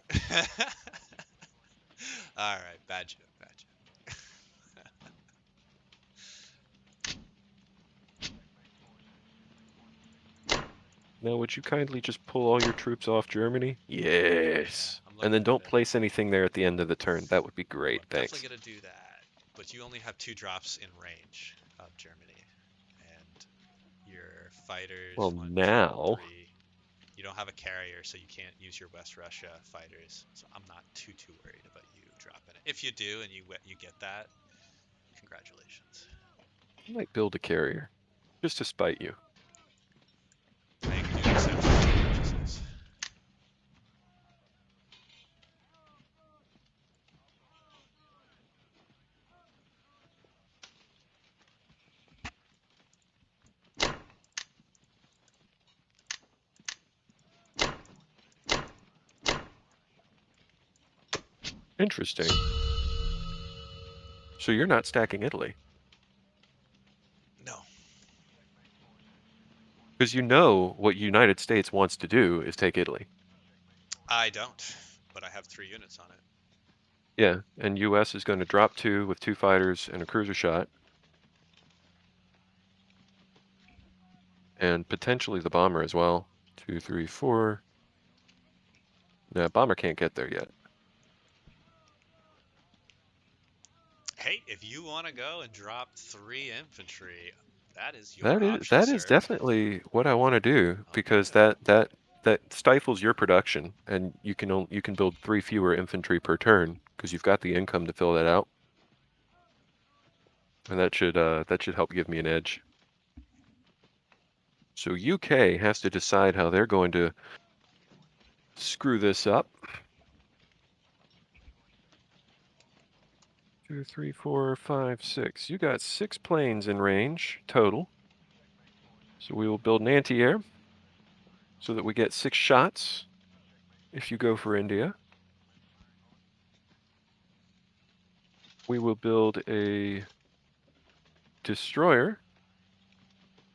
All right, bad joke. Now, would you kindly just pull all your troops off Germany? Yes. Yeah, I'm And looking then at don't it. place anything there at the end of the turn. That would be great. I'm Thanks. definitely gonna do that, but you only have 2 drops in range of Germany, and your fighters. Well, 1, 2, now 3. You don't have a carrier, so you can't use your West Russia fighters. So I'm not too worried about you dropping it. If you do and you get that, congratulations. I might build a carrier just to spite you. I can do exceptional purchases. Interesting. So you're not stacking Italy. No. Because you know what United States wants to do is take Italy. I don't, but I have 3 units on it. Yeah, and US is going to drop 2 with 2 fighters and a cruiser shot. And potentially the bomber as well. 2, 3, 4. No, bomber can't get there yet. Hey, if you want to go and drop 3 infantry, that is your option, That is sir. definitely what I want to do because Okay. that stifles your production, and you can build 3 fewer infantry per turn because you've got the income to fill that out, and that should help give me an edge. So UK has to decide how they're going to screw this up. 2, 3, 4, 5, 6. You got 6 planes in range total. So we will build an anti-air so that we get 6 shots if you go for India. We will build a destroyer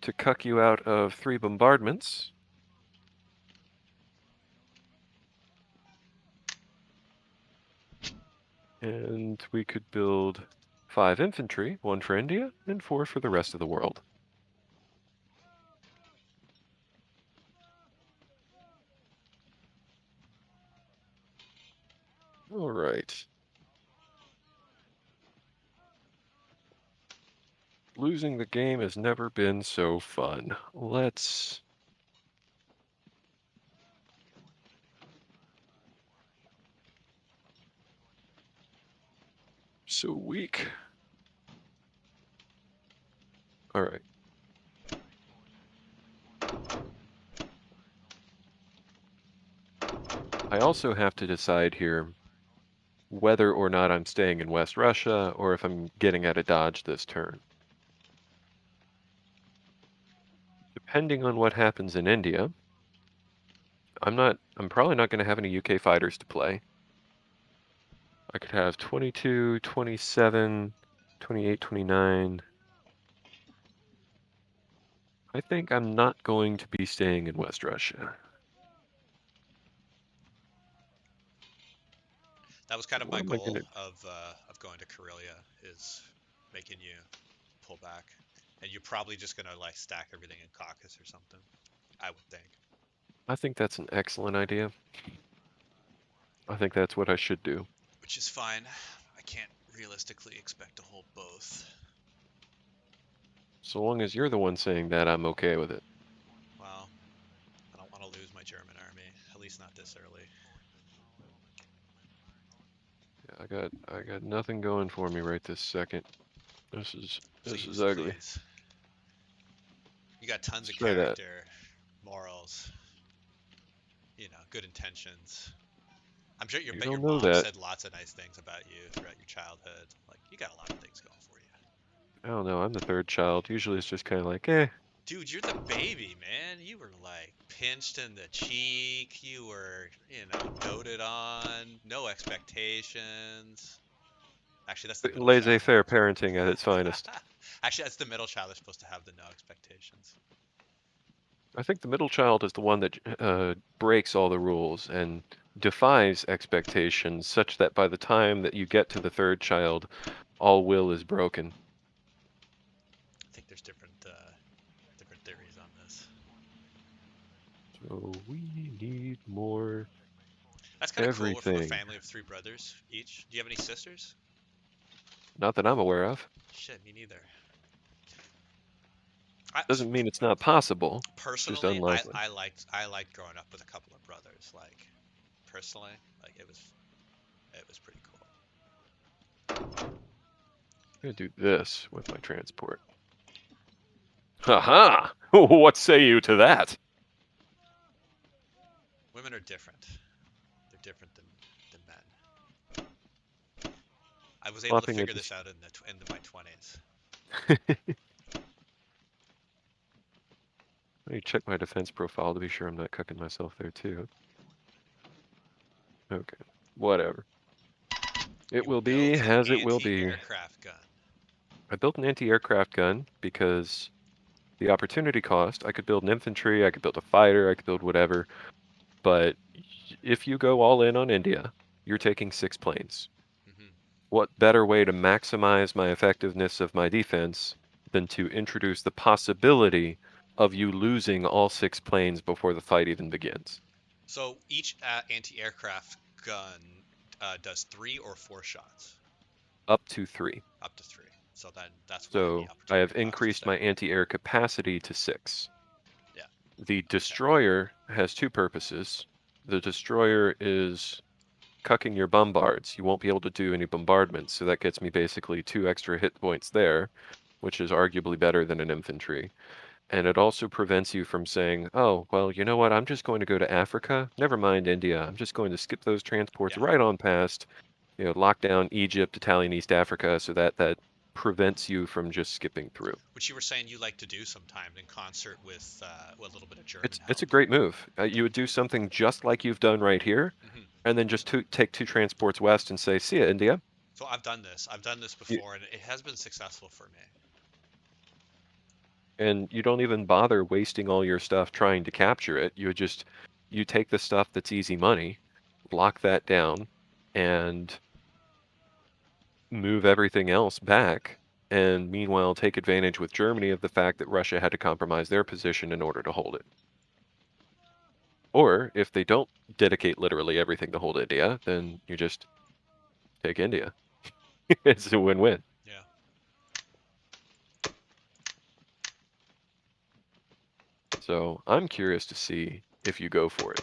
to cuck you out of 3 bombardments. And we could build 5 infantry, 1 for India and 4 for the rest of the world. All right. Losing the game has never been so fun. Let's... So weak. All right. I also have to decide here whether or not I'm staying in West Russia or if I'm getting out of Dodge this turn. Depending on what happens in India, I'm probably not going to have any UK fighters to play. I could have 22, 27, 28, 29. I think I'm not going to be staying in West Russia. That was kind of What my am I goal gonna... of going to Karelia, is making you pull back, and you're probably just gonna like stack everything in Caucasus or something, I would think. I think that's an excellent idea. I think that's what I should do. Which is fine. I can't realistically expect to hold both. So long as you're the one saying that, I'm okay with it. Well, I don't want to lose my German army, at least not this early. Yeah, I got nothing going for me right this second. This is Please, ugly. please. You got tons of Try that. character, morals, good intentions. I'm sure You bet your don't know mom that. said lots of nice things about you throughout your childhood. Like, you got a lot of things going for you. I don't know. I'm the 3rd child. Usually it's just kind of like, eh. Dude, you're the baby, man. You were like pinched in the cheek. You were, doted on. No expectations. Actually, that's the middle child. Laissez-faire parenting at its finest. Actually, that's the middle child. They're supposed to have the no expectations. I think the middle child is the one that breaks all the rules and defies expectations such that by the time that you get to the 3rd child, all will is broken. I think there's different theories on this. So we need more That's kind of cool. We're from a everything. family of 3 brothers each. Do you have any sisters? Not that I'm aware of. Shit, me neither. Doesn't mean it's not possible. It's just Personally, unlikely. I liked growing up with a couple of brothers. Like, personally, like it was pretty cool. I'm gonna do this with my transport. Haha! What say you to that? Women are different. They're different than men. I was able to figure this out in my 20s. Let me check my defense profile to be sure I'm not cooking myself there too. Okay, whatever. It will be as it will be. Anti-aircraft gun. I built an anti-aircraft gun because the opportunity cost, I could build an infantry, I could build a fighter, I could build whatever. But if you go all in on India, you're taking 6 planes. Mm-hmm. What better way to maximize my effectiveness of my defense than to introduce the possibility of you losing all 6 planes before the fight even begins? So each anti-aircraft gun does 3 or 4 shots. Up to 3. Up to 3. So then that's why the So I opportunity have cost is increased there. my anti-air capacity to 6. Yeah. The destroyer has 2 purposes. The destroyer is cucking your bombards. You won't be able to do any bombardments, so that gets me basically 2 extra hit points there, which is arguably better than an infantry. And it also prevents you from saying, oh, well, you know what? I'm just going to go to Africa. Never mind India. I'm just going to skip those transports Yeah. right on past, lock down Egypt, Italian East Africa, so that prevents you from just skipping through. Which you were saying you like to do sometimes in concert with a little bit of German It's a help. great move. You would do something just like you've done right here, Hmm. and then just take 2 transports west and say, see ya, India. So I've done this. I've done this You, before, and it has been successful for me. and you don't even bother wasting all your stuff trying to capture it. You take the stuff that's easy money, lock that down, and move everything else back, and meanwhile take advantage with Germany of the fact that Russia had to compromise their position in order to hold it. Or if they don't dedicate literally everything to hold India, then you just take India. It's a win-win. Yeah. So I'm curious to see if you go for it.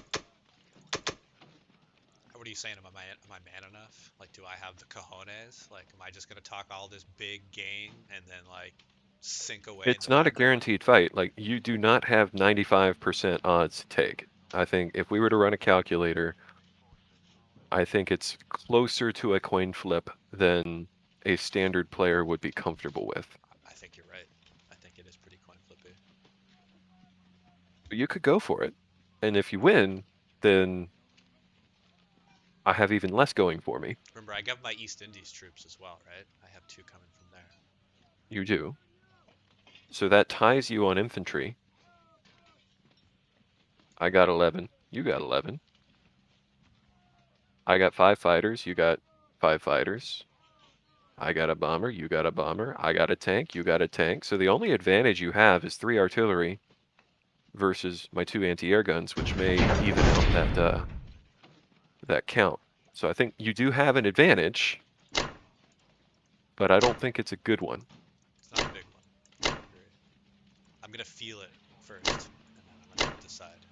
What are you saying? Am I man enough? Like, do I have the cojones? Like, am I just gonna talk all this big game and then like sink away in It's the not a background? guaranteed fight. Like, you do not have 95% odds to take it. I think if we were to run a calculator, I think it's closer to a coin flip than a standard player would be comfortable with. I think you're right. I think it is pretty coin flippy. But you could go for it. And if you win, then I have even less going for me. Remember, I got my East Indies troops as well, right? I have 2 coming from there. You do. So that ties you on infantry. I got 11. You got 11. I got 5 fighters. You got 5 fighters. I got a bomber. You got a bomber. I got a tank. You got a tank. So the only advantage you have is 3 artillery versus my 2 anti-air guns, which may even out that count. So I think you do have an advantage, but I don't think it's a good one. It's not a big one. I agree. I'm gonna feel it first, and then I'm gonna decide.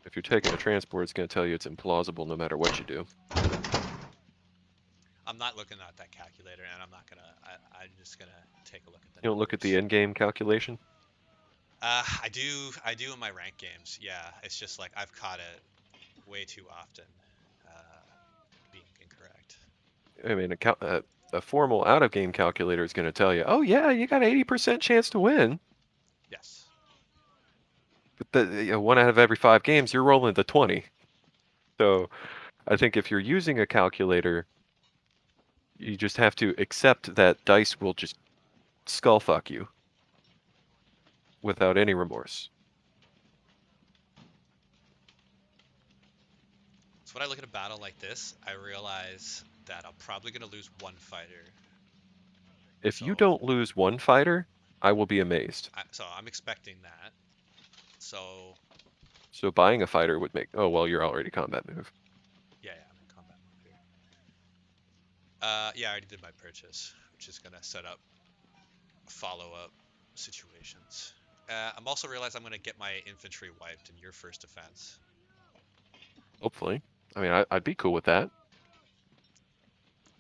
If you're taking a transport, it's going to tell you it's implausible no matter what you do. I'm not looking at that calculator, and I'm not gonna. I'm just gonna take a look at the You don't look at the numbers. end-game calculation? I do. I do in my rank games. Yeah, it's just like I've caught it way too often, being incorrect. I mean, a formal out-of-game calculator is going to tell you, oh yeah, you got 80% chance to win. Yes. But 1 out of every 5 games, you're rolling the 20. So I think if you're using a calculator, you just have to accept that dice will just skull fuck you without any remorse. So when I look at a battle like this, I realize that I'm probably gonna lose 1 fighter. If So, you don't lose 1 fighter, I will be amazed. so I'm expecting that. So So buying a fighter would make, oh, well, you're already combat move. yeah, I'm in combat mode here. Yeah, I already did my purchase, which is gonna set up follow-up situations. I'm also realized I'm gonna get my infantry wiped in your first defense. Hopefully. I mean, I'd be cool with that.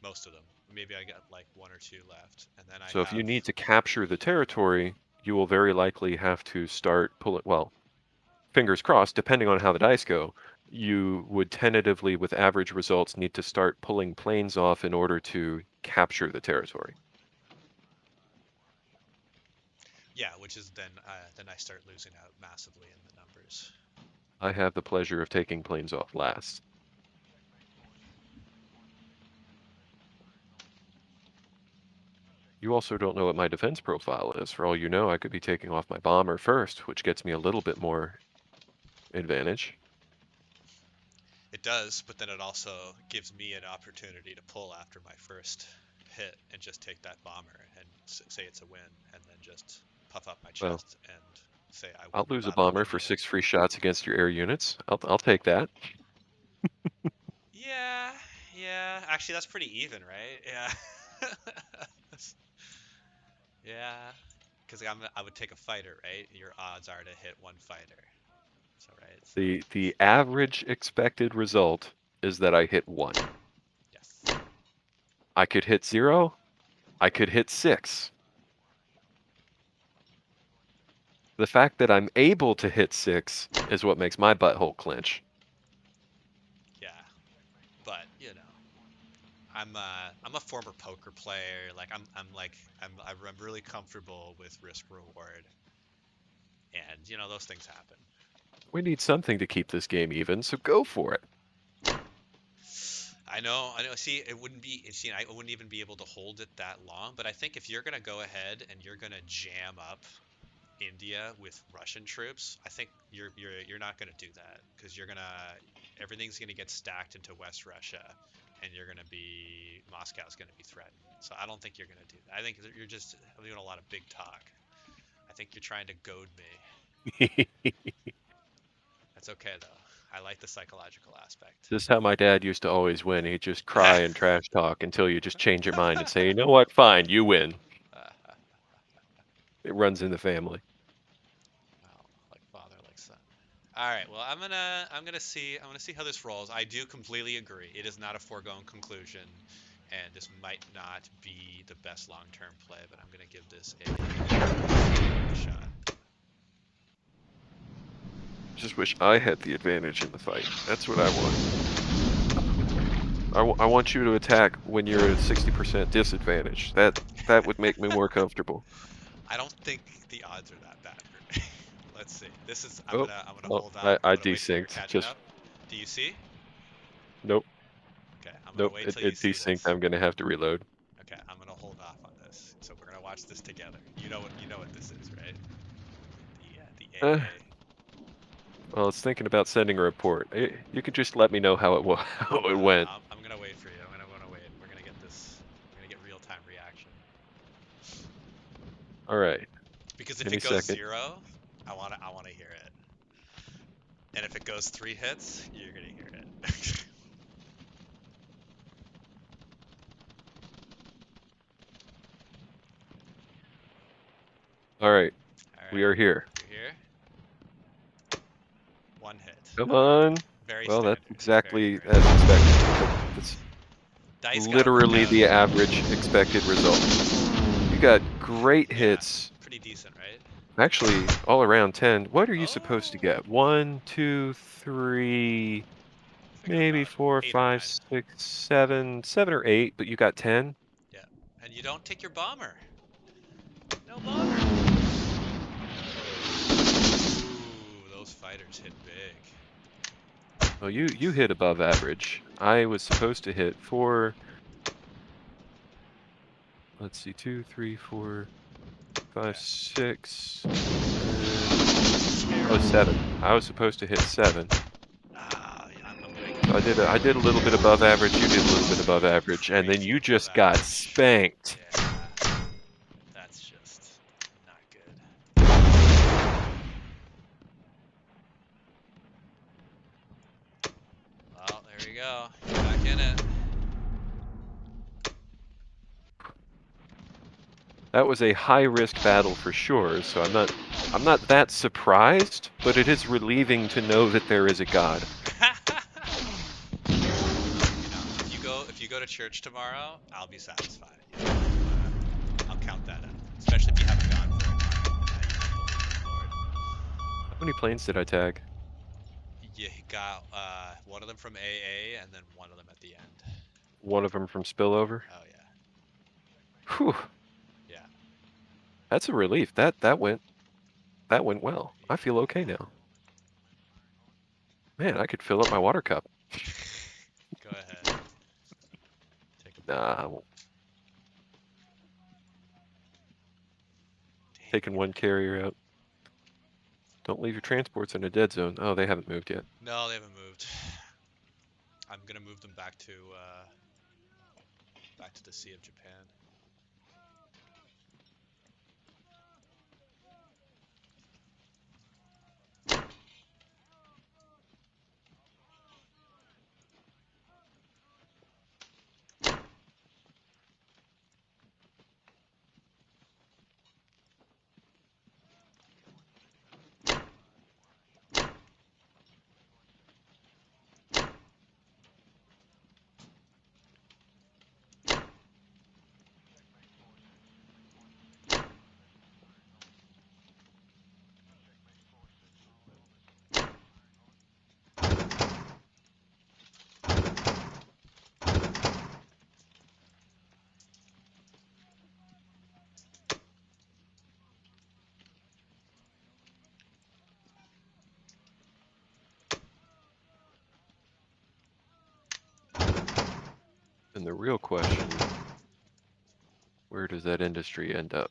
Most of them. Maybe I got like 1 or 2 left, and then I So if you have. need to capture the territory, you will very likely have to start pulling, well, fingers crossed, depending on how the dice go, you would tentatively, with average results, need to start pulling planes off in order to capture the territory. Yeah, which is then I start losing out massively in the numbers. I have the pleasure of taking planes off last. You also don't know what my defense profile is. For all you know, I could be taking off my bomber first, which gets me a little bit more advantage. It does, but then it also gives me an opportunity to pull after my first hit and just take that bomber and say it's a win, and then just puff up my Well, chest and say I won I'll the lose a Battle of bomber for India. 6 free shots against your air units. I'll take that. Yeah, yeah. Actually, that's pretty even, right? Yeah. Yeah. Because I would take a fighter, right? Your odds are to hit 1 fighter. So right. So The average expected result is that I hit 1. Yes. I could hit 0. I could hit 6. The fact that I'm able to hit 6 is what makes my butthole clench. Yeah, but you know, I'm a former poker player. Like I'm really comfortable with risk reward, and you know those things happen. We need something to keep this game even, so go for it. I know. See, it wouldn't be. See, I wouldn't even be able to hold it that long. But I think if you're gonna go ahead and you're gonna jam up India with Russian troops, I think you're not gonna do that because everything's gonna get stacked into West Russia, and Moscow's gonna be threatened. So I don't think you're gonna do that. I think you're just doing a lot of big talk. I think you're trying to goad me. That's okay though. I like the psychological aspect. This is how my dad used to always win. He'd just cry and trash talk until you just change your mind and say, you know what, fine, you win. It runs in the family. Well, like father, like son. All right. Well, I'm gonna see how this rolls. I do completely agree. It is not a foregone conclusion, and this might not be the best long-term play, but I'm gonna give this a shot. Just wish I had the advantage in the fight. That's what I want. I want you to attack when you're at 60% disadvantage. That would make me more comfortable. I don't think the odds are that bad for me. Let's see. Oh, I'm gonna well, hold off. I'm I gonna wait till you're desynced. catching Just up. Do you see? nope, Okay. I'm gonna nope. wait till you It see desynced. this. I'm gonna have to reload. Okay. I'm gonna hold off on this. So we're gonna watch this together. You know what this is, right? The Uh, AA. well, I was thinking about sending a report. You could just let me know how how it went. I'm gonna wait for you. I'm gonna wait. We're gonna get this. We're gonna get real-time reaction. All right. Because if Any it goes second. 0, I wanna hear it. And if it goes 3 hits, you're gonna hear it. All right. All We right. are here. You're here. 1 hit. Come All right. on. Very Well, that's standard. exactly Very as expected. That's Dice gotta work literally out. the average expected result. You got great Yeah. hits. Pretty decent, right? Actually, all around 10. What are you supposed to Oh. get? 1, 2, 3, I figure maybe about 4, 8 or 9. 5, 6, 7, 7 or 8, but you got 10? Yeah. And you don't take your bomber. No bomber. Ooh, those fighters hit big. Well, you hit above average. I was supposed to hit 4. Let's see, 2, 3, 4, 5, Okay. 6. Oh, 7. I was supposed to hit 7. Yeah, I'm gonna So I did a little bit above average, you did a little bit above average, and then crazy you above just got average. spanked. Yeah, that's just not good. Well, there you go. You're back in it. That was a high-risk battle for sure, so I'm not that surprised, but it is relieving to know that there is a God. If you go to church tomorrow, I'll be satisfied. You know? I'll count that up, especially if you haven't gone for a while. How many planes did I tag? You got one of them from AA and then one of them at the end. One of them from spillover? Oh yeah, Whew, yeah, that's a relief. That went well. I feel okay yeah. now. Man, I could fill up my water cup. Go ahead. Take a Nah, I bite. won't. Dang Taking it. one carrier out. Don't leave your transports in a dead zone. Oh, they haven't moved yet. No, they haven't moved. I'm gonna move them back to the Sea of Japan. the real question, where does that industry end up?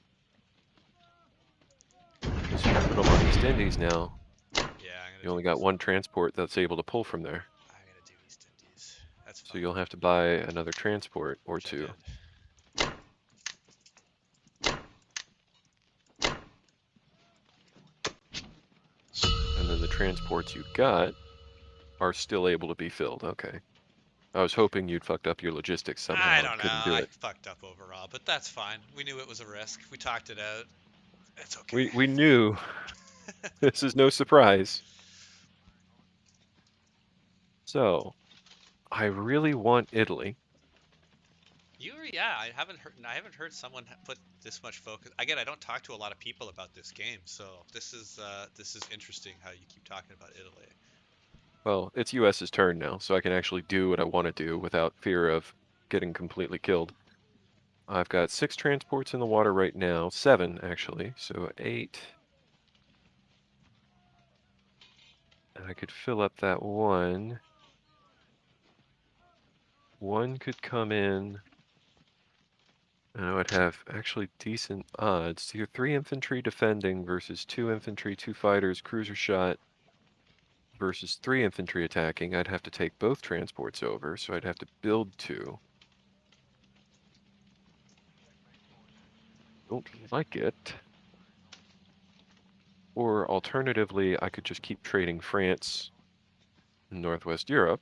Because you can put them on East Indies now. Yeah, I'm You gonna only do got one transport that's able to pull from there. I'm gonna do East Indies. That's So fine. you'll have to buy another transport or Which I two. did. And then the transports you got are still able to be filled. Okay. I was hoping you'd fucked up your logistics somehow I and don't know. couldn't do I it. fucked up overall, but that's fine. We knew it was a risk. We talked it out. It's okay. We knew. This is no surprise. So, I really want Italy. Yeah, I haven't heard someone put this much focus. Again, I don't talk to a lot of people about this game, so this is interesting how you keep talking about Italy. Well, it's US's turn now, so I can actually do what I want to do without fear of getting completely killed. I've got 6 transports in the water right now. 7, actually. So 8. And I could fill up that one. One could come in. And I would have actually decent odds. You're 3 infantry defending versus 2 infantry, 2 fighters, cruiser shot versus 3 infantry attacking. I'd have to take both transports over, so I'd have to build 2. Don't like it. Or alternatively, I could just keep trading France and Northwest Europe.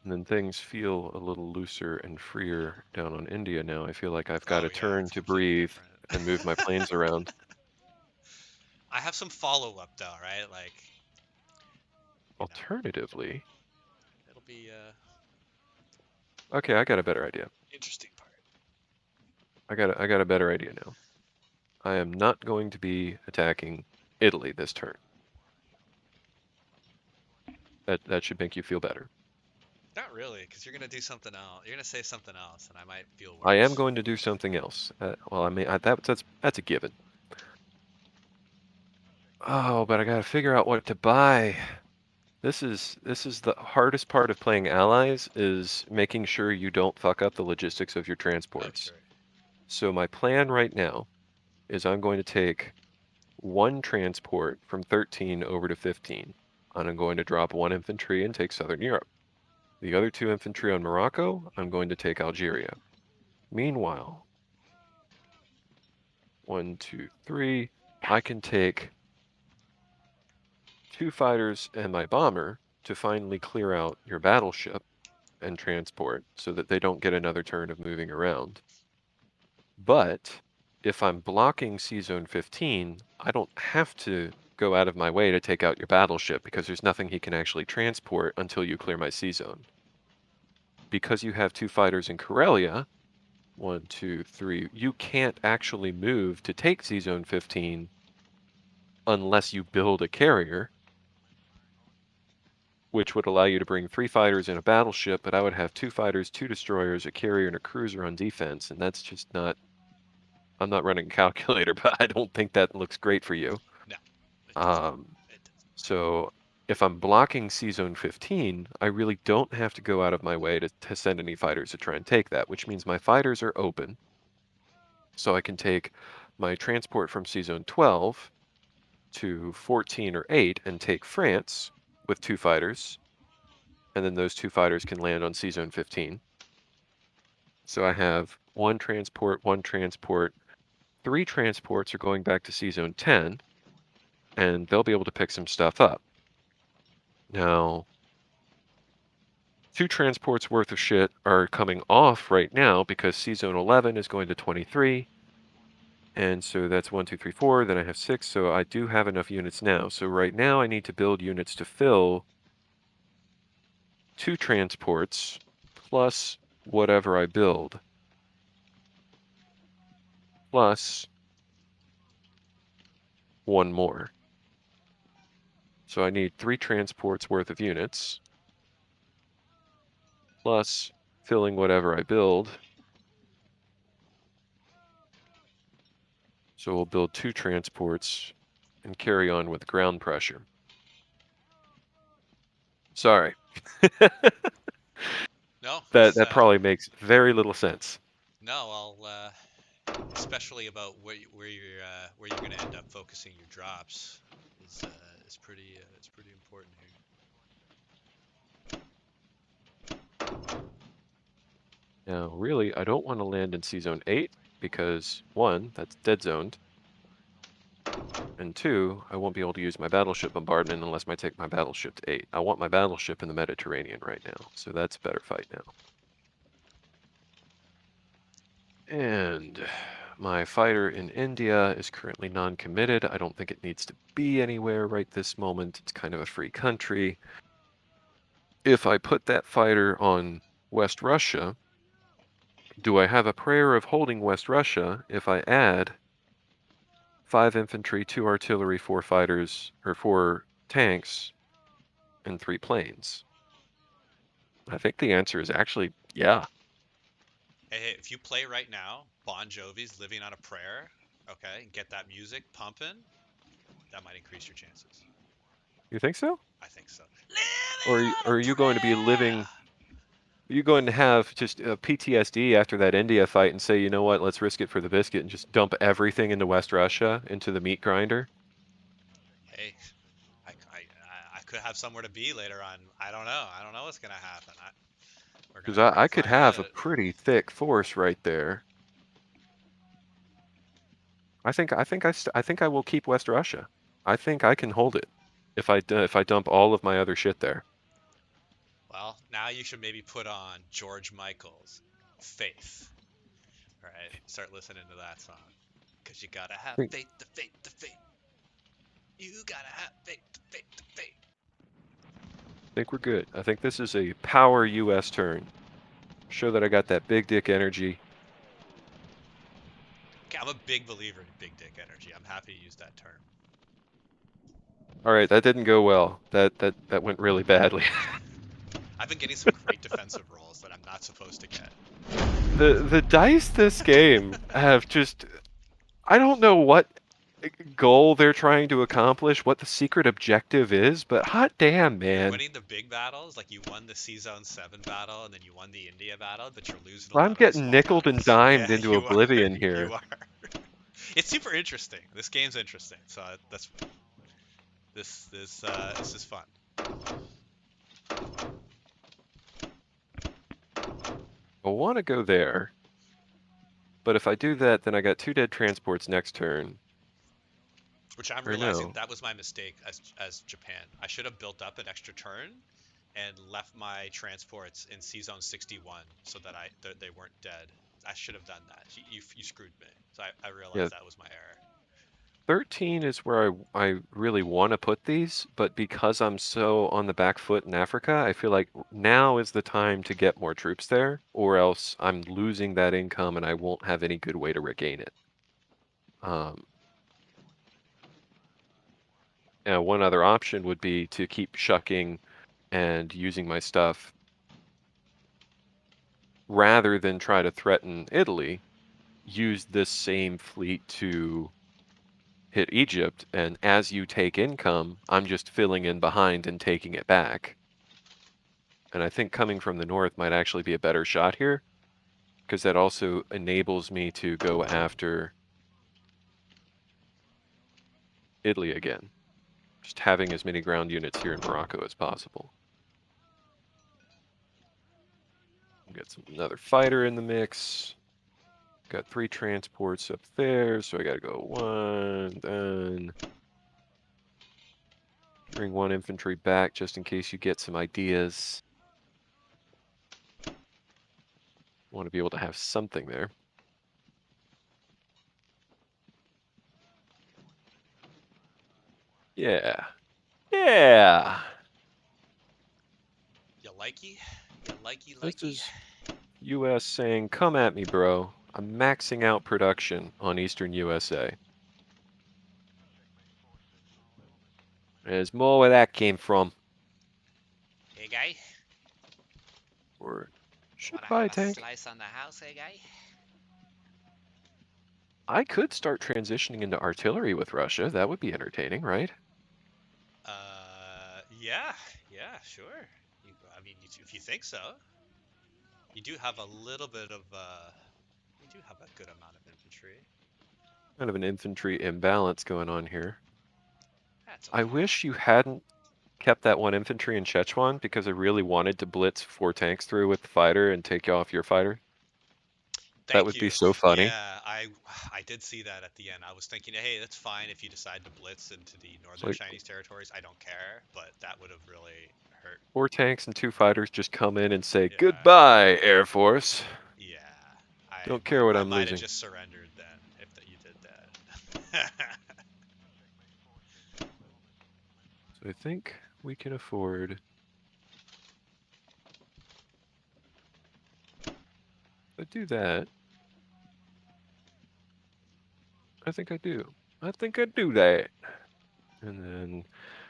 And then things feel a little looser and freer down on India now. I feel like I've got Oh a yeah, turn it's to completely breathe different. and move my planes around. I have some follow up though, right? Like, you know, Alternatively, it'll be okay, I got a better idea. interesting part. I got a better idea now. I am not going to be attacking Italy this turn. That should make you feel better. Not really, because you're gonna do something else. You're gonna say something else, and I might feel I am worse. going to do something else. Well, I mean, that's a given. Oh, but I gotta figure out what to buy. This is the hardest part of playing allies is making sure you don't fuck up the logistics of your Oh transports. sure. So my plan right now is I'm going to take one transport from 13 over to 15, and I'm going to drop 1 infantry and take Southern Europe. The other 2 infantry on Morocco, I'm going to take Algeria. Meanwhile, 1, 2, 3, I can take 2 fighters and my bomber to finally clear out your battleship and transport so that they don't get another turn of moving around. But if I'm blocking C-Zone 15, I don't have to go out of my way to take out your battleship because there's nothing he can actually transport until you clear my C-Zone. Because you have 2 fighters in Karelia, 1, 2, 3, you can't actually move to take C-Zone 15 unless you build a carrier, which would allow you to bring 3 fighters and a battleship, but I would have 2 fighters, 2 destroyers, a carrier, and a cruiser on defense, and that's just not... I'm not running a calculator, but I don't think that looks great for you. No, it doesn't. Um, It doesn't. so if I'm blocking C-Zone 15, I really don't have to go out of my way to send any fighters to try and take that, which means my fighters are open. So I can take my transport from C-Zone 12 to 14 or 8 and take France with 2 fighters, and then those 2 fighters can land on C-Zone 15. So I have 1 transport, 1 transport, 3 transports are going back to C-Zone 10, and they'll be able to pick some stuff up. Now, 2 transports worth of shit are coming off right now because C-Zone 11 is going to 23, and so that's 1, 2, 3, 4, then I have 6, so I do have enough units now. So right now I need to build units to fill 2 transports plus whatever I build, plus 1 more. So I need 3 transports worth of units, plus filling whatever I build. So we'll build 2 transports and carry on with ground pressure. Sorry. No, That probably makes very little sense. no. I'll especially about where you're going to end up focusing your drops is pretty it's pretty important here. Now, really, I don't want to land in C-Zone 8 because 1, that's dead zoned, and 2, I won't be able to use my battleship bombardment unless I take my battleship to 8. I want my battleship in the Mediterranean right now, so that's a better fight now. And my fighter in India is currently non-committed. I don't think it needs to be anywhere right this moment. It's kind of a free country. If I put that fighter on West Russia, do I have a prayer of holding West Russia if I add 5 infantry, 2 artillery, 4 fighters, or 4 tanks, and 3 planes? I think the answer is actually yeah. Hey, if you play right now, Bon Jovi's "Living on a Prayer," okay, and get that music pumping, that might increase your chances. You think so? I think so. Or Living on are a you going to be prayer. living? Are you going to have just PTSD after that India fight and say, you know what, let's risk it for the biscuit and just dump everything into West Russia, into the meat grinder? Hey, I could have somewhere to be later on. I don't know. I don't know what's gonna happen. We're Because gonna we're I gonna could find have a out. pretty thick force right there. I think I will keep West Russia. I think I can hold it if I dump all of my other shit there. Well, now you should maybe put on George Michael's "Faith." Right? Start listening to that song. Cause you gotta have I faith, the faith, the faith. You gotta have faith, the faith, the faith. think we're good. I think this is a power US turn. Show that I got that big dick energy. Okay, I'm a big believer in big dick energy. I'm happy to use that term. All right, that didn't go well. That went really badly. I've been getting some great defensive rolls that I'm not supposed to get. The dice this game have just I don't know what goal they're trying to accomplish, what the secret objective is, but hot damn, You're man. winning the big battles, like you won the C-Zone 7 battle and then you won the India battle, but you're losing a I'm lot of the getting small nickeled and battles. dimed Yeah, into you are. oblivion You here. are. It's super interesting. This game's interesting, so this is fun. I want to go there, but if I do that, then I got 2 dead transports next turn. Which I'm Or realizing no. that was my mistake as Japan. I should have built up an extra turn and left my transports in C Zone 61 so that they weren't dead. I should have done that. You screwed me. So I Yeah, realized that was my error. 13 is where I really want to put these, but because I'm so on the back foot in Africa, I feel like now is the time to get more troops there, or else I'm losing that income and I won't have any good way to regain it. One other option would be to keep shucking and using my stuff rather than try to threaten Italy, use this same fleet to hit Egypt, and as you take income, I'm just filling in behind and taking it back. And I think coming from the north might actually be a better shot here, because that also enables me to go after Italy again. Just having as many ground units here in Morocco as possible. Get another fighter in the mix. Got 3 transports up there, so I gotta go 1, then bring 1 infantry back just in case you get some ideas. Want to be able to have something there. Yeah. Yeah! You likey? You likey This likey? is US saying, come at me, bro. I'm maxing out production on Eastern USA. There's more where that came from. Hey guy. Or Should Wanna buy have a a tank. slice on the house, eh, guy? I could start transitioning into artillery with Russia. That would be entertaining, right? Yeah, yeah, sure. I mean, if you think so, you do have a little bit of, you do have a good amount of infantry. Kind of an infantry imbalance going on here. That's I okay. wish you hadn't kept that one infantry in Sichuan because I really wanted to blitz 4 tanks through with the fighter and take off your fighter. That Thank would be you. so funny. Yeah, I did see that at the end. I was thinking, hey, that's fine if you decide to blitz into the It's northern like Chinese territories. I don't care, but that would have really hurt. 4 tanks and 2 fighters just come in and say, Yeah, "Goodbye, Air Force. yeah. Don't care what I I'm might have losing." just surrendered then if that you did that. So I think we can afford to do that. I think I do. I think I do that. And then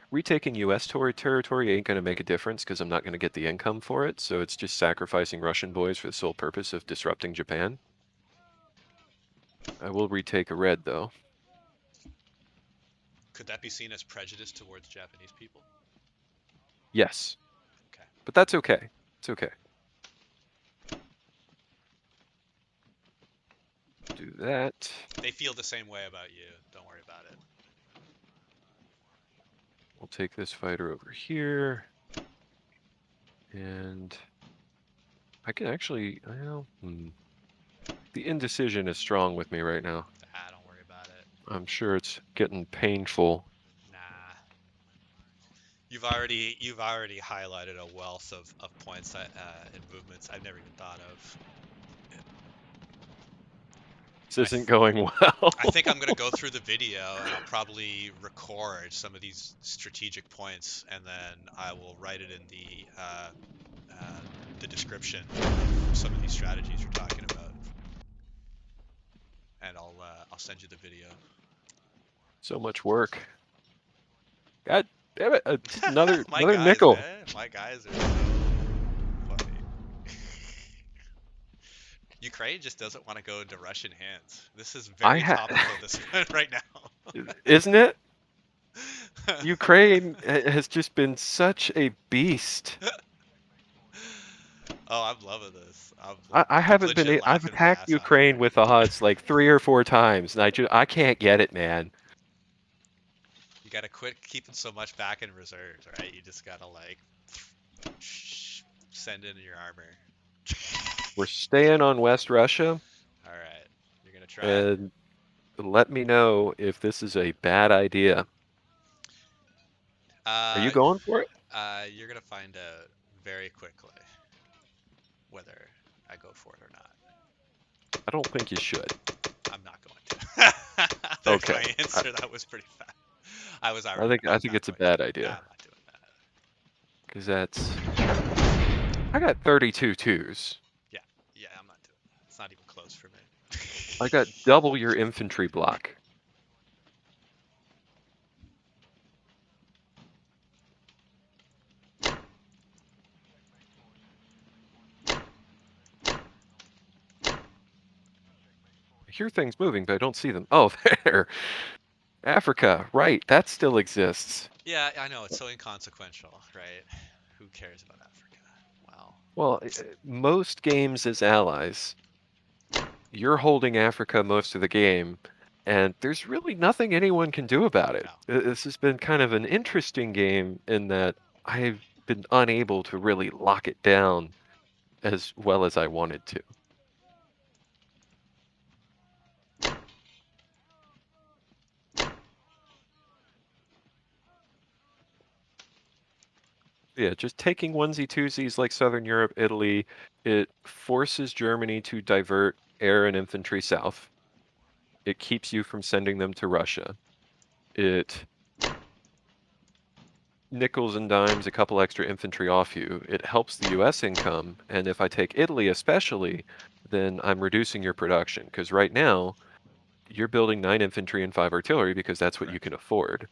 retaking U.S. territory ain't going to make a difference because I'm not going to get the income for it. So it's just sacrificing Russian boys for the sole purpose of disrupting Japan. I will retake a red, though. Could that be seen as prejudice towards Japanese people? Yes. Okay. But that's okay. It's okay. Do that. They feel the same way about you. Don't worry about it. We'll take this fighter over here. And I can actually, well, the indecision is strong with me right now. Don't worry about it. I'm sure it's getting painful. Nah. You've already highlighted a wealth of points and movements I've never even thought of. This isn't going well. I think I'm gonna go through the video and I'll probably record some of these strategic points, and then I will write it in the description of some of these strategies you're talking about, and I'll send you the video. So much work. God damn it! Just another My guys, nickel. man. My guys are so funny. Ukraine just doesn't want to go into Russian hands. This is very topical this right now. Isn't it? Ukraine has just been such a beast. Oh, I'm loving this. I haven't been. I've attacked Ukraine with odds like 3 or 4 times, and I can't get it, man. You gotta quit keeping so much back in reserves, right? You just gotta like send in your armor. We're staying on West Russia. All right, you're gonna try. And let me know if this is a bad idea. Are you going for it? You're gonna find out very quickly whether I go for it or not. I don't think you should. I'm not going to. There's Okay. my answer. That was pretty fast. I think it's a bad idea. Nah, I'm not doing that. Because I got 32 twos. Yeah, I'm not doing that. It's not even close for me. I got double your infantry block. I hear things moving, but I don't see them. Oh, there. Africa, right. That still exists. Yeah, I know. It's so inconsequential, right? Who cares about Africa? Wow. Well, most games as allies, you're holding Africa most of the game, and there's really nothing anyone can do about it. No. This has been kind of an interesting game in that I've been unable to really lock it down as well as I wanted to. Yeah, just taking onesie twosies like Southern Europe, Italy, it forces Germany to divert air and infantry south. It keeps you from sending them to Russia. It nickels and dimes a couple extra infantry off you. It helps the US income, and if I take Italy especially, then I'm reducing your production, because right now, you're building 9 infantry and 5 artillery because that's what you can afford.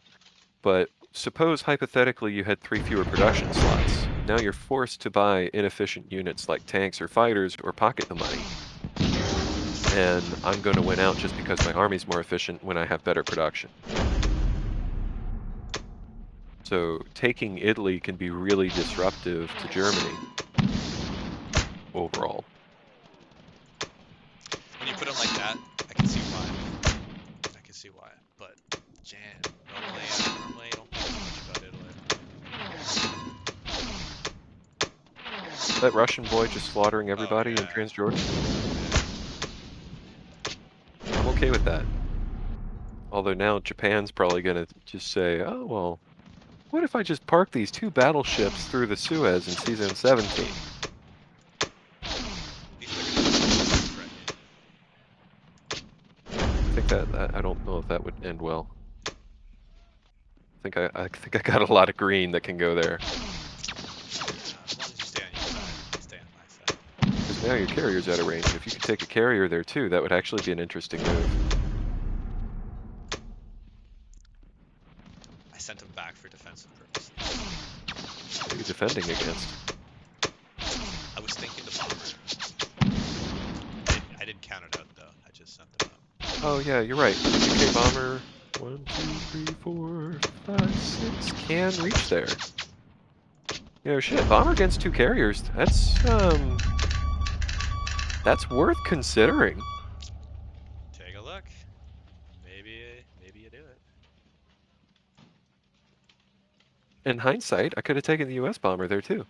But suppose hypothetically you had 3 fewer production slots. now you're forced to buy inefficient units like tanks or fighters or pocket the money. And I'm going to win out just because my army's more efficient when I have better production. So taking Italy can be really disruptive to Germany overall. When you put them like that, I can see why. I can see why. But, Jan, normally I don't think too much about Italy. That Russian boy just slaughtering everybody in yeah. Transjordan? I'm okay with that. Although now Japan's probably going to just say, oh, well, what if I just park these 2 battleships through the Suez in Season 17? I think that I don't know if that would end well. I think I got a lot of green that can go there. As long as you stay on your side, you stay on my side. Because now your carrier's out of range. If you could take a carrier there too, that would actually be an interesting move. I sent him back for defensive purposes. What are you defending against? I was thinking the bomber. I didn't count it out though. I just sent them out. Oh yeah, you're right. The UK bomber, 1, 2, 3, 4, 5, 6 can reach there. You know, shit, bomber against 2 carriers. That's worth considering. Take a look. Maybe you do it. In hindsight, I could have taken the US bomber there too.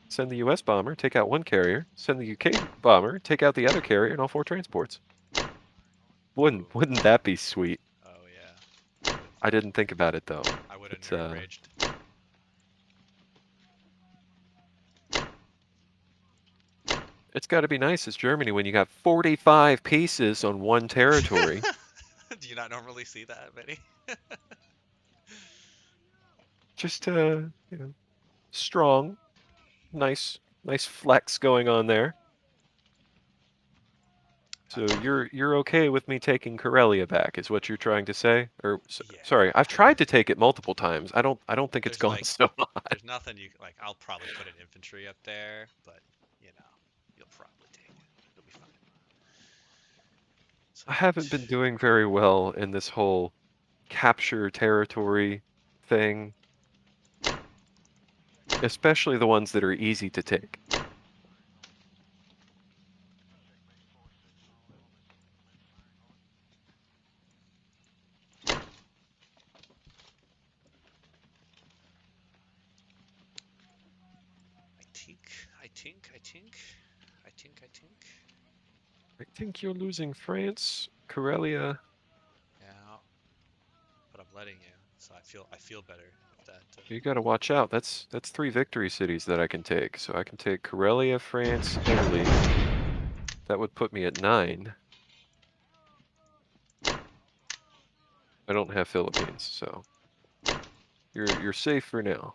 Send the US bomber, take out 1 carrier. Send the UK bomber, take out the other carrier and all 4 transports. Wouldn't that be sweet? Oh yeah. I didn't think about it though. I would have nerd raged. It's got to be nice as Germany when you got 45 pieces on 1 territory. Do you not normally see that many? Just you know, strong, nice flex going on there. So you're okay with me taking Karelia back, is what you're trying to say? Or Yeah. sorry, I've tried to take it multiple times. I don't think it's gone so hot. There's nothing you like. I'll probably put an infantry up there, but you know, you'll probably take it. It'll be fine. So I haven't been doing very well in this whole capture territory thing, especially the ones that are easy to take. I think you're losing France, Karelia. Yeah, but I'm letting you, so I feel better with that. You got to watch out. That's 3 victory cities that I can take. So I can take Karelia, France, Italy. That would put me at 9. I don't have Philippines, so you're safe for now.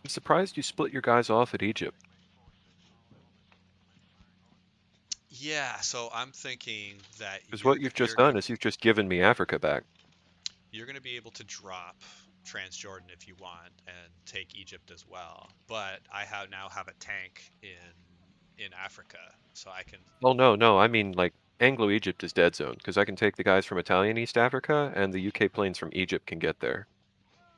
I'm surprised you split your guys off at Egypt. Yeah, so I'm thinking that Because what you've just done is you've just given me Africa back. You're going to be able to drop Transjordan if you want and take Egypt as well. But I now have a tank in Africa, so I can. Oh no, I mean like Anglo-Egypt is dead zone because I can take the guys from Italian East Africa and the UK planes from Egypt can get there.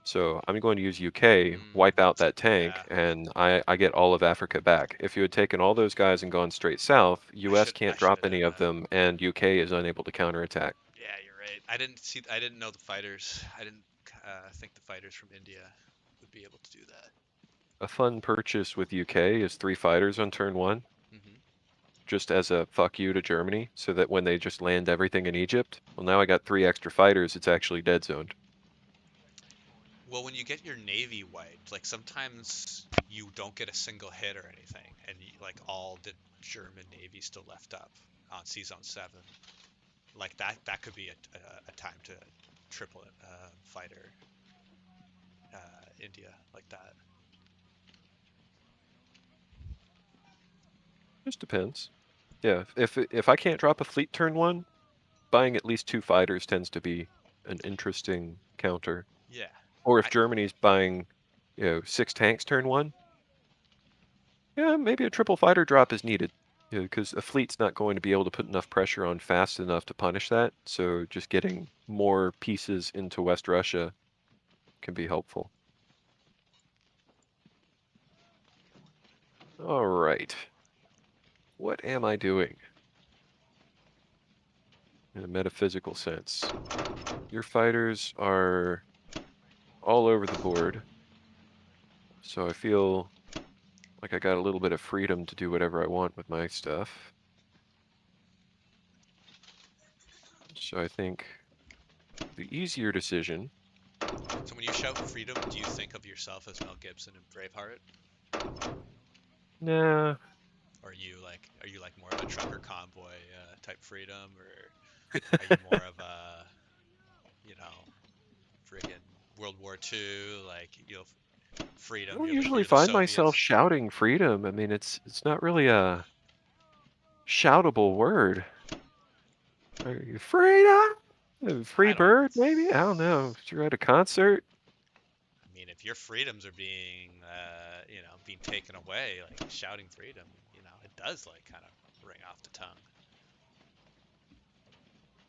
So I'm going to use UK, wipe out that tank, and I get all of Africa back. If you had taken all those guys and gone straight south, US can't drop any of them, and UK is unable to counterattack. Yeah, you're right. I didn't know the fighters. I didn't think the fighters from India would be able to do that. A fun purchase with UK is 3 fighters on turn 1. Just as a fuck you to Germany, so that when they just land everything in Egypt, well now I got 3 extra fighters, it's actually dead zoned. Well, when you get your navy wiped, like sometimes you don't get a single hit or anything, and like all the German navy still left up on Season 7. Like that could be a time to triple fighter. India like that. Just depends. Yeah, if I can't drop a fleet turn 1, buying at least 2 fighters tends to be an interesting counter. Yeah. Or if I Germany's buying, 6 tanks turn 1, yeah, maybe a triple fighter drop is needed. Because a fleet's not going to be able to put enough pressure on fast enough to punish that. So just getting more pieces into West Russia can be helpful. All right. What am I doing? In a metaphysical sense. Your fighters are all over the board. So I feel like I got a little bit of freedom to do whatever I want with my stuff. So I think the easier decision. So when you shout freedom, do you think of yourself as Mel Gibson in Braveheart? Nah. Or are you like more of a trucker convoy type freedom, or are you more of a, you know, friggin' World War II, like, I freedom, don't usually you're the find myself Soviets? shouting freedom. I mean, it's not really a shoutable word. Freedom? Free I don't. bird, maybe? I don't know. If you're at a concert, I mean, if your freedoms are being, being taken away, like shouting freedom, it does like kind of ring off the tongue.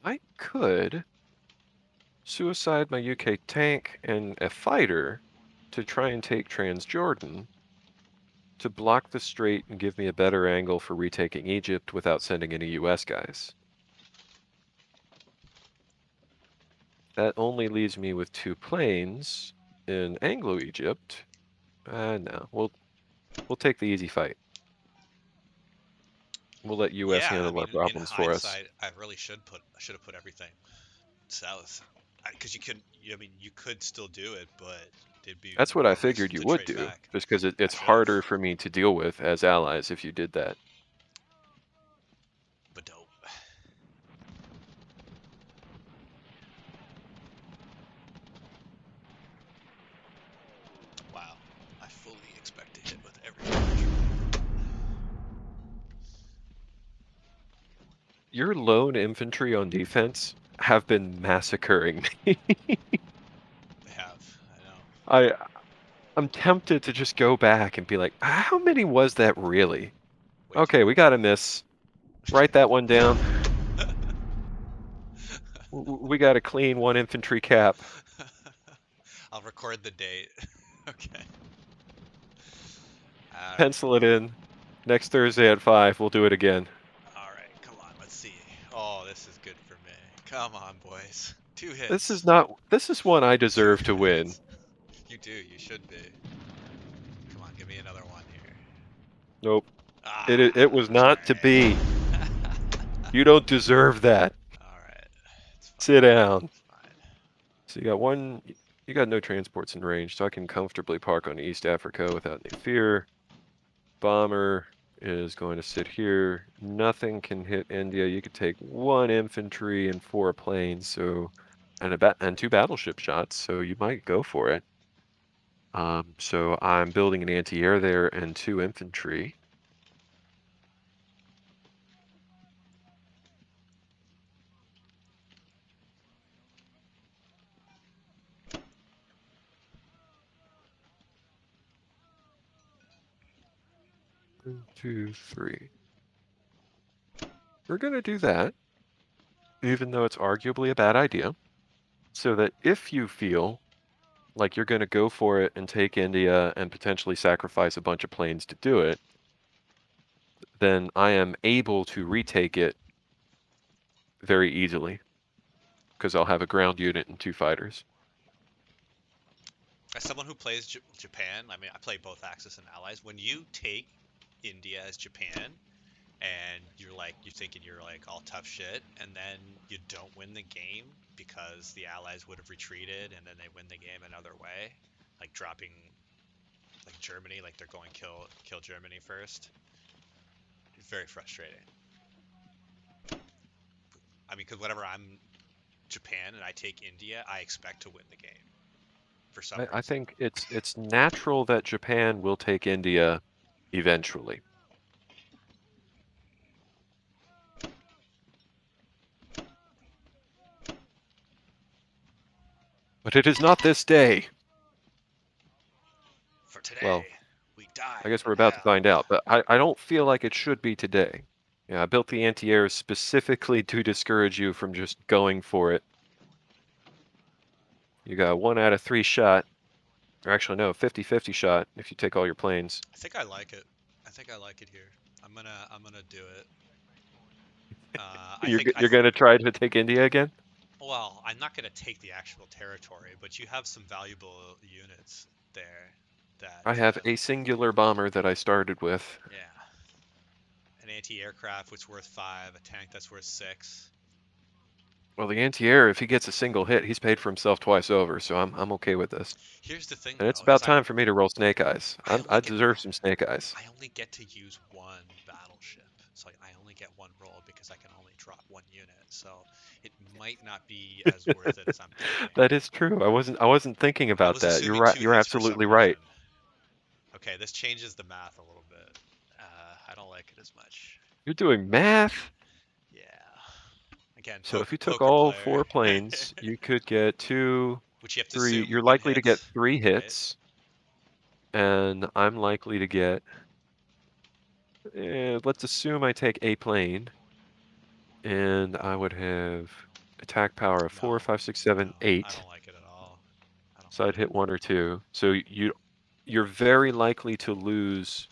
I could suicide my UK tank and a fighter to try and take Transjordan to block the strait and give me a better angle for retaking Egypt without sending any US guys. That only leaves me with 2 planes in Anglo-Egypt. No, we'll take the easy fight. We'll let US Yeah, I handle our mean, in problems for us. hindsight, I really should have put everything south, because you could. I mean, you could still do it, but it'd be That's what I more figured wasteful you to would trace do, back. just because I it's should have, harder for me to deal with as allies if you did that. but dope. Wow, I fully expect to hit with every charge. Your lone infantry on defense have been massacring me. They have, I know. I I'm tempted to just go back and be like, how many was that really? Way too Okay, we got a miss. Write that one down. many. We got a clean 1 infantry cap. I'll record the date. Okay. All right. Pencil it in. Next Thursday at 5, we'll do it again. All right. Come on. Let's see. Oh, this is good for me. Come on, boys. 2 This is hits. not. This is one I 2 deserve to win. hits. You do. You should be. Come on. Give me another one here. Nope. It Ah, was not to be. dang. You don't deserve that. All right. It's Sit fine. down. It's fine. So you got one. You got no transports in range, so I can comfortably park on East Africa without any fear. Bomber is going to sit here. Nothing can hit India. You could take 1 infantry and 4 planes, so and 2 battleship shots, so you might go for it. So I'm building an anti-air there and 2 infantry. One, two, three. We're gonna do that, even though it's arguably a bad idea, so that if you feel like you're gonna go for it and take India and potentially sacrifice a bunch of planes to do it, then I am able to retake it very easily, because I'll have a ground unit and 2 fighters. As someone who plays Japan, I mean, I play both Axis and Allies. When you take India as Japan, and you're thinking you're like all tough shit, and then you don't win the game because the Allies would have retreated, and then they win the game another way, like dropping like Germany, like they're going kill Germany first. It's very frustrating. I mean, because whenever I'm Japan and I take India, I expect to win the game. for some I reason. think it's natural that Japan will take India eventually. But it is not this day. For today, Well, we die I guess in we're about to hell. find out, but I don't feel like it should be today. Yeah, I built the anti-air specifically to discourage you from just going for it. You got 1 out of 3 shot, or actually no, 50-50 shot if you take all your planes. I think I like it. I think I like it here. I'm gonna do it. I think You're gonna try to take India again? well, I'm not gonna take the actual territory, but you have some valuable units there that I have a singular bomber that I started with. yeah, an anti-aircraft which worth 5, a tank that's worth 6. Well, the anti-air, if he gets a single hit, he's paid for himself twice over, so I'm okay with this. Here's the thing And it's though, is about time for me to roll Snake Eyes. I only I get deserve some Snake Eyes. I only get to use one battleship. So I only get one roll because I can only drop one unit. So it might not be as worth it as I'm thinking. That is true. I wasn't thinking I about was that. You're assuming right. 2 You're hits for some absolutely reason. right. Okay, this changes the math a little bit. I don't like it as much. You're doing math. Yeah. Again, So if you took poker all player. 4 planes, you could get 2, Which you have to 3. assume You're 1 likely to get hit, 3 right? hits, and I'm likely to get. Let's assume I take a plane, and I would have attack power of 4, No, 5, 6, no, 7, I 8. don't like it at all. I don't So like I'd it. hit 1 or 2. So you're very likely to lose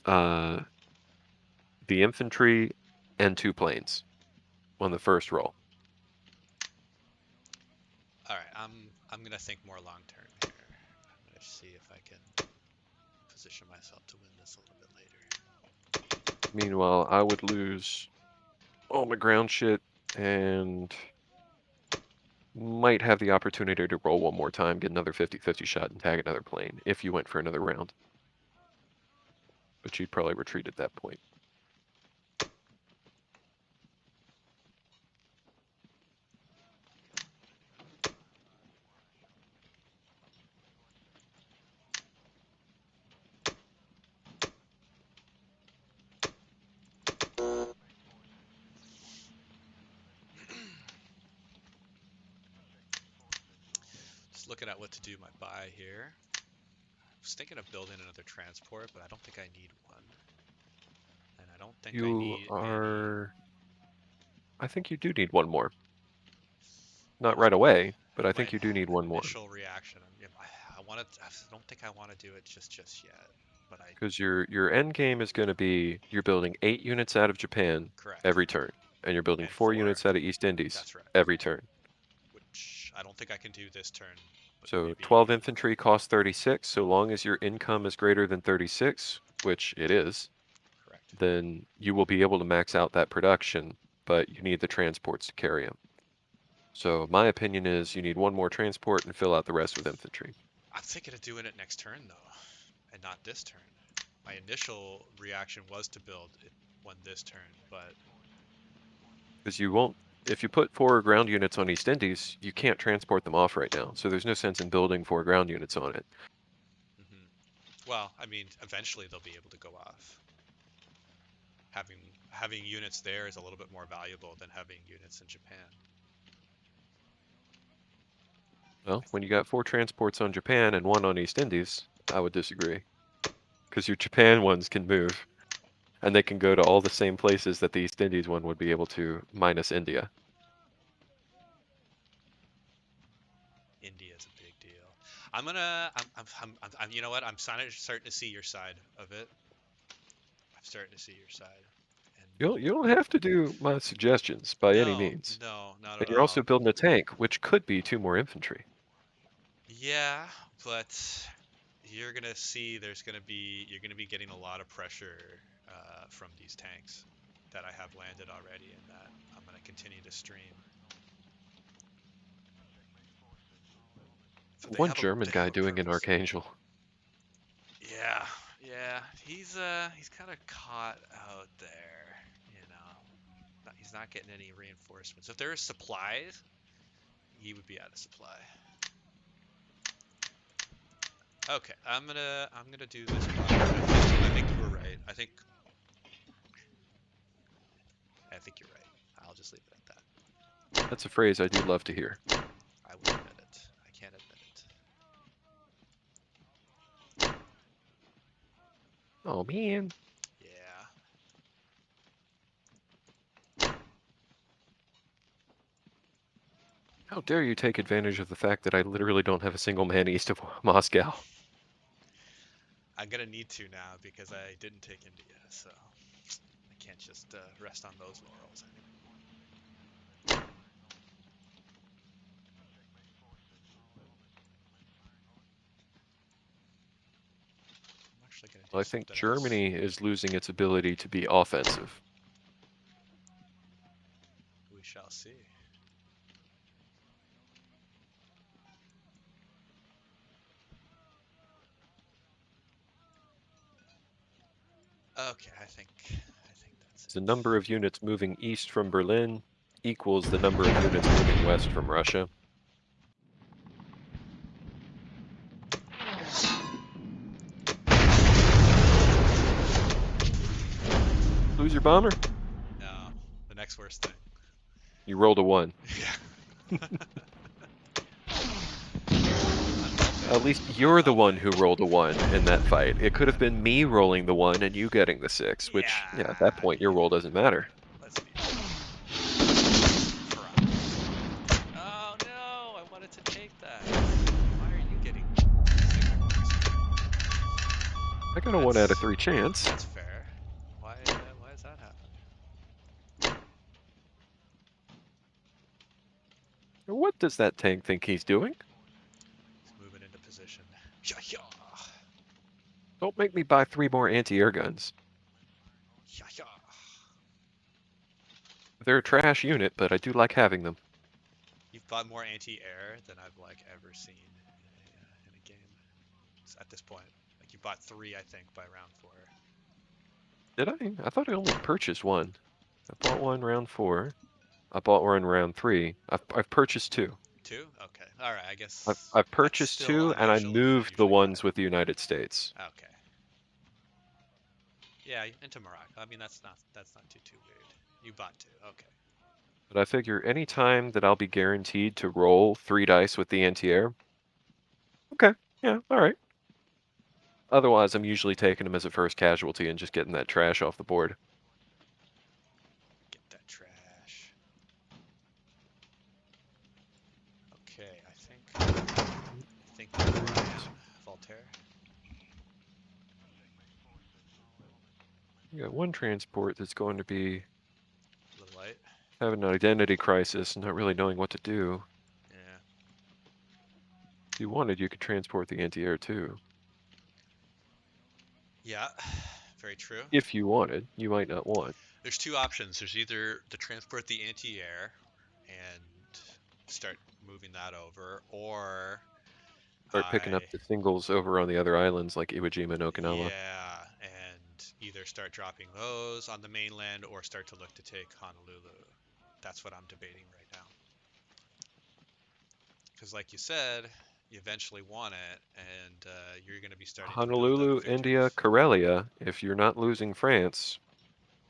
uh, the infantry and 2 planes on the first roll. All right, I'm gonna think more long term here. I'm gonna see if I can position myself to win this a little bit later. Meanwhile, I would lose all my ground shit and might have the opportunity to roll 1 more time, get another 50-50 shot, and tag another plane if you went for another round. But you'd probably retreat at that point. Just looking at what to do my buy here. I was thinking of building another transport, but I don't think I need one. And I don't think I You need any. are... I think you do need 1 more. Not What was right away, but I my think you do need 1 more. initial reaction? I want to. I don't think I want to do it just yet. But I Because your end game is going to be you're building 8 units out of Japan correct. every turn, and you're building And 4 4. units out of East Indies That's right. every turn. Which I don't think I can do this turn. But So maybe 12 infantry costs 36. So long as your income is greater than 36, which it is, correct. then you will be able to max out that production, but you need the transports to carry them. So my opinion is you need 1 more transport and fill out the rest with infantry. I'm thinking of doing it next turn though, and not this turn. My initial reaction was to build it one this turn, but Because you won't, if you put 4 ground units on East Indies, you can't transport them off right now. So there's no sense in building 4 ground units on it. mhm. Well, I mean, eventually they'll be able to go off. Having units there is a little bit more valuable than having units in Japan. Well, when you got 4 transports on Japan and 1 on East Indies, I would disagree. Because your Japan ones can move, and they can go to all the same places that the East Indies one would be able to, minus India. India is a big deal. I'm gonna. You know what? I'm starting to see your side of it. I'm starting to see your side. And You don't have to do my suggestions by any no, means. no, not And at you're all. also building a tank, which could be 2 more infantry. Yeah, but you're gonna see you're gonna be getting a lot of pressure from these tanks that I have landed already, and that I'm gonna continue to stream. So One German they have guy a doing an purpose. Archangel. Yeah, yeah, he's kind of caught out there, you know. He's not getting any reinforcements. If there are supplies, he would be out of supply. Okay, I'm gonna do this. I think you were right. I think you're right. I'll just leave it at that. That's a phrase I do love to hear. I will admit it. I can't admit it. Oh man. Yeah. How dare you take advantage of the fact that I literally don't have a single man east of Moscow? I'm gonna need to now because I didn't take India, so I can't just rest on those laurels anymore. I'm actually gonna do I think something else. Germany is losing its ability to be offensive. We shall see. Okay, I think that's The it. number of units moving east from Berlin equals the number of units moving west from Russia. Lose your bomber? No, the next worst thing. You rolled a 1. Yeah. At least you're the one who rolled a 1 in that fight. It could have been me rolling the 1 and you getting the 6, which, yeah, at that point, your roll doesn't matter. Let's be. Oh no! I wanted to take that. Why are you getting? I got a 1 out of 3 chance. That's fair. Why does that happen? What does that tank think he's doing? He's moving into position. Yeah, yeah. Don't make me buy 3 more anti-air guns. Yeah, yeah. They're a trash unit, but I do like having them. You've bought more anti-air than I've ever seen in a game. At this point, you bought 3, I think, by round 4. Did I? I thought I only purchased 1. I bought 1 round 4. I bought 1 round 3. I've purchased 2. 2? Okay. All right. I guess I've that's purchased still 2, and I unusual. You moved the usually ones buy. with the United States. Okay. Yeah, into Morocco. I mean, that's not too weird. You bought 2. Okay. But I figure any time that I'll be guaranteed to roll 3 dice with the anti-air, okay, yeah, all right. Otherwise, I'm usually taking them as a first casualty and just getting that trash off the board. Get that trash. Okay, I think that's where I am. Voltaire. You got 1 transport that's going to be A little light. having an identity crisis and not really knowing what to do. Yeah. If you wanted, you could transport the anti-air too. Yeah. Very true. If you wanted, you might not want. There's 2 options. There's either to transport the anti-air and start moving that over, or Start picking up the singles over on the other islands like Iwo Jima and Okinawa. yeah, and either start dropping those on the mainland or start to look to take Honolulu. That's what I'm debating right now. Because, like you said, you eventually want it, and you're going to be starting to build Honolulu, up India, victories. Karelia, if you're not losing France,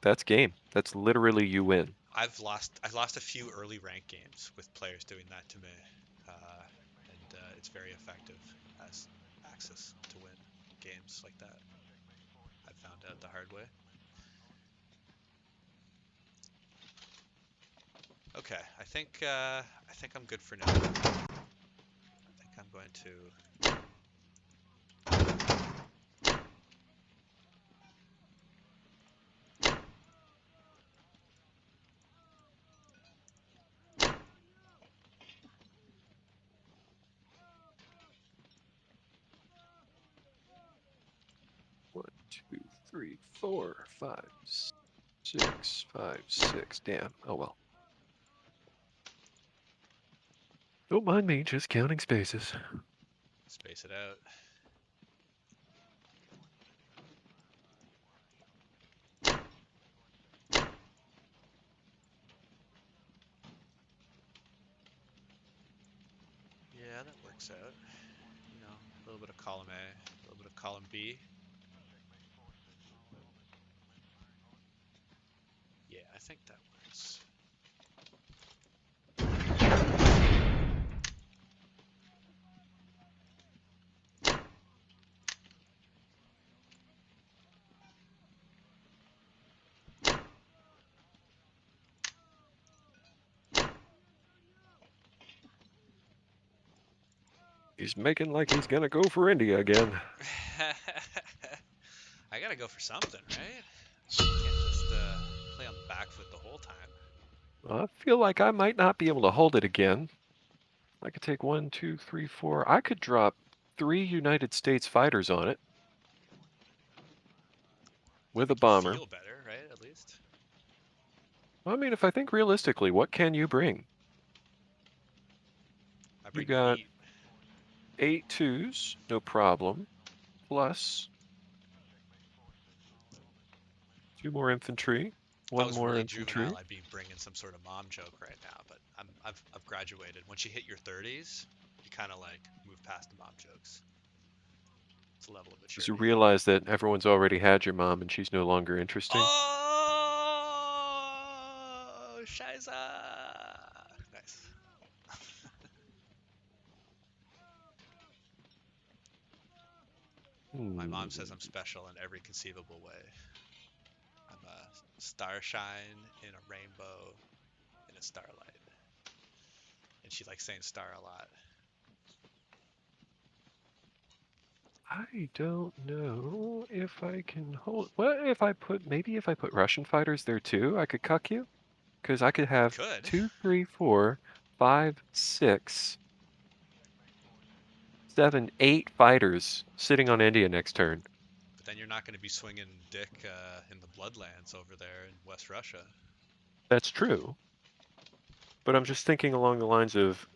that's game. That's literally you win. I've lost a few early rank games with players doing that to me, and it's very effective as access to win games like that. I found out the hard way. Okay, I think I'm good for now. I think I'm going to. 1, 2, 3, 4, 5, 6, 5, 6. Damn. Oh well. Don't mind me, just counting spaces. Space it out. Yeah, that works out. You know, little bit of column A, a little bit of column B. Yeah, I think that works. He's making like he's gonna go for India again. I gotta go for something, right? Can't just play on the back foot the whole time. I feel like I might not be able to hold it again. I could take 1, 2, 3, 4. I could drop 3 United States fighters on it with a Make you bomber. feel better, right? At least. I mean, if I think realistically, what can you bring? I You bring the got meat. 8 twos, no problem. Plus 2 more infantry, I 1 was more really infantry. juvenile. I'd be bringing some sort of mom joke right now, but I've graduated. Once you hit your 30s, you kind of like move past the mom jokes. It's a level of Because you maturity. realize that everyone's already had your mom and she's no longer interesting. Oh, Shiza! Nice. My Hmm. mom says I'm special in every conceivable way. I'm a starshine in a rainbow in a starlight. And she likes saying star a lot. I don't know if I can hold. What if I put, maybe if I put Russian fighters there too, I could cuck you? Because I could You have could, 2, 3, 4, 5, 6, 7, 8 fighters sitting on India next turn. but then you're not going to be swinging dick in the bloodlands over there in West Russia. That's true. But I'm just thinking along the lines of,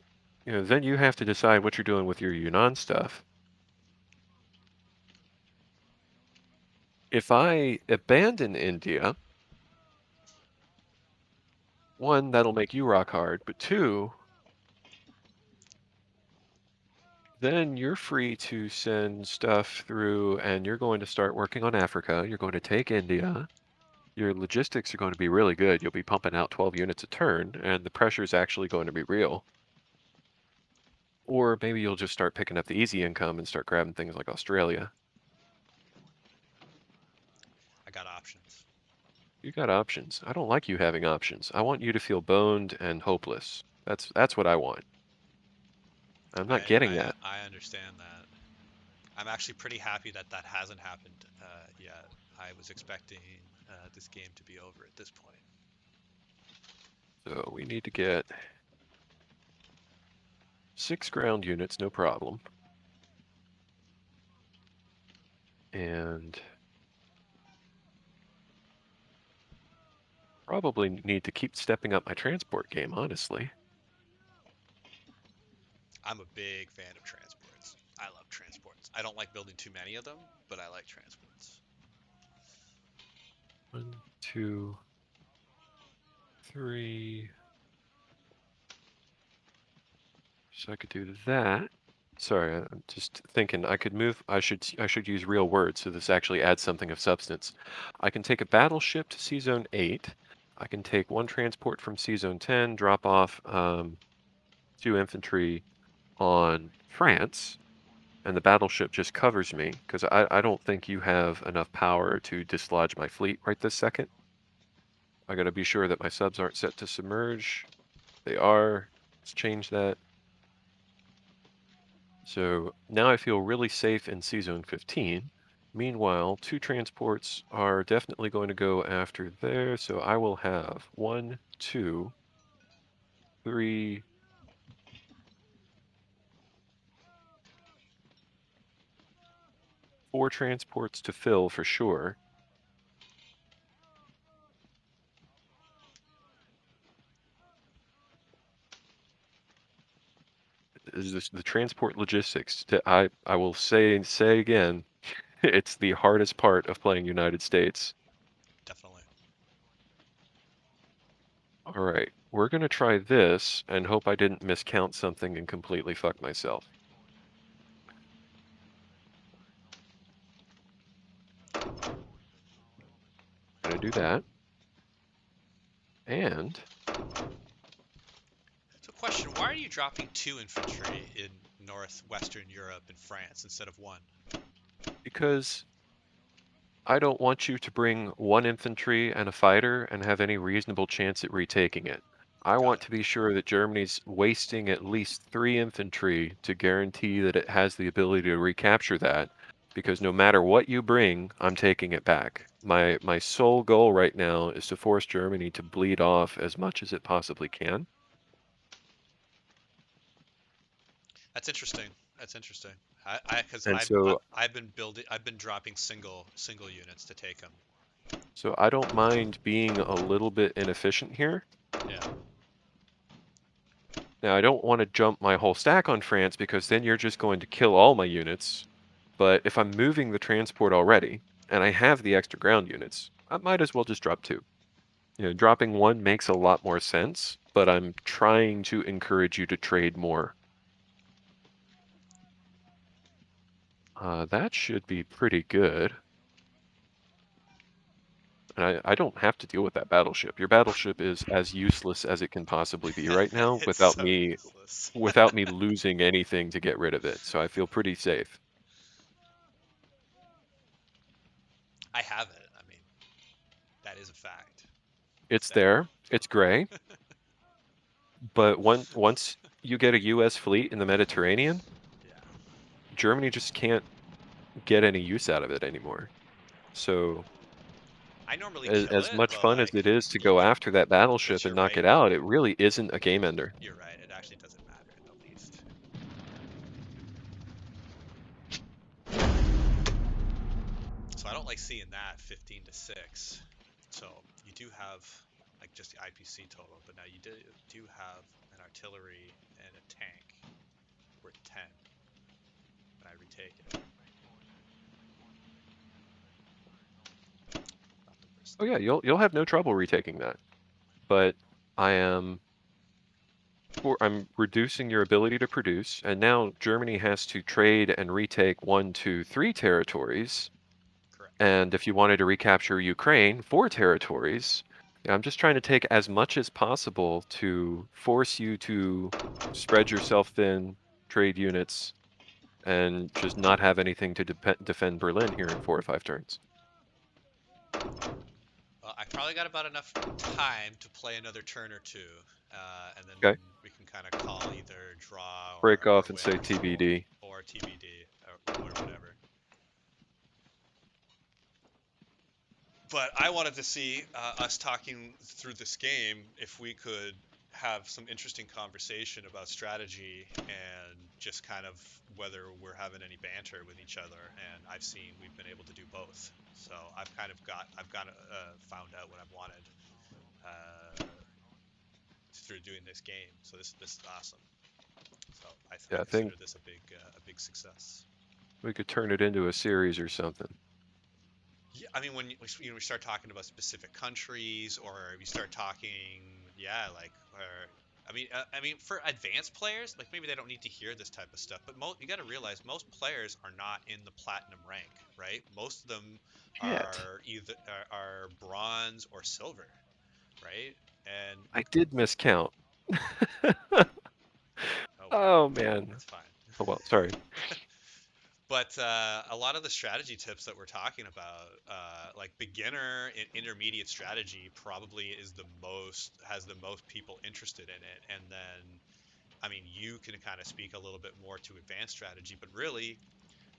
then you have to decide what you're doing with your Yunnan stuff. If I abandon India, one, that'll make you rock hard, but two, then you're free to send stuff through and you're going to start working on Africa. You're going to take India. Your logistics are going to be really good. You'll be pumping out 12 units a turn, and the pressure is actually going to be real. Or maybe you'll just start picking up the easy income and start grabbing things like Australia. I got options. You got options. I don't like you having options. I want you to feel boned and hopeless. That's what I want. I'm not I, getting I, that. I understand that. I'm actually pretty happy that that hasn't happened yet. I was expecting this game to be over at this point. So we need to get 6 ground units, no problem. And probably need to keep stepping up my transport game, honestly. I'm a big fan of transports. I love transports. I don't like building too many of them, but I like transports. 1, 2, 3. So I could do that. Sorry, I'm just thinking I could move. I should use real words so this actually adds something of substance. I can take a battleship to Sea Zone 8. I can take 1 transport from Sea Zone 10, drop off 2 infantry on France, and the battleship just covers me because I don't think you have enough power to dislodge my fleet right this second. I gotta be sure that my subs aren't set to submerge. They are. Let's change that. So now I feel really safe in Sea Zone 15. Meanwhile, 2 transports are definitely going to go after there, so I will have 1, 2, 3, 4 transports to fill for sure. Is this the transport logistics? I will say again, it's the hardest part of playing United States. Definitely. All right, we're gonna try this and hope I didn't miscount something and completely fuck myself. Gonna do that. And So question, why are you dropping 2 infantry in northwestern Europe and France instead of 1? because I don't want you to bring 1 infantry and a fighter and have any reasonable chance at retaking it. I Got want it. to be sure that Germany's wasting at least 3 infantry to guarantee that it has the ability to recapture that, because no matter what you bring, I'm taking it back. My sole goal right now is to force Germany to bleed off as much as it possibly can. That's interesting. That's interesting. Because And so I've been dropping single units to take them. so I don't mind being a little bit inefficient here. Yeah. Now, I don't want to jump my whole stack on France because then you're just going to kill all my units. But if I'm moving the transport already, and I have the extra ground units, I might as well just drop 2. You know, dropping 1 makes a lot more sense, but I'm trying to encourage you to trade more. That should be pretty good. And I don't have to deal with that battleship. Your battleship is as useless as it can possibly be right now It's so useless. without me losing anything to get rid of it. So I feel pretty safe. I have it. I mean, that is a fact. It's That there. It's gray. But once you get a U.S. fleet in the Mediterranean, yeah. Germany just can't get any use out of it anymore. So I normally kill as it, much but fun as like, it is to go after that battleship but and you're knock right. it out, it really isn't a game ender. You're right. It actually doesn't matter in the least. So I don't like seeing that 15 to 6. So you do have like just the IPC total, but now you do have an artillery and a tank. We're at 10, and I retake it. Not the worst Oh thing. yeah, you'll have no trouble retaking that. But I'm reducing your ability to produce, and now Germany has to trade and retake 1, 2, 3 territories. Correct. And if you wanted to recapture Ukraine, 4 territories, I'm just trying to take as much as possible to force you to spread yourself thin, trade units, and just not have anything to defend Berlin here in 4 or 5 turns. Well, I probably got about enough time to play another turn or two, and then Okay, we can kind of call either draw break or off and win say or something, TBD. or TBD or whatever. But I wanted to see us talking through this game if we could have some interesting conversation about strategy and just kind of whether we're having any banter with each other. And I've seen we've been able to do both. So I've got found out what I've wanted through doing this game. So this is awesome. So I Yeah, I consider think this a big success. we could turn it into a series or something. Yeah, I mean, when we start talking about specific countries, or we start talking, yeah, like, I mean, for advanced players, like maybe they don't need to hear this type of stuff. But you got to realize most players are not in the platinum rank, right? Most of them Shit. are either are bronze or silver, right? And I did miscount. oh well, Oh man. it's fine. Oh well, sorry. But a lot of the strategy tips that we're talking about, like beginner and intermediate strategy, probably has the most people interested in it. And then, I mean, you can kind of speak a little bit more to advanced strategy, but really,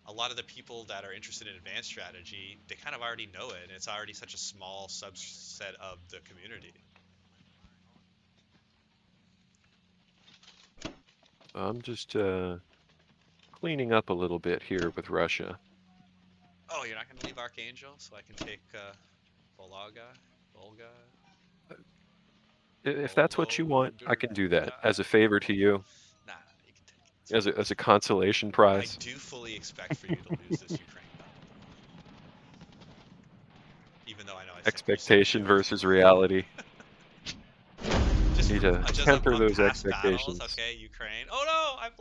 a lot of the people that are interested in advanced strategy, they kind of already know it, and it's already such a small subset of the community. I'm just cleaning up a little bit here with Russia. Oh, you're not going to leave Archangel, so I can take Volga, Volga, If that's what you want, I can do that Volga. as a favor to you, Nah, you can take it. It's fine. as a consolation I prize. do fully expect for you to lose this Ukraine battle, though. Even though I know I said you Expectation shouldn't. versus reality. I Just need from to just temper on those past battles, expectations. okay, Ukraine. Oh no, I've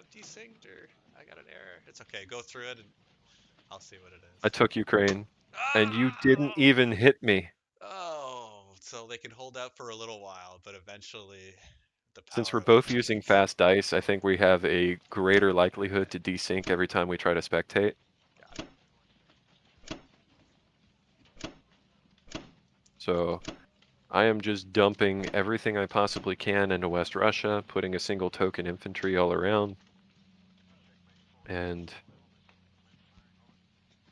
desynced or I got an error. It's okay. Go through it and I'll see what it I is. took Ukraine. And you didn't even hit me. Oh, so they can hold out for a little while, but eventually the Since power we're of the both using tanks. fast dice, I think we have a greater likelihood to desync every time we try to spectate. Got it. So I am just dumping everything I possibly can into West Russia, putting a single token infantry all around, and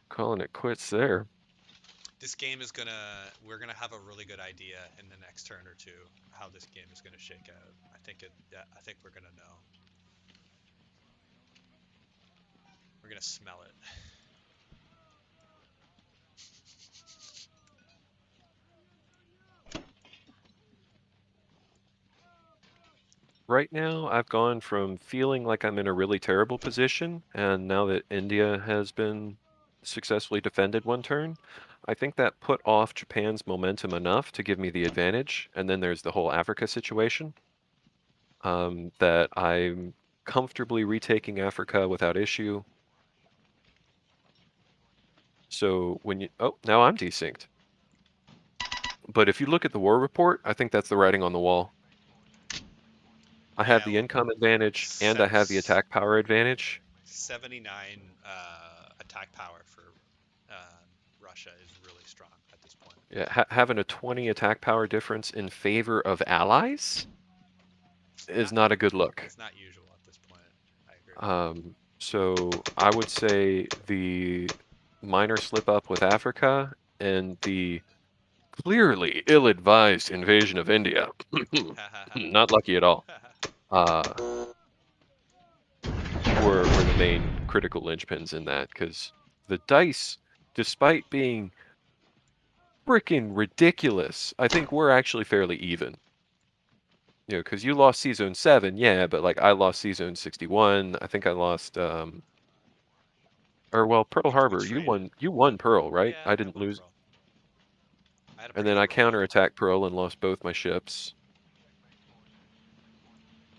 calling it quits there. This game is we're gonna have a really good idea in the next turn or two how this game is gonna shake out. I think we're gonna know. We're gonna smell it. Right now, I've gone from feeling like I'm in a really terrible position, and now that India has been successfully defended one turn, I think that put off Japan's momentum enough to give me the advantage. And then there's the whole Africa situation, that I'm comfortably retaking Africa without issue. So when you, oh, now I'm desynced. But if you look at the war report, I think that's the writing on the wall. I have Yeah, the well, income advantage and I have the sev- attack power advantage. 79 attack power for Russia is really strong at this point. Yeah, having a 20 attack power difference in favor of allies is Not not a good look. It's not usual at this point. I agree. So I would say the minor slip up with Africa and the clearly ill-advised invasion of India, not lucky at all, uh, were the main critical linchpins in that, because the dice, despite being freaking ridiculous, I think we're actually fairly even. You know, because you lost C-Zone 7, yeah, but like I lost C-Zone 61. I think I lost, or well, Pearl We Harbor. traded. You won Pearl, right? Yeah, I I didn't won lose. Pearl. I had a And pretty then good I roll there. counterattacked Pearl and lost both my ships.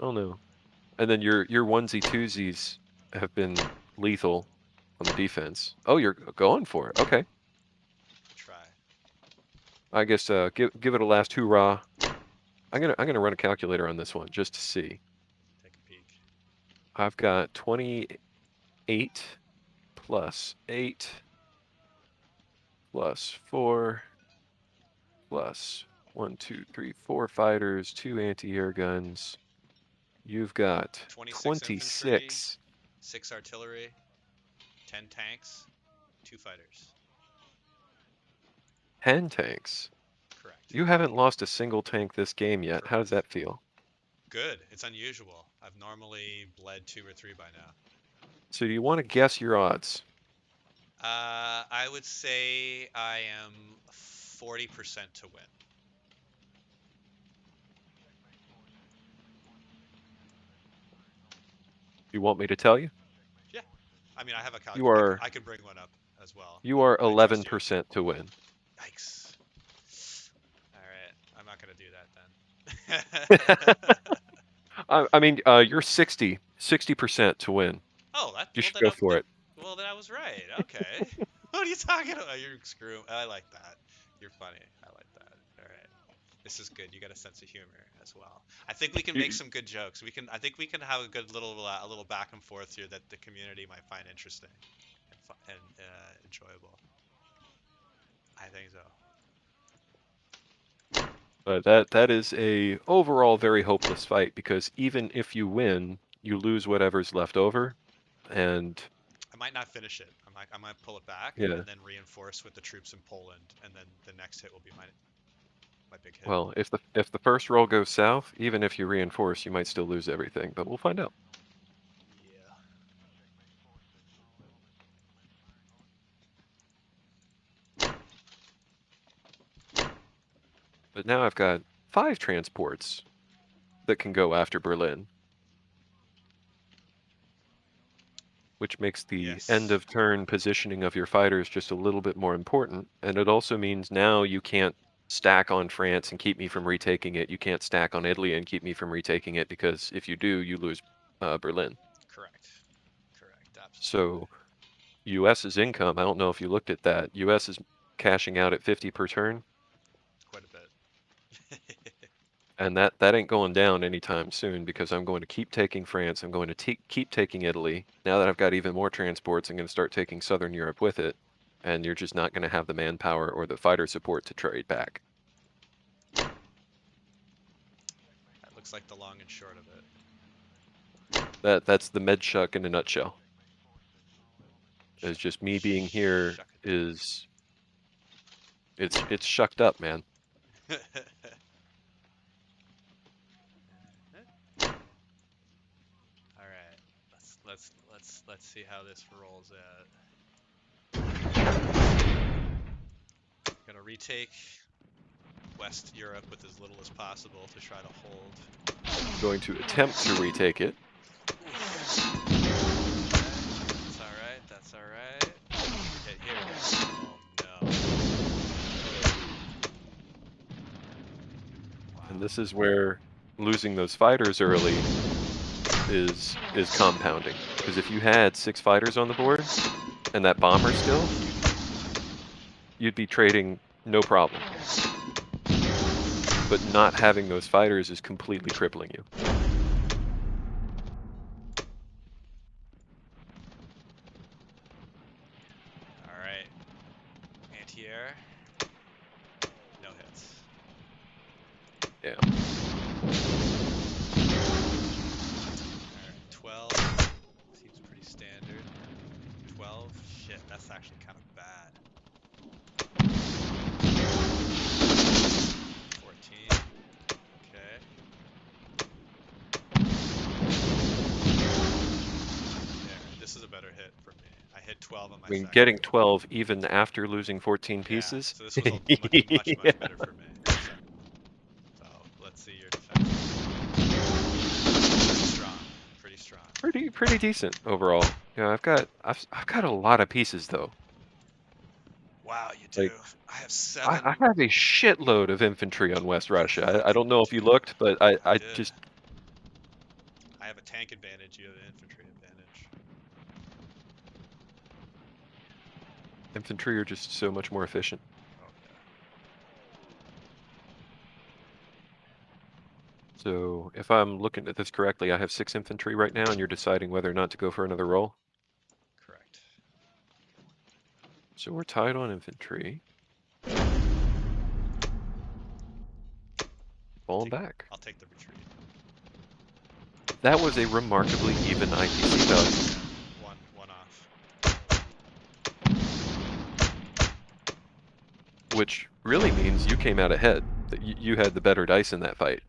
Oh no. And then your onesie twosies have been lethal on the defense. Oh, you're going for it. Okay. Try. I guess give it a last hoorah. I'm gonna run a calculator on this one just to see. Take a peek. I've got 28 plus 8 plus 4 plus 1, 2, 3, 4 fighters, 2 anti-air guns. You've got 26 infantry, 26 6 artillery, 10 tanks, 2 fighters. 10 tanks. Correct. You haven't lost a single tank this game yet. How does Correct. that feel? Good. It's unusual. I've normally bled 2 or 3 by now. So do you want to guess your odds? I would say I am 40% to win. You want me to tell you? Yeah. I mean, I have a You calculator. are I could bring one up as well, you but are I trust you. 11% to win. Yikes. All right. I'm not going to do that then. I mean, you're 60% to win. Oh, You should go for it. well then I was right. Okay. What are you talking about? You're screw. I like that. You're funny. I like that. All right. This is good. You got a sense of humor as well. I think we can make You- some good jokes. I think we can have a good little a little back and forth here that the community might find interesting and enjoyable. I think so. But that is a overall very hopeless fight, because even if you win, you lose whatever's left over, and I might not finish it. I might pull it back yeah. and then reinforce with the troops in Poland, and then the next hit will be my big hit. Well, if the first roll goes south, even if you reinforce, you might still lose everything, but we'll find out. Yeah. But now I've got 5 transports that can go after Berlin, which makes the end Yes. of turn positioning of your fighters just a little bit more important. And it also means now you can't stack on France and keep me from retaking it. You can't stack on Italy and keep me from retaking it, because if you do, you lose Berlin. Correct. Correct. Absolutely. So U.S.'s income, I don't know if you looked at that. U.S. is cashing out at 50 per turn, Quite a bit. and that ain't going down anytime soon because I'm going to keep taking France. I'm going to keep taking Italy. Now that I've got even more transports, I'm going to start taking Southern Europe with it, and you're just not going to have the manpower or the fighter support to trade back. That looks like the long and short of it. That's the Medshuck in a nutshell. It's just me being here Shuck it. is it's shucked up, man. All right, let's see how this rolls out. Gonna retake West Europe with as little as possible to try to hold. I'm going to attempt to retake it. That's all right. That's all right. Hit here. Oh no. Wow. And this is where losing those fighters early is compounding. Because if you had 6 fighters on the board and that bomber still, you'd be trading no problem. But not having those fighters is completely crippling you. All right. Anti-air. No hits. Yeah. Alright, 12. Seems pretty standard. 12. Shit, that's actually kind of bad. 14. Okay. There. This is a better hit for me. I hit 12 on my I mean, second. getting 12 even after losing 14 pieces. Yeah, so this was much better for me. So let's see your defense. Pretty strong. Pretty decent overall. Yeah, I've got a lot of pieces though. Wow, you do. Like, I have 7. I have a shitload of infantry on West Russia. I don't know if you looked, but I did. just I have a tank advantage. You have an infantry advantage. infantry are just so much more efficient. Okay. So if I'm looking at this correctly, I have 6 infantry right now, and you're deciding whether or not to go for another roll. Correct. So we're tied on infantry. Falling back. I'll take the retreat. That was a remarkably even IPC value. One off. Which really means you came out ahead. That you had the better dice in that fight.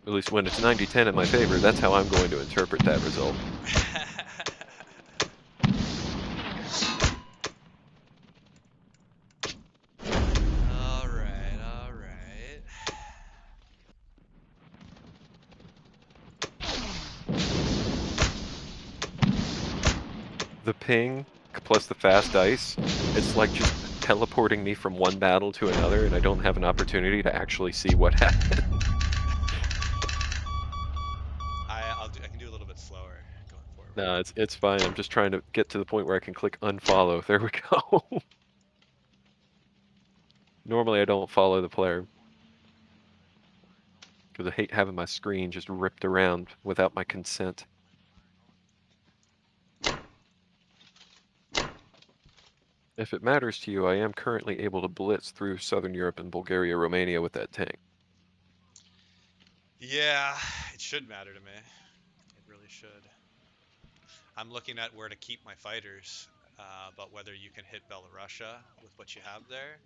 At least when it's 90-10 in my favor, that's how I'm going to interpret that result. All right. The ping plus the fast dice, it's like just teleporting me from one battle to another, and I don't have an opportunity to actually see what happened. I can do a little bit slower going forward. No, it's fine. I'm just trying to get to the point where I can click unfollow. There we go. Normally I don't follow the player because I hate having my screen just ripped around without my consent. If it matters to you, I am currently able to blitz through Southern Europe and Bulgaria, Romania with that tank. Yeah, it should matter to me. It really should. I'm looking at where to keep my fighters, but whether you can hit Belarusia with what you have there,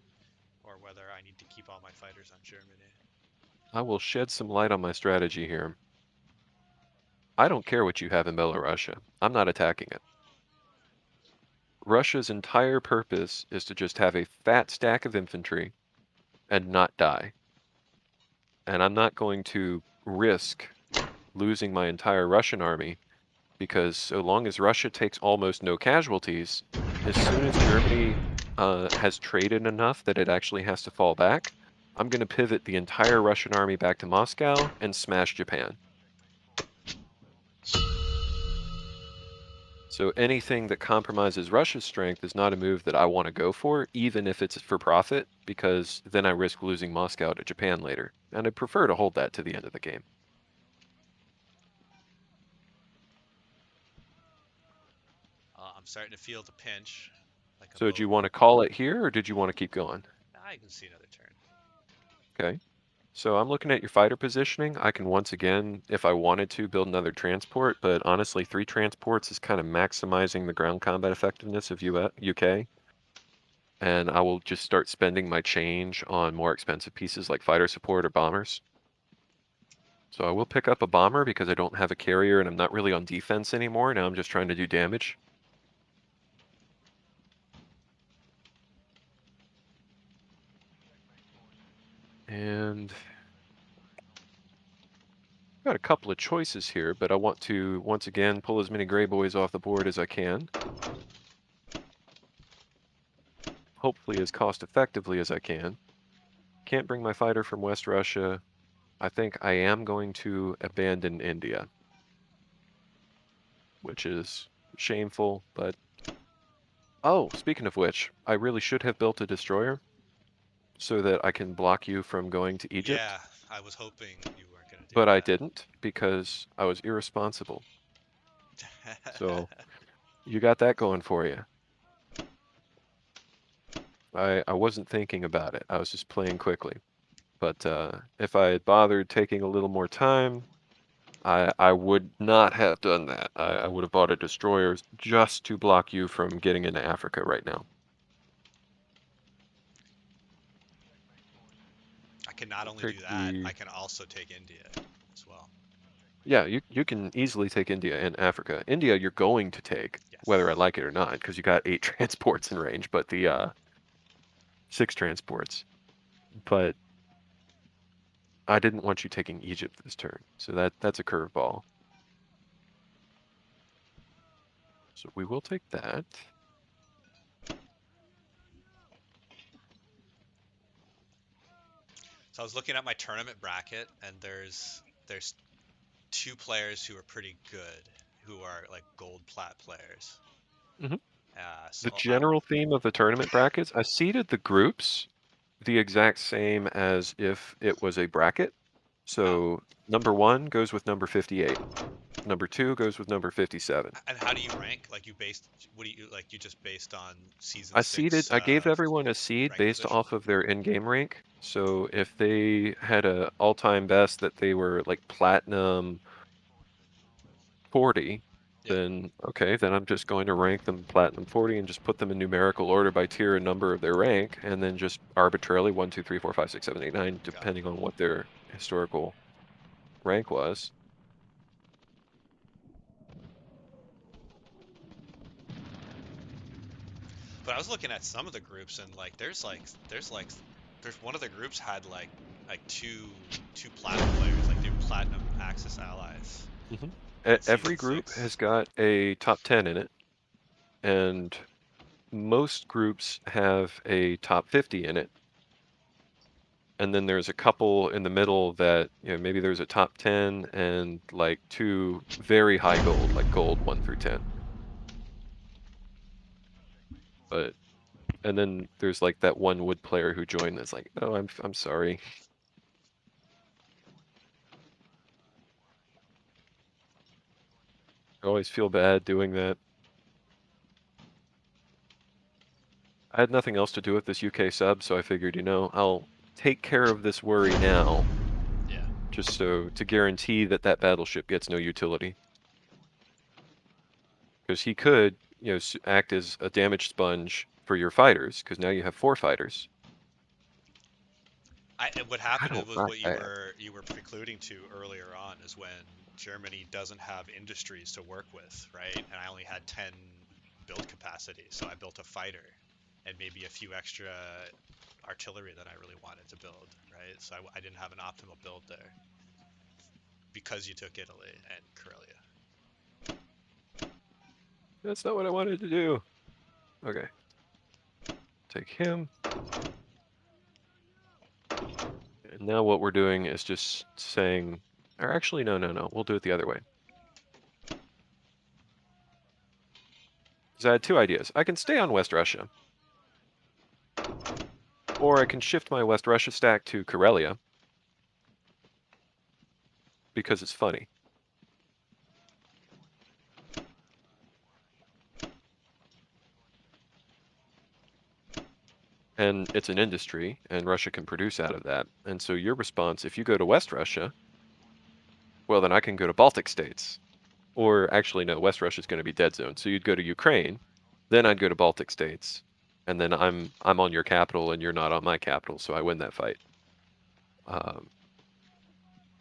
or whether I need to keep all my fighters on Germany. I will shed some light on my strategy here. I don't care what you have in Belarusia. I'm not attacking it. Russia's entire purpose is to just have a fat stack of infantry and not die. And I'm not going to risk losing my entire Russian army because so long as Russia takes almost no casualties, as soon as Germany has traded enough that it actually has to fall back, I'm going to pivot the entire Russian army back to Moscow and smash Japan. So anything that compromises Russia's strength is not a move that I want to go for, even if it's for profit, because then I risk losing Moscow to Japan later. And I'd prefer to hold that to the end of the game. I'm starting to feel the pinch. Like I'm So do you want to call it here, or did you want to keep going? I can see another turn. Okay. So I'm looking at your fighter positioning. I can once again, if I wanted to, build another transport, but honestly, 3 transports is kind of maximizing the ground combat effectiveness of UK. And I will just start spending my change on more expensive pieces like fighter support or bombers. So I will pick up a bomber because I don't have a carrier and I'm not really on defense anymore. Now I'm just trying to do damage. And got a couple of choices here, but I want to once again pull as many gray boys off the board as I can. Hopefully as cost effectively as I can. Can't bring my fighter from West Russia. I think I am going to abandon India, which is shameful, but oh, speaking of which, I really should have built a destroyer so that I can block you from going to Egypt. Yeah, I was hoping you weren't gonna do But I that. didn't because I was irresponsible. So you got that going for you. I wasn't thinking about it. I was just playing quickly. But if I had bothered taking a little more time, I would not have done that. I would have bought a destroyer just to block you from getting into Africa right now. I can not I'll only take do that, the I can also take India as well. Yeah, you can easily take India and Africa. India you're going to take, whether I Yes. like it or not, because you got 8 transports in range, but the 6 transports. But I didn't want you taking Egypt this turn, so that's a curveball. So we will take that. So I was looking at my tournament bracket, and there's 2 players who are pretty good, who are like gold plat players. Mhm. So The general theme of the tournament brackets, I seeded the groups the exact same as if it was a bracket. So number 1 goes with number 58. Number 2 goes with number 57. and how do you rank? Like you based, what do you like? You just based on season I 6 gave everyone a seed rank based position? off of their in-game rank. So if they had a all-time best that they were like platinum 40, Yeah, then okay, then I'm just going to rank them platinum 40 and just put them in numerical order by tier and number of their rank, and then just arbitrarily 1, 2, 3, 4, 5, 6, 7, 8, 9, got it. depending on what their historical rank was. But I was looking at some of the groups, and like there's one of the groups had like two platinum players, like two platinum Axis allies Mhm. in Every season group 6. has got a top 10 in it, and most groups have a top 50 in it. And then there's a couple in the middle that, maybe there's a top 10 and like 2 very high gold, like gold 1 through 10. But and then there's like that one wood player who joined that's like, "Oh, I'm sorry." I always feel bad doing that. I had nothing else to do with this UK sub, so I figured, I'll take care of this worry now, Yeah. just so to guarantee that that battleship gets no utility. Because he could, act as a damage sponge for your fighters, because now you have 4 fighters. And what I happened don't was like what that. you were precluding to earlier on is when Germany doesn't have industries to work with, right? And I only had 10 build capacity, so I built a fighter and maybe a few extra artillery that I really wanted to build, right? So I didn't have an optimal build there because you took Italy and Karelia. That's not what I wanted to do. Okay. Take him. And now what we're doing is just saying, or actually, no. We'll do it the other way. Because I had two ideas. I can stay on West Russia, or I can shift my West Russia stack to Karelia, because it's funny. And it's an industry, and Russia can produce out of that. And so your response, if you go to West Russia, well, then I can go to Baltic states. Or actually, no, West Russia is going to be dead zone. So you'd go to Ukraine, then I'd go to Baltic states, and then I'm on your capital and you're not on my capital, so I win that fight.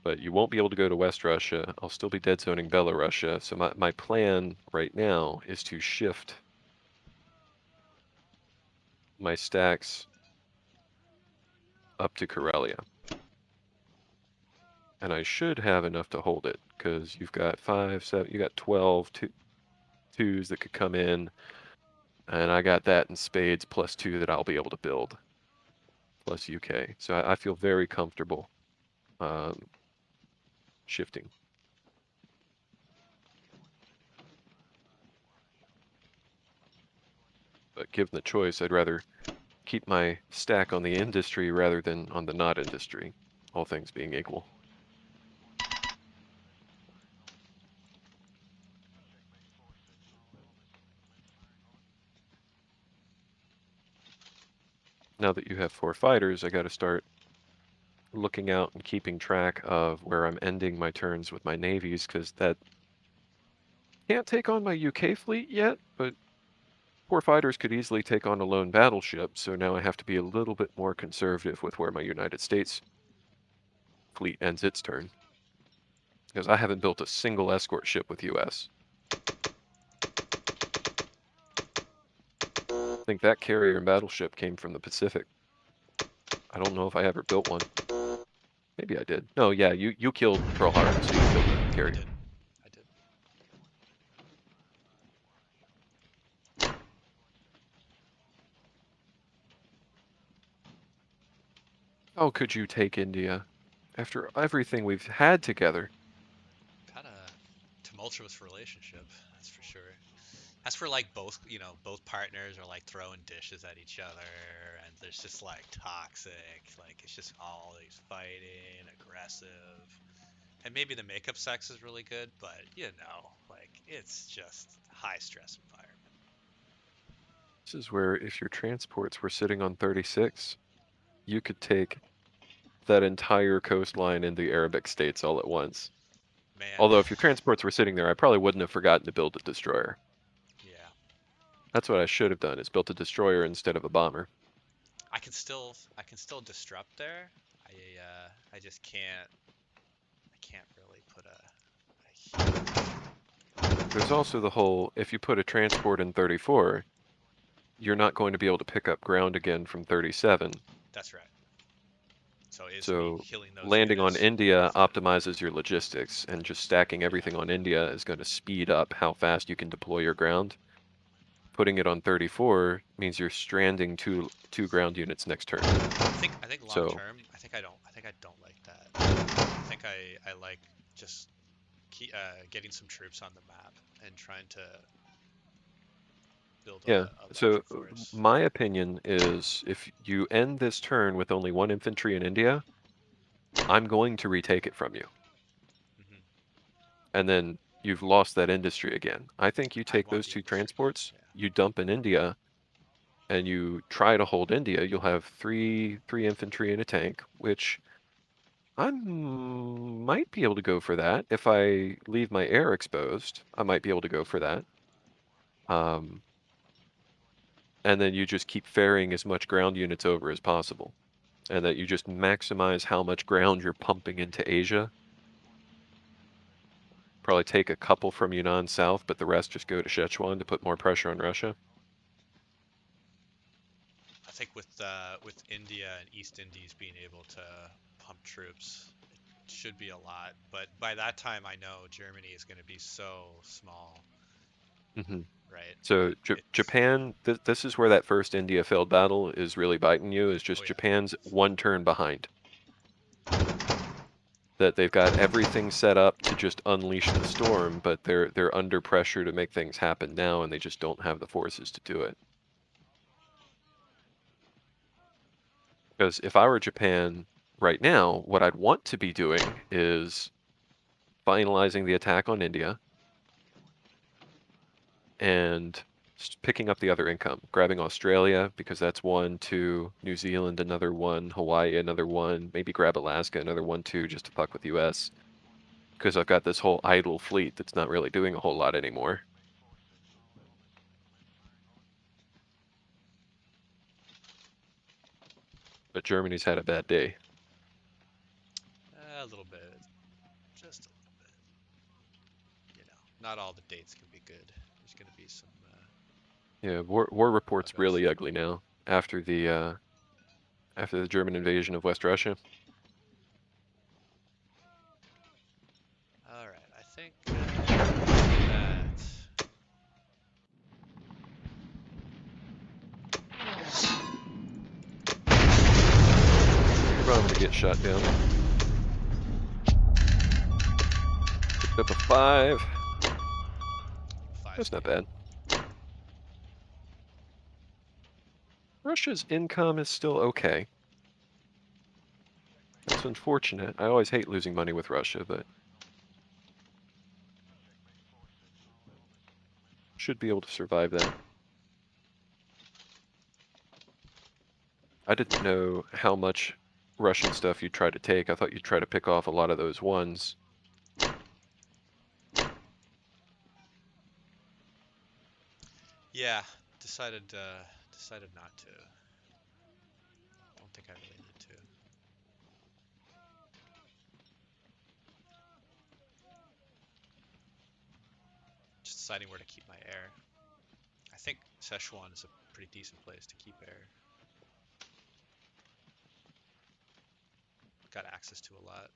But you won't be able to go to West Russia. I'll still be dead zoning Belarusia. So my plan right now is to shift my stacks up to Karelia. And I should have enough to hold it, because you've got 5, 7, you got 12 twos that could come in. And I got that in spades plus 2 that I'll be able to build, plus UK. So I feel very comfortable shifting. But given the choice, I'd rather keep my stack on the industry rather than on the not industry, all things being equal. Now that you have 4 fighters, I got to start looking out and keeping track of where I'm ending my turns with my navies, because that can't take on my UK fleet yet, but 4 fighters could easily take on a lone battleship, so now I have to be a little bit more conservative with where my United States fleet ends its turn, because I haven't built a single escort ship with US. I think that carrier and battleship came from the Pacific. I don't know if I ever built one. Maybe I did. No, yeah, you killed Pearl Harbor, so you killed the carrier. I did. How could you take India after everything we've had together? Had a tumultuous relationship, that's for sure. As for like both, both partners are like throwing dishes at each other, and there's just like toxic, like it's just always fighting, aggressive. And maybe the makeup sex is really good, but like it's just high stress environment. This is where if your transports were sitting on 36, you could take that entire coastline in the Arabic states all at once. Man, Although if your transports were sitting there, I probably wouldn't have forgotten to build a destroyer. yeah. That's what I should have done, is built a destroyer instead of a bomber. I can still disrupt there. I just can't. I can't really put a huge. There's also the whole, if you put a transport in 34, you're not going to be able to pick up ground again from 37. That's right. So is me So killing those landing on units India worth it? optimizes your logistics, and just stacking everything on India is going to speed up how fast you can deploy your ground. Putting it on 34 means you're stranding two ground units next turn. I think long So term, I think I don't like that. I think I like just getting some troops on the map and trying to build yeah, a so larger force. my opinion is if you end this turn with only 1 infantry in India, I'm going to retake it from you. Hmm. And then you've lost that industry again. I think you I take want those the 2 industry. transports, Yeah. you dump in India, and you try to hold India, you'll have three infantry and a tank, which I might be able to go for that. If I leave my air exposed, I might be able to go for that. And then you just keep ferrying as much ground units over as possible, and that you just maximize how much ground you're pumping into Asia. Probably take a couple from Yunnan south, but the rest just go to Sichuan to put more pressure on Russia. I think with India and East Indies being able to pump troops, it should be a lot. But by that time, I know Germany is going to be so small, Hmm. right? So Like it's. Japan, this is where that first India failed battle is really biting you, is Oh just yeah. Japan's 1 turn behind. that they've got everything set up to just unleash the storm, but they're under pressure to make things happen now, and they just don't have the forces to do it. Because if I were Japan right now, what I'd want to be doing is finalizing the attack on India and picking up the other income, grabbing Australia because that's one, two, New Zealand another one, Hawaii another one, maybe grab Alaska another one too, just to fuck with US. Because I've got this whole idle fleet that's not really doing a whole lot anymore. But Germany's had a bad day. A little bit, just a little bit. You know, not all the dates can be good. There's going to be some. Yeah, war report's Bug-outs. really ugly now after the German invasion of West Russia. All right, I think that. I'm gonna get shot down. Picked up a 5. That's not bad. Russia's income is still okay. That's unfortunate. I always hate losing money with Russia, but should be able to survive that. I didn't know how much Russian stuff you'd try to take. I thought you'd try to pick off a lot of those ones. Yeah, decided not to. Don't think I really need to. Just deciding where to keep my air. I think Szechuan is a pretty decent place to keep air. Got access to a lot.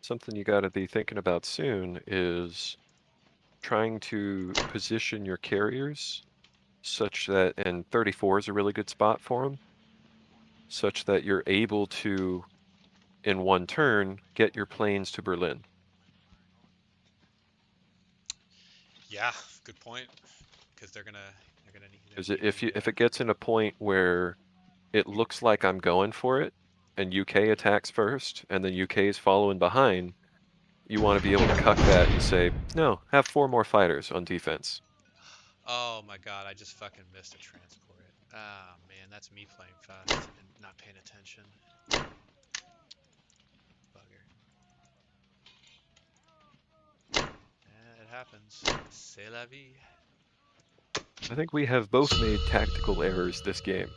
Something you got to be thinking about soon is trying to position your carriers such that, and 34 is a really good spot for them, such that you're able to, in one turn, get your planes to Berlin. Yeah, good point. Because they're gonna need. Because if it gets in a point where it looks like I'm going for it, and UK attacks first, and then UK is following behind, you want to be able to cuck that and say, no, have 4 more fighters on defense. Oh my god, I just fucking missed a transport. Ah man, that's me playing fast and not paying attention. Bugger. Yeah, it happens. C'est la vie. I think we have both made tactical errors this game.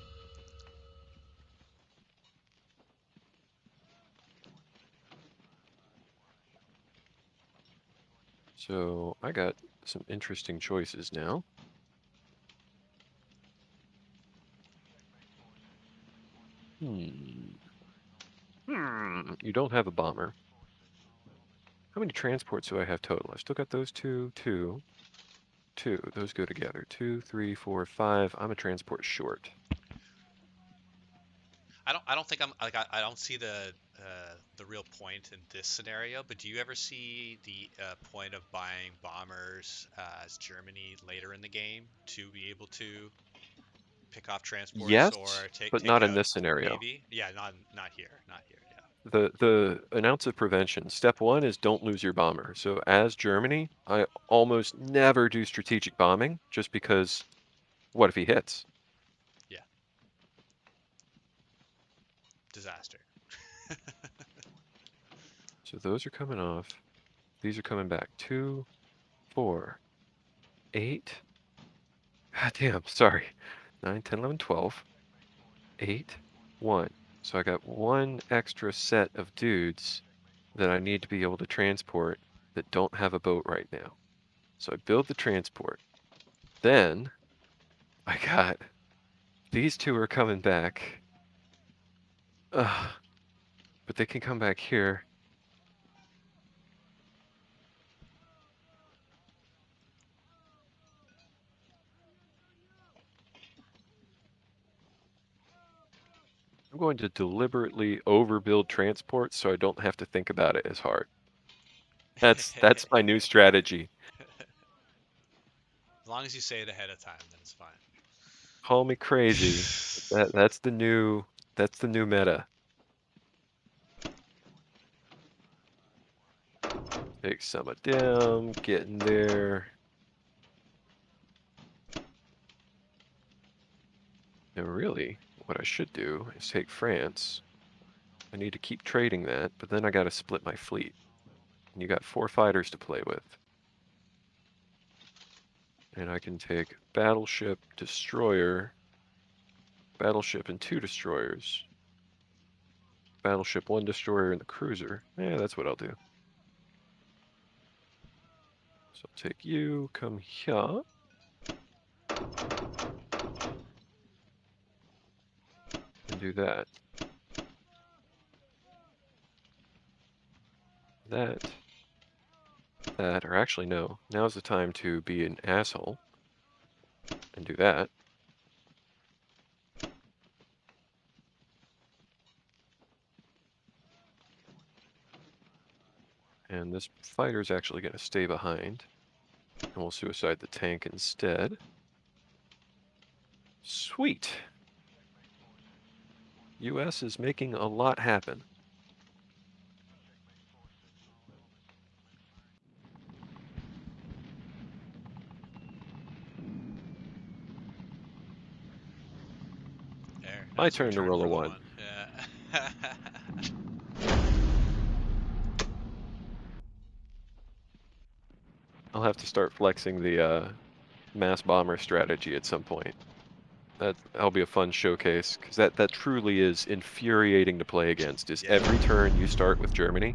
So I got some interesting choices now. You don't have a bomber. How many transports do I have total? I've still got those two. Those go together. 2, 3, 4, 5. I'm a transport short. I don't think I'm like I don't see the real point in this scenario. But do you ever see the point of buying bombers as Germany later in the game to be able to pick off transports or Yes, take but not in out this scenario. Navy? Yeah, not here, not here. Yeah. The an ounce of prevention. Step 1 is don't lose your bomber. So as Germany, I almost never do strategic bombing just because what if he hits? Yeah. Disaster. So those are coming off. These are coming back. 2, 4, 8. God damn, sorry. 9, 10, 11, 12. 8, 1. So I got one extra set of dudes that I need to be able to transport that don't have a boat right now. So I build the transport. Then I got these two are coming back. Ugh, but they can come back here. I'm going to deliberately overbuild transport so I don't have to think about it as hard. That's my new strategy. As long as you say it ahead of time, then it's fine. Call me crazy. That's the new meta. Take some of them, get in there. Now really, what I should do is take France. I need to keep trading that, but then I gotta split my fleet. And you got 4 fighters to play with. And I can take battleship, destroyer, battleship and 2 destroyers. Battleship, 1 destroyer, and the cruiser. Yeah, that's what I'll do. So I'll take you, come here. And do that. That. Or actually no, now's the time to be an asshole. And do that. And this fighter's actually going to stay behind. And we'll suicide the tank instead. Sweet. US is making a lot happen. There. My Now's your turn to turn roll a for the 1. one. Yeah. I'll have to start flexing the mass bomber strategy at some point. That'll be a fun showcase, because that truly is infuriating to play against, is Yeah. every turn you start with Germany,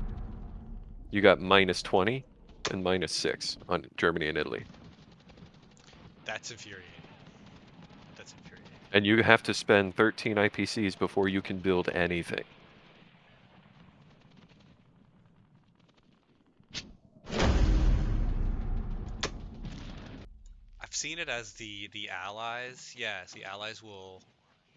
you got -20 and -6 on Germany and Italy. That's infuriating. That's infuriating. And you have to spend 13 IPCs before you can build anything. I've seen it as the allies. Yes, the allies will,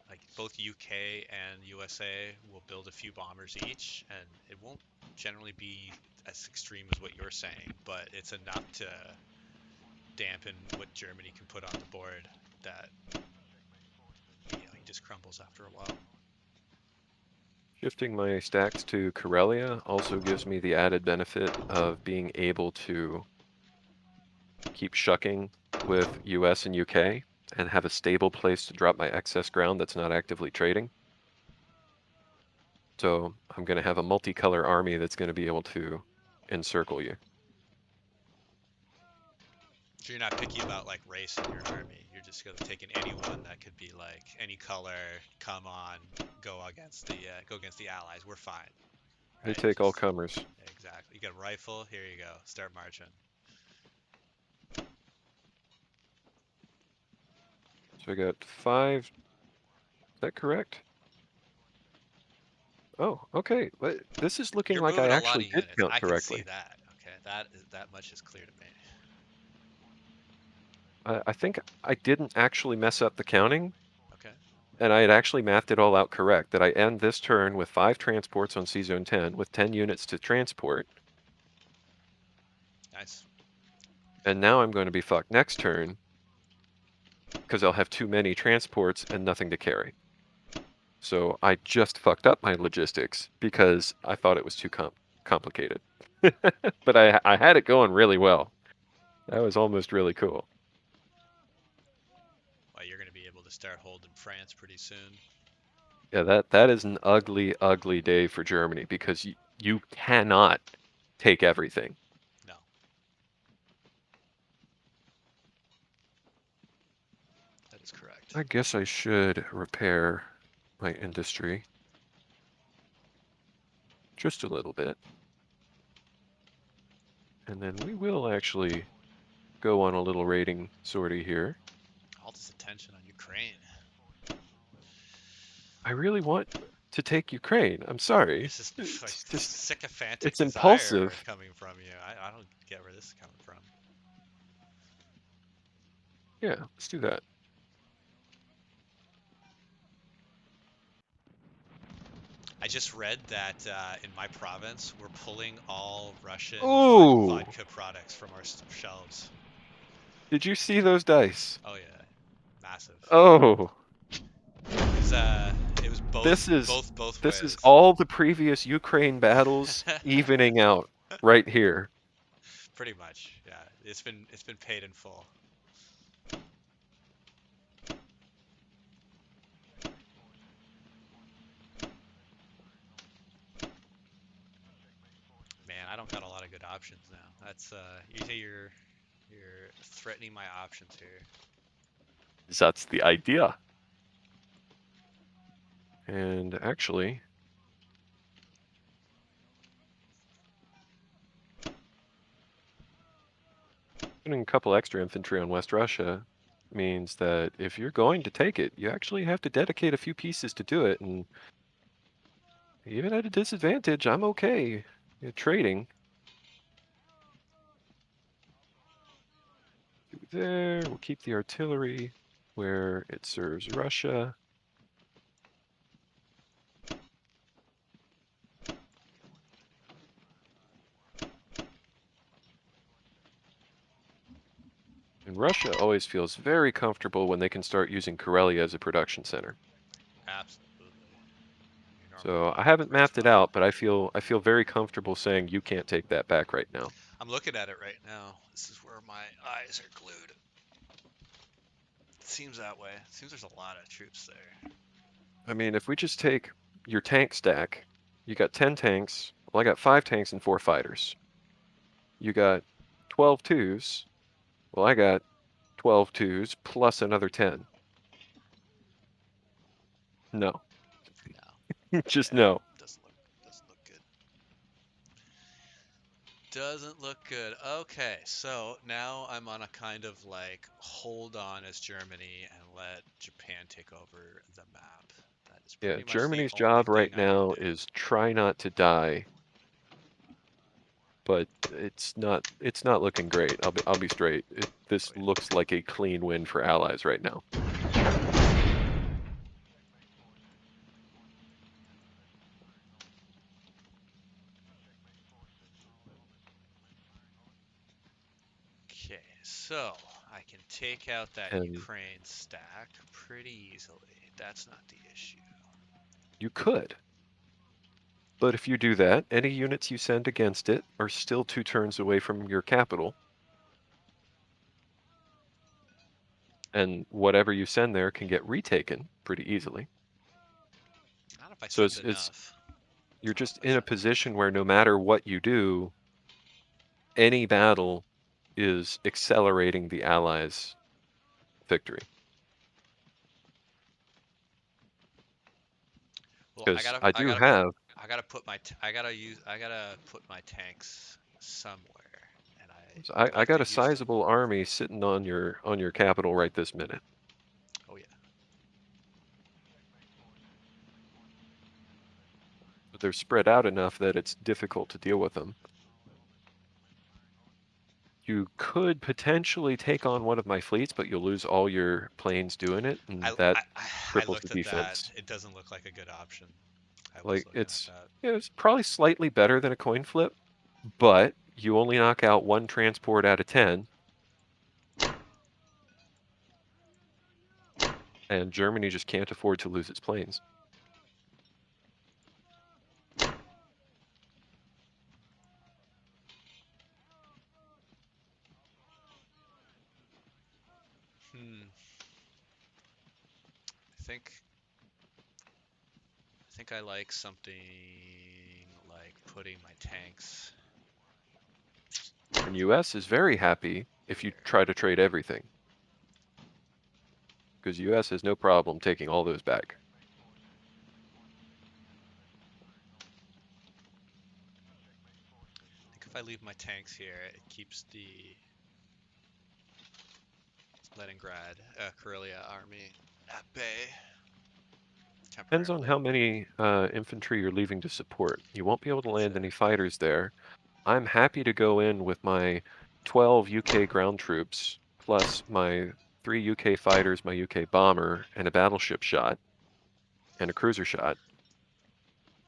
like both UK and USA will build a few bombers each, and it won't generally be as extreme as what you're saying, but it's enough to dampen what Germany can put on the board that he just crumbles after a while. Shifting my stacks to Karelia also gives me the added benefit of being able to keep shucking with US and UK and have a stable place to drop my excess ground that's not actively trading. So I'm going to have a multicolor army that's going to be able to encircle you. So you're not picky about like race in your army. You're just gonna take in anyone that could be like any color. Come on, go against the allies. We're fine. They Right? take all Just comers. exactly. You got a rifle. Here you go. Start marching. So I got 5. Is that correct? Oh, okay. But this is looking You're like I moving a lot actually of did units. count I can see correctly. that. Okay, that much is clear to me. I think I didn't actually mess up the counting, Okay. and I had actually mathed it all out correct, that I end this turn with 5 transports on C-Zone 10 with 10 units to transport, Nice. and now I'm going to be fucked next turn because I'll have too many transports and nothing to carry. So I just fucked up my logistics because I thought it was too complicated. But I had it going really well. That was almost really cool. Well, you're gonna be able to start holding France pretty soon. Yeah, that is an ugly, ugly day for Germany because you cannot take everything. No. That is correct. I guess I should repair my industry just a little bit. And then we will actually go on a little raiding sortie here. All this attention on Ukraine. I really want to take Ukraine. I'm sorry. This is like It's just, sycophantic it's desire impulsive. coming from you. I don't get where this is coming from. Yeah, let's do that. I just read that in my province, we're pulling all Russian Oh, vodka products from our shelves. did you see those dice? Oh yeah, massive. Oh, It was this is both this is ways. all the previous Ukraine battles evening out right here. Pretty much, yeah. It's been paid in full. Man, I don't got a lot of good options now. That's you say you're threatening my options here. That's the idea. And actually, putting a couple extra infantry on West Russia means that if you're going to take it, you actually have to dedicate a few pieces to do it. And even at a disadvantage, I'm okay trading. There, we'll keep the artillery where it serves Russia. And Russia always feels very comfortable when they can start using Karelia as a production center. Absolutely. So I haven't mapped it out, but I feel very comfortable saying you can't take that back right now. I'm looking at it right now. This is where my eyes are glued. It seems that way. It seems there's a lot of troops there. I mean, if we just take your tank stack, you got 10 tanks. Well, I got 5 tanks and 4 fighters. You got 12 twos. Well, I got 12 twos plus another 10. No. No. Just Yeah, no. doesn't look good. Doesn't look good. Okay, so now I'm on a kind of like hold on as Germany and let Japan take over the map. That is Yeah, pretty much the Germany's only job thing right I can now do. is try not to die. But it's not looking great. I'll be straight. This Oh, yeah. looks like a clean win for allies right now. Okay, so I can take out that And Ukraine stack pretty easily. That's not the issue. you could. But if you do that, any units you send against it are still 2 turns away from your capital. And whatever you send there can get retaken pretty easily. I don't know if I So send it's enough. you're I don't know just if I in a send position enough. where no matter what you do, any battle is accelerating the allies' victory. Well, Because I do have I gotta put my I gotta put my tanks somewhere, and I would I like got to a use them. sizable army sitting on your capital right this minute. Oh yeah. But they're spread out enough that it's difficult to deal with them. You could potentially take on one of my fleets, but you'll lose all your planes doing it, and that I cripples the looked at that. defense. It doesn't look like a good option. I was Like looking at that. it's probably slightly better than a coin flip, but you only knock out 1 transport out of 10, and Germany just can't afford to lose its planes. Hmm. I think I like something like putting my tanks And US is very happy if you here. try to trade everything, because US has no problem taking all those back. I think if I leave my tanks here, it keeps the Leningrad, Karelia army at bay Depends on temporarily. how many infantry you're leaving to support. You won't be able to That's land it. any fighters there. I'm happy to go in with my 12 UK ground troops, plus my 3 UK fighters, my UK bomber, and a battleship shot, and a cruiser shot.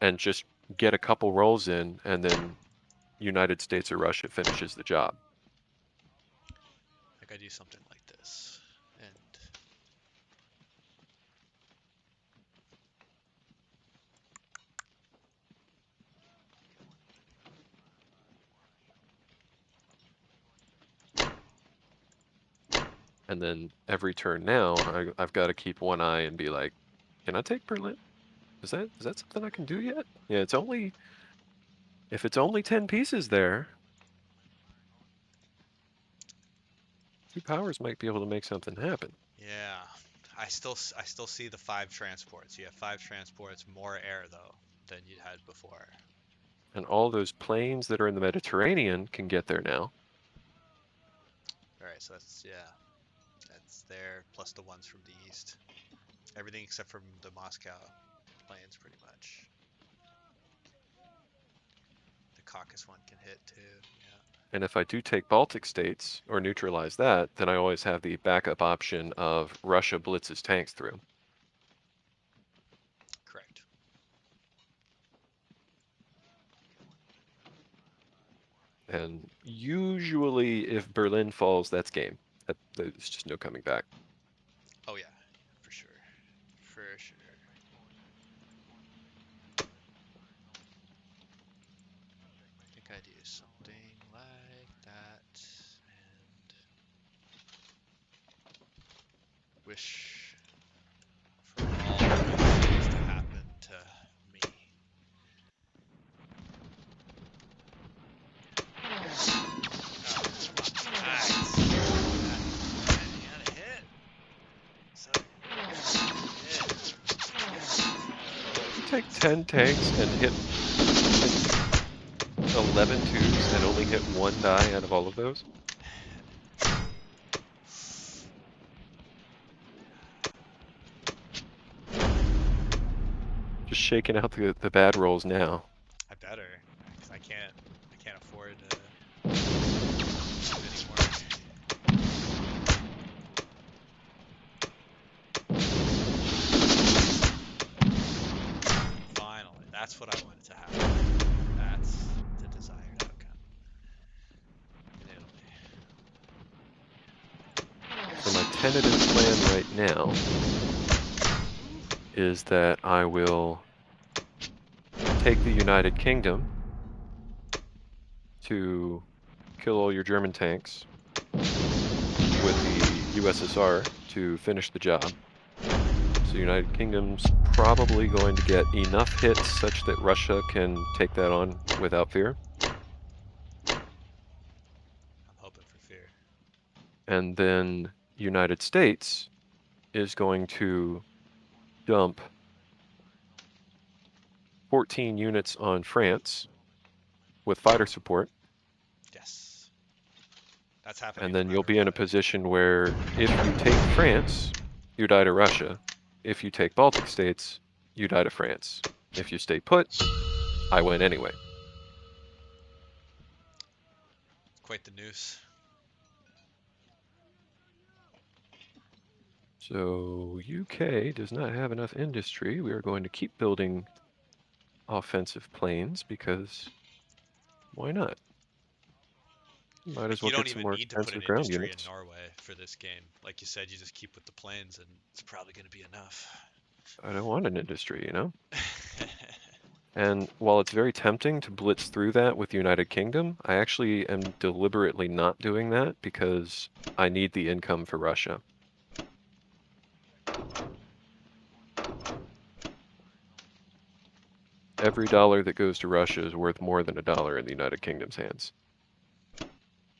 and just get a couple rolls in, and then United States or Russia finishes the job. I think I do something like this, And then every turn now, I've got to keep one eye and be like, can I take Berlin? Is that something I can do yet? Yeah, it's only, if it's only 10 pieces there, 2 powers might be able to make something happen. yeah. I still see the 5 transports. You have 5 transports, more air though than you had before. And all those planes that are in the Mediterranean can get there now. All right, so that's that's there plus the ones from the east. Everything except from the Moscow planes, pretty much. The Caucasus one can hit too. Yeah. And if I do take Baltic states or neutralize that, then I always have the backup option of Russia blitzes tanks through. Correct. And usually, if Berlin falls, that's game. There's just no coming back. Oh yeah, for sure, for sure. I think I do something like that, and wish for all good things to happen to me. Nice. You got a hit. So, hit. Take 10 tanks and hit 11 twos and only hit 1 die out of all of those? Just shaking out the bad rolls now. I better, because I can't afford to do anymore. Finally, that's what I wanted to happen. That's the desired outcome. In Italy. So my tentative plan right now is that I will take the United Kingdom to kill all your German tanks with the USSR to finish the job. So United Kingdom's probably going to get enough hits such that Russia can take that on without fear. I'm hoping for fear. And then United States is going to dump 14 units on France with fighter support. Yes. That's happening And no then you'll matter be in a what. position where if you take France, you die to Russia. If you take Baltic states, you die to France. If you stay put, I win anyway. Quite the noose. So UK does not have enough industry. We are going to keep building offensive planes because why not? Might as Like, well you get don't some even more need to put an expensive ground industry in units. Norway for this game. Like you said, you just keep with the planes and it's probably going to be enough. I don't want an industry, you know? And while it's very tempting to blitz through that with the United Kingdom, I actually am deliberately not doing that because I need the income for Russia. Every dollar that goes to Russia is worth more than a dollar in the United Kingdom's hands.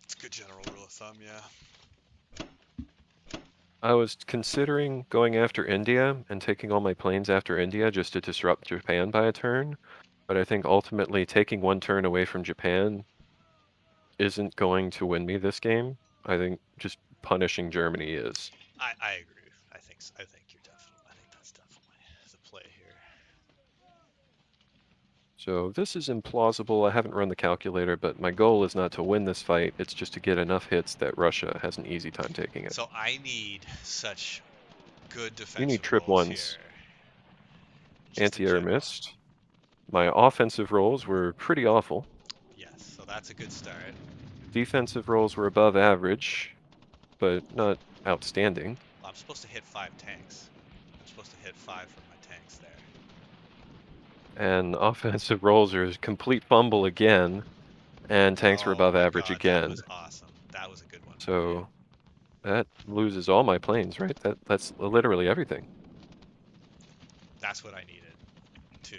It's a good general rule of thumb, yeah. I was considering going after India and taking all my planes after India just to disrupt Japan by a turn, but I think ultimately taking 1 turn away from Japan isn't going to win me this game. I think just punishing Germany is. I agree. I think that's definitely the play here. So this is implausible. I haven't run the calculator, but my goal is not to win this fight. It's just to get enough hits that Russia has an easy time taking it. So I need such good You need defensive trip rolls here. ones. Just in Anti-air general. missed. My offensive rolls were pretty awful. Yes, so that's a good start. Defensive rolls were above average, but not outstanding. Well, I'm supposed to hit 5 tanks. I'm supposed to hit 5 from my tanks there. And offensive rolls are a complete fumble again, and tanks were Oh above my average god, that again. was awesome. That was a good one from you. So that loses all my planes, right? That's literally everything. That's what I needed to,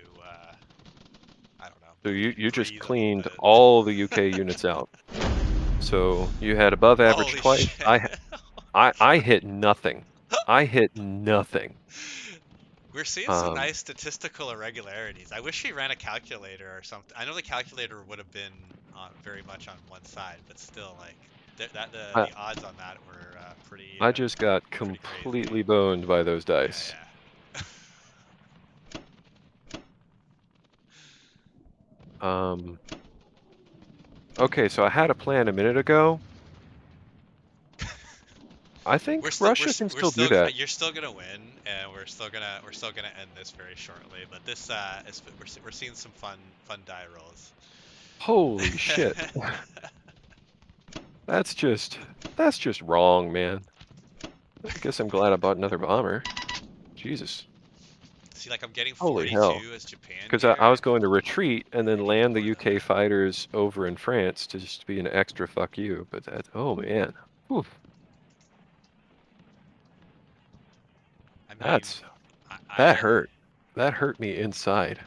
I don't So know, you just breathe a little cleaned bit. all the UK units out. So you had above average Holy twice. shit. I hit nothing. I hit nothing. We're seeing some nice statistical irregularities. I wish we ran a calculator or something. I know the calculator would have been very much on one side, but still, like I the odds on that were I just got pretty crazy. completely boned by those Yeah, dice. yeah. Okay, so I had a plan a minute ago. I think Russia can We're still do still that. you're still gonna win, and we're still gonna end this very shortly. But this we're seeing some fun die rolls. Holy shit. That's just wrong, man. I guess I'm glad I bought another bomber. Jesus. See, like I'm getting Holy hell. 42 as Japan Because I here. was going to retreat and then I need land the more than UK that. fighters over in France to just be an extra fuck you. But that, oh man. Oof. I mean, That's, that I hurt. That hurt me inside.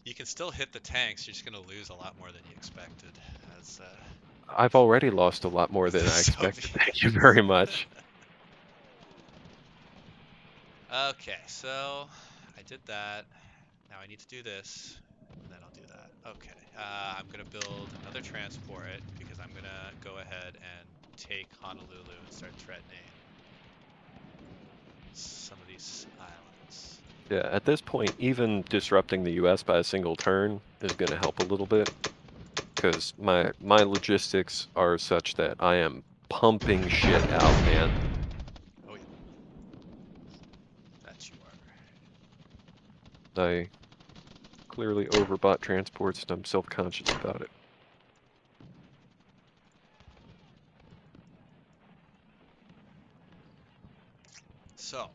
you can still hit the tanks. You're just gonna lose a lot more than you expected, as I've already lost a lot more as the than I expected. Thank you Soviets. very much. Okay, so I did that. Now I need to do this, and then I'll do that. Okay, I'm gonna build another transport because I'm gonna go ahead and take Honolulu and start threatening some of these islands. Yeah, at this point, even disrupting the US by a single turn is going to help a little bit. Because my logistics are such that I am pumping shit out, man. Oh yeah, that you are. I clearly overbought transports and I'm self-conscious about it. So,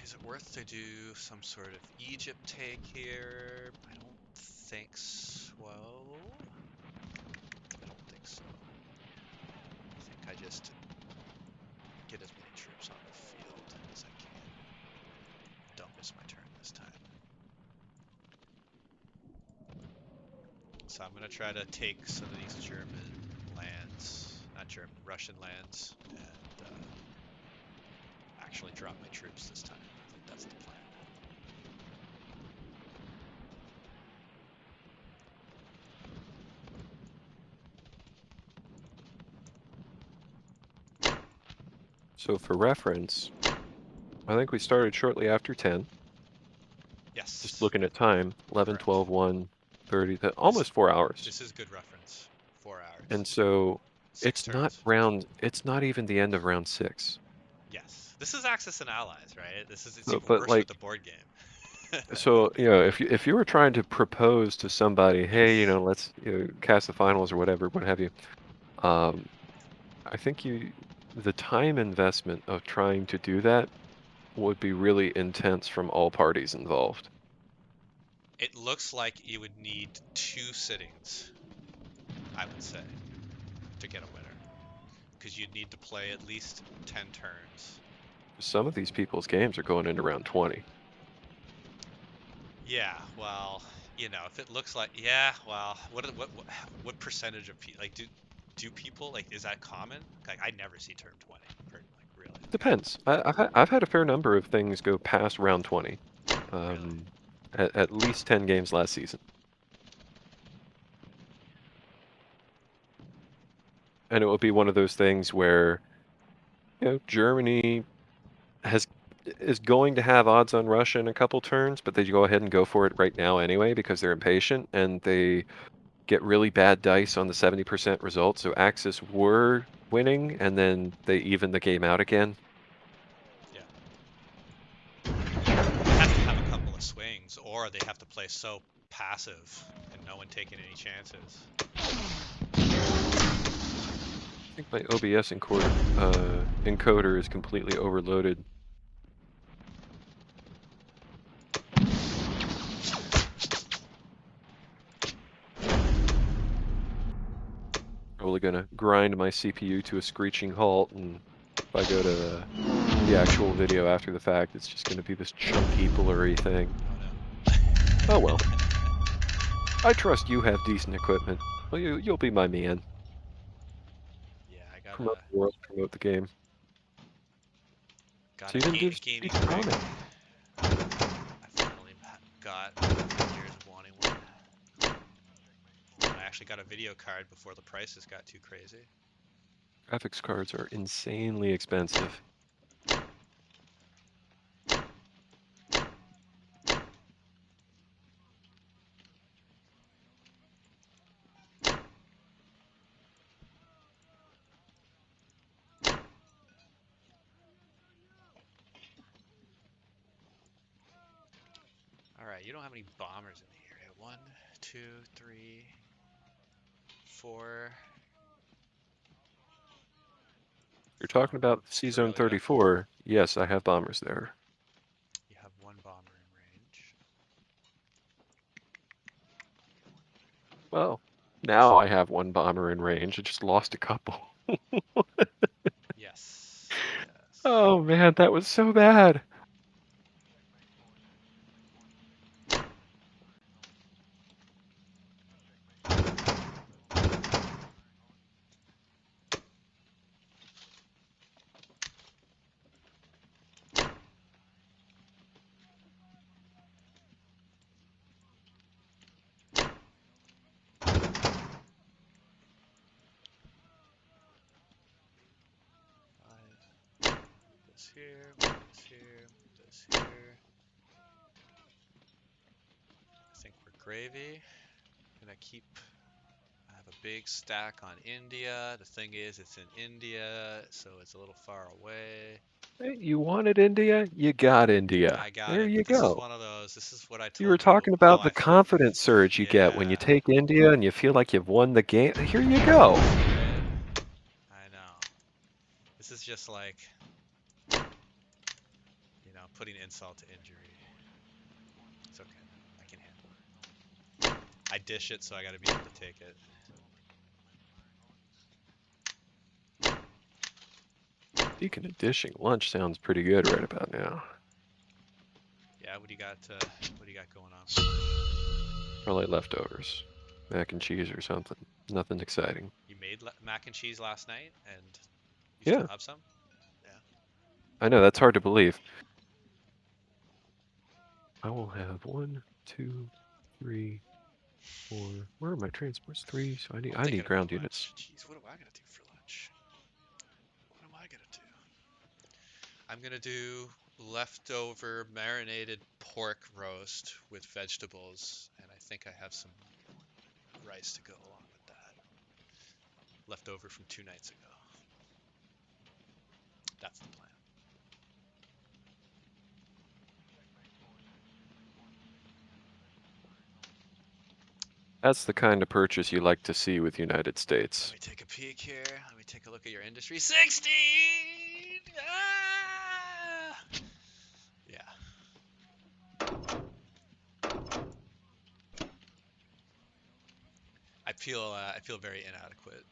is it worth to do some sort of Egypt take here? I don't think so. I don't think so. I think I just get as many troops on the field as I can. Don't miss my turn this time. So I'm gonna try to take some of these German lands, not German, Russian lands, and actually drop my troops this time. I think that's the plan. So for reference, I think we started shortly after 10. Yes. Just looking at time, 11, Correct. 12, 1, 30, almost 4 hours. This is good reference. 4 hours. And so 6 turns. it's not even the end of round 6. Yes. This is Axis and Allies, right? It's So, even but worse with like, the board game. so, if you were trying to propose to somebody, hey, let's cast the finals or whatever, what have you, um, I think the time investment of trying to do that would be really intense from all parties involved. It looks like you would need 2 sittings, I would say, to get a winner. Because you'd need to play at least 10 turns. Some of these people's games are going into round 20. Yeah, well, if it looks like, yeah, well, what percentage of people, like, do people, like, is that common? Like, I never see turn 20, like, really. Depends. I've had a fair number of things go past round 20. Really? At least 10 games last season. And it will be one of those things where, Germany is going to have odds on Russia in a couple turns, but they go ahead and go for it right now anyway because they're impatient and they get really bad dice on the 70% result. So Axis were winning and then they even the game out again. Yeah. It has to have a couple of swings turns, or they have to play so passive and no one taking any chances. I think my OBS encoder is completely overloaded. Probably gonna grind my CPU to a screeching halt, and if I go to the actual video after the fact, it's just gonna be this chunky, blurry thing. Oh no. Oh well. I trust you have decent equipment. Well, you'll be my man. Yeah, I got Promote a the world, promote the game. So you didn't do gaming Speed rig. Comic. I finally got years of wanting one. And I actually got a video card before the prices got too crazy. Graphics cards are insanely expensive. Alright, you don't have any bombers in the area. 1, 2, 3, 4. You're talking about C-Zone Australia. 34. Yes, I have bombers there. You have 1 bomber in range. Well, now I have one bomber in range. I just lost a couple. Yes. Yes. Oh man, that was so bad. Five. This here. This here. This here. I think we're gravy. Gonna keep. I have a big stack on India. The thing is, it's in India, so it's a little far away. Hey, you wanted India? You got India. I got There it, you but this is go. one of those. This is what I You were told you. talking Oh, about the confidence surge you get when you yeah. take India and you feel like you've won the game. Here you go. I know. This is just like, putting insult to injury. It's okay. I can handle it. I dish it, so I gotta be able to take it. Speaking of dishing, lunch sounds pretty good right about now. Yeah, what do you got going on? Probably leftovers. Mac and cheese or something. Nothing exciting. You made mac and cheese last night, and you Yeah, still have some? Yeah. I know, that's hard to believe. I will have 1, 2, 3, 4. Where are my transports? 3. So I'm I thinking need about ground units. lunch. Jeez, what am I gonna do for lunch? What am I gonna do? I'm gonna do leftover marinated pork roast with vegetables, and I think I have some rice to go along with that. Leftover from 2 nights ago. That's the plan. That's the kind of purchase you like to see with United States. Let me take a peek here. Let me take a look at your industry. 16! Ah! Yeah. I feel very inadequate,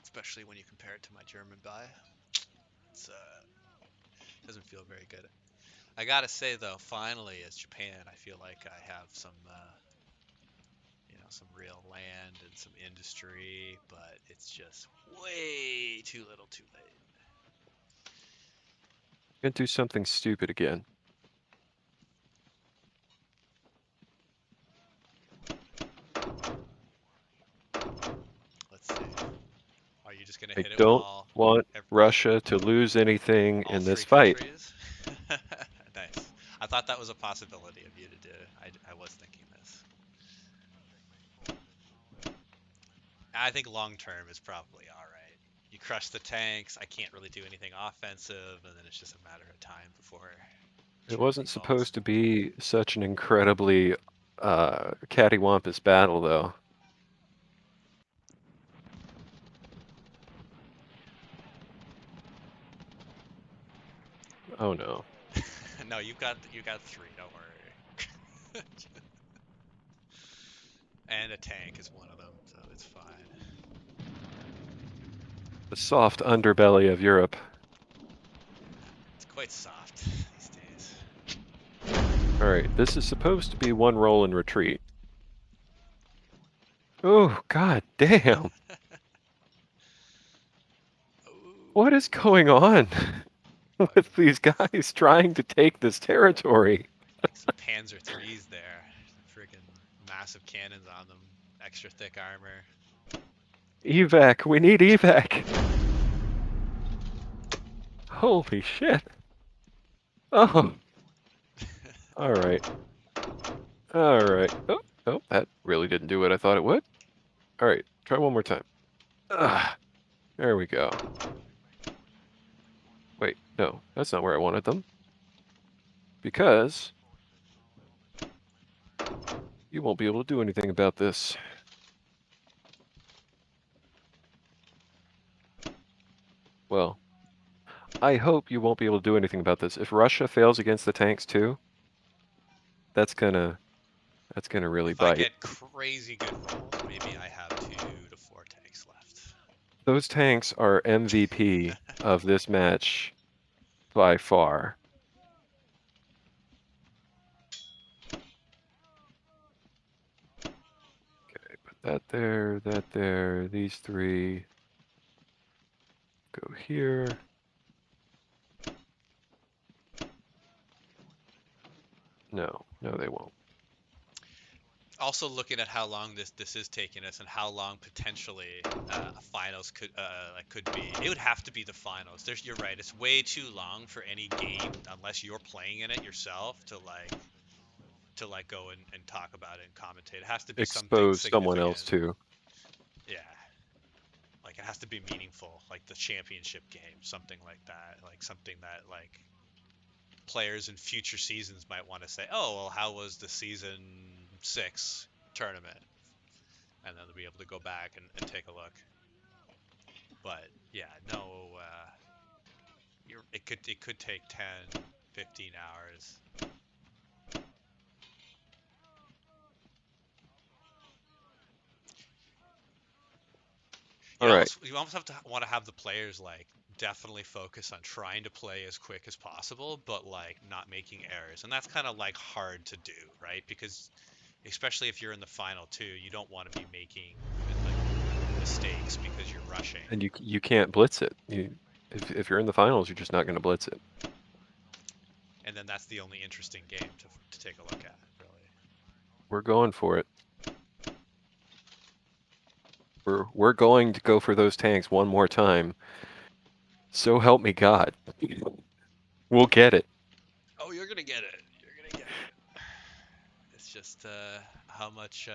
especially when you compare it to my German buy. It's doesn't feel very good. I gotta say though, finally, as Japan, I feel like I have some some real land and some industry, but it's just way too little, too late. Gonna do something stupid again. Let's see. Are you just gonna I hit it with don't want all Russia to lose anything all in 3 this fight. countries? Nice. I thought that was a possibility of you to do. I was thinking this. I think long term is probably all right. You crush the tanks. I can't really do anything offensive, and then it's just a matter of time before It wasn't supposed to be such an incredibly cattywampus battle, though. Oh no. No, you got 3. Don't worry. And a tank is one of them, so it's fine. The soft underbelly of Europe. It's quite soft these days. Alright, this is supposed to be one roll and retreat. Oh, god damn! What is going on with these guys trying to take this territory? Like some Panzer IIIs there. Friggin' massive cannons on them. Extra thick armor. Evac, we need evac! Holy shit! Oh! Alright. Alright. Oh, that really didn't do what I thought it would. Alright, try one more time. There we go. Wait, no, that's not where I wanted them. Because you won't be able to do anything about this. Well, I hope you won't be able to do anything about this. If Russia fails against the tanks too, that's gonna really If bite. I get crazy good rolls, maybe I have 2 to 4 tanks left. Those tanks are MVP of this match by far. Okay, put that there, these 3 go here. No, they won't. Also looking at how long this is taking us and how long potentially finals could be. It would have to be the finals. You're right. It's way too long for any game unless you're playing in it yourself to go and talk about it and commentate. It has to be something Expose someone significant. else too. Yeah. Like it has to be meaningful, like the championship game, something like that. Like something that like players in future seasons might want to say, oh, well, how was the season 6 tournament? And then they'll be able to go back and take a look. But yeah, no, it could take 10, 15 hours. You almost have to want to have the players like definitely focus on trying to play as quick as possible, but like not making errors. And that's kind of like hard to do, right? Because especially if you're in the final too, you don't want to be making like mistakes because you're rushing. And you can't blitz it. If you're in the finals, you're just not going to blitz it. And then that's the only interesting game to take a look at, really. We're going for it. We're going to go for those tanks one more time. So help me God. We'll get it. Oh, you're gonna get it. You're gonna get it. It's just how much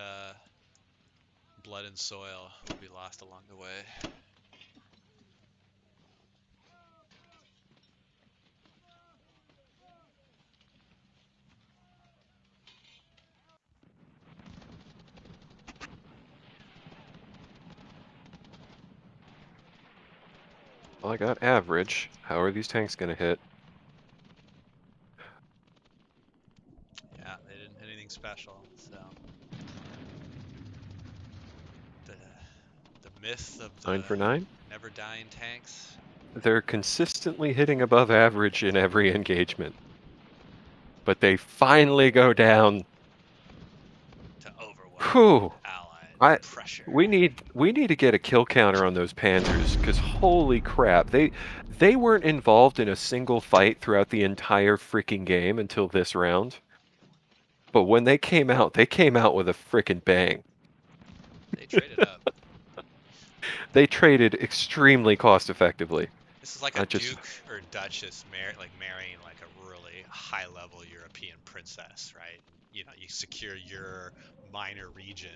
blood and soil will be lost along the way. Well, I got average. How are these tanks going to hit? Yeah, they didn't hit anything special, so the myth of 9 the for 9? never dying tanks. They're consistently hitting above average in every engagement. But they finally go down. To overwhelm allied pressure. We need to get a kill counter on those Panzers, because holy crap, they weren't involved in a single fight throughout the entire freaking game until this round. But when they came out with a freaking bang. They traded up. They traded extremely cost effectively. This is like a duke or duchess marrying like a really high level European princess, right? You know, you secure your minor region,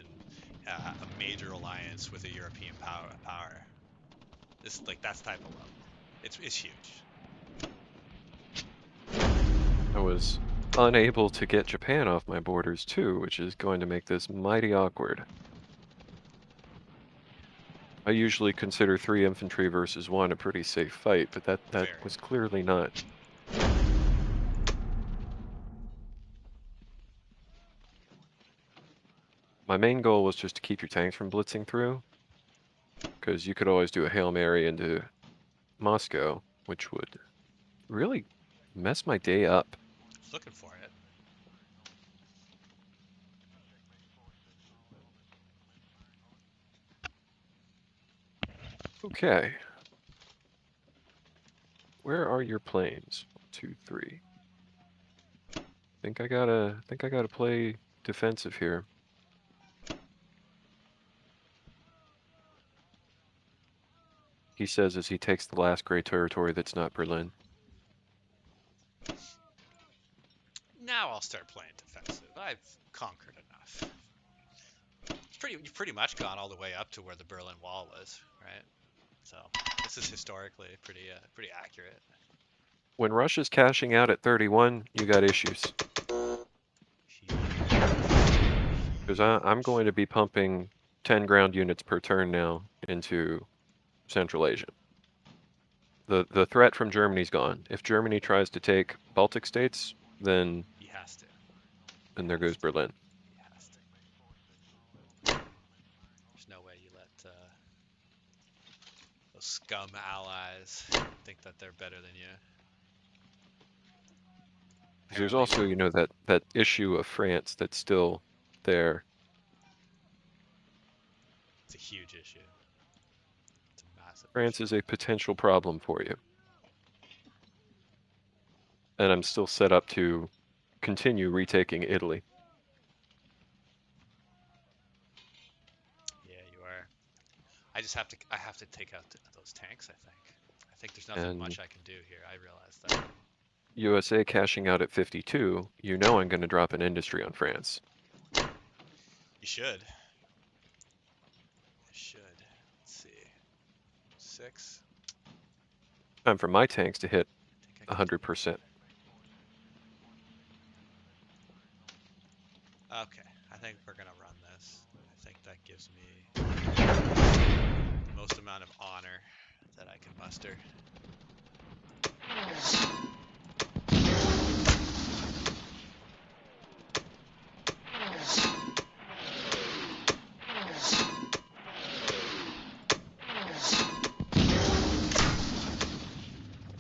a major alliance with a European power. That's type of level. It's huge. I was unable to get Japan off my borders too, which is going to make this mighty awkward. I usually consider 3 infantry versus 1 a pretty safe fight, but that Very. was clearly not. My main goal was just to keep your tanks from blitzing through, because you could always do a Hail Mary into Moscow, which would really mess my day up. I was looking for it. Okay. Where are your planes? 1, 2, 3. Think I gotta play defensive here. He says as he takes the last gray territory that's not Berlin. Now I'll start playing defensive. I've conquered enough. You've pretty much gone all the way up to where the Berlin Wall was, right? So this is historically pretty accurate. When Russia's cashing out at 31, you got issues. Because I'm going to be pumping 10 ground units per turn now into Central Asia. The threat from Germany's gone. If Germany tries to take Baltic states, then He has to. there goes Berlin. He has to. There's no way you let those scum allies think that they're better than you. There's also, you know, that issue of France that's still there. It's a huge issue. It's a massive France issue. is a potential problem for you. And I'm still set up to continue retaking Italy. Yeah, you are. I have to take out those tanks, I think. I think there's nothing And much I can do here. I realize that. USA cashing out at 52, you know I'm going to drop an industry on France. You should. You should. Let's see. 6. Time for my tanks to hit I think I can do 100%. Okay, I think we're gonna run this. I think that gives me the most amount of honor that I can muster.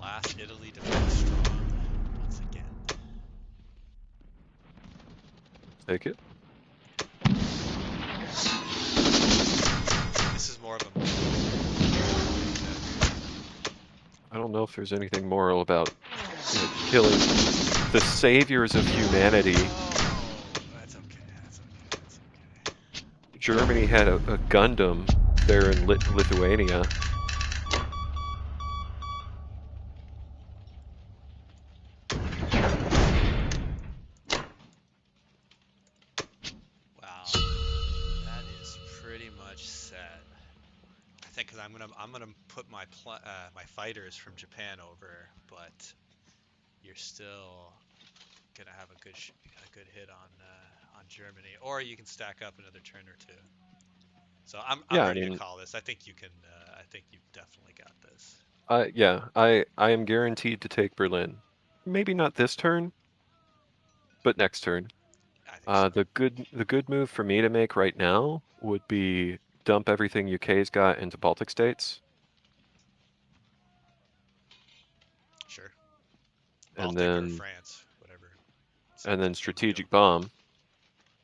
Last Italy defense strong once again. Take it. This is more of a. I don't know if there's anything moral about killing the saviors of humanity. Oh, that's okay. That's okay. That's okay. Germany had a Gundam there in Lithuania. Wow, that is pretty much set. I think because I'm gonna put my my fighters from Japan over, but you're still gonna have a good hit on Germany, or you can stack up another turn or two. So I'm Yeah, ready to call this. I think you can. I think you've definitely got this. yeah, I am guaranteed to take Berlin. Maybe not this turn, but next turn. I think so. The good move for me to make right now would be dump everything UK's got into Baltic states, Sure. and Baltic or then France, whatever. strategic bomb,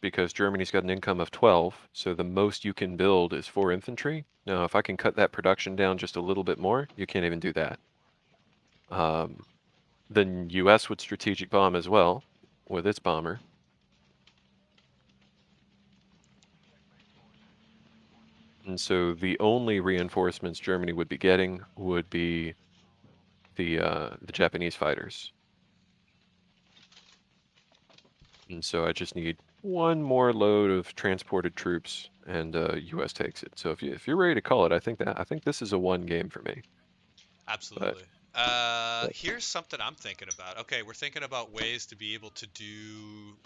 because Germany's got an income of 12, so the most you can build is 4 infantry. Now, if I can cut that production down just a little bit more, you can't even do that. Then US would strategic bomb as well with its bomber. And so the only reinforcements Germany would be getting would be the Japanese fighters. And so I just need one more load of transported troops, and US takes it. So if you're ready to call it, I think this is a 1 game for me. Absolutely. Here's something I'm thinking about. Okay, we're thinking about ways to be able to do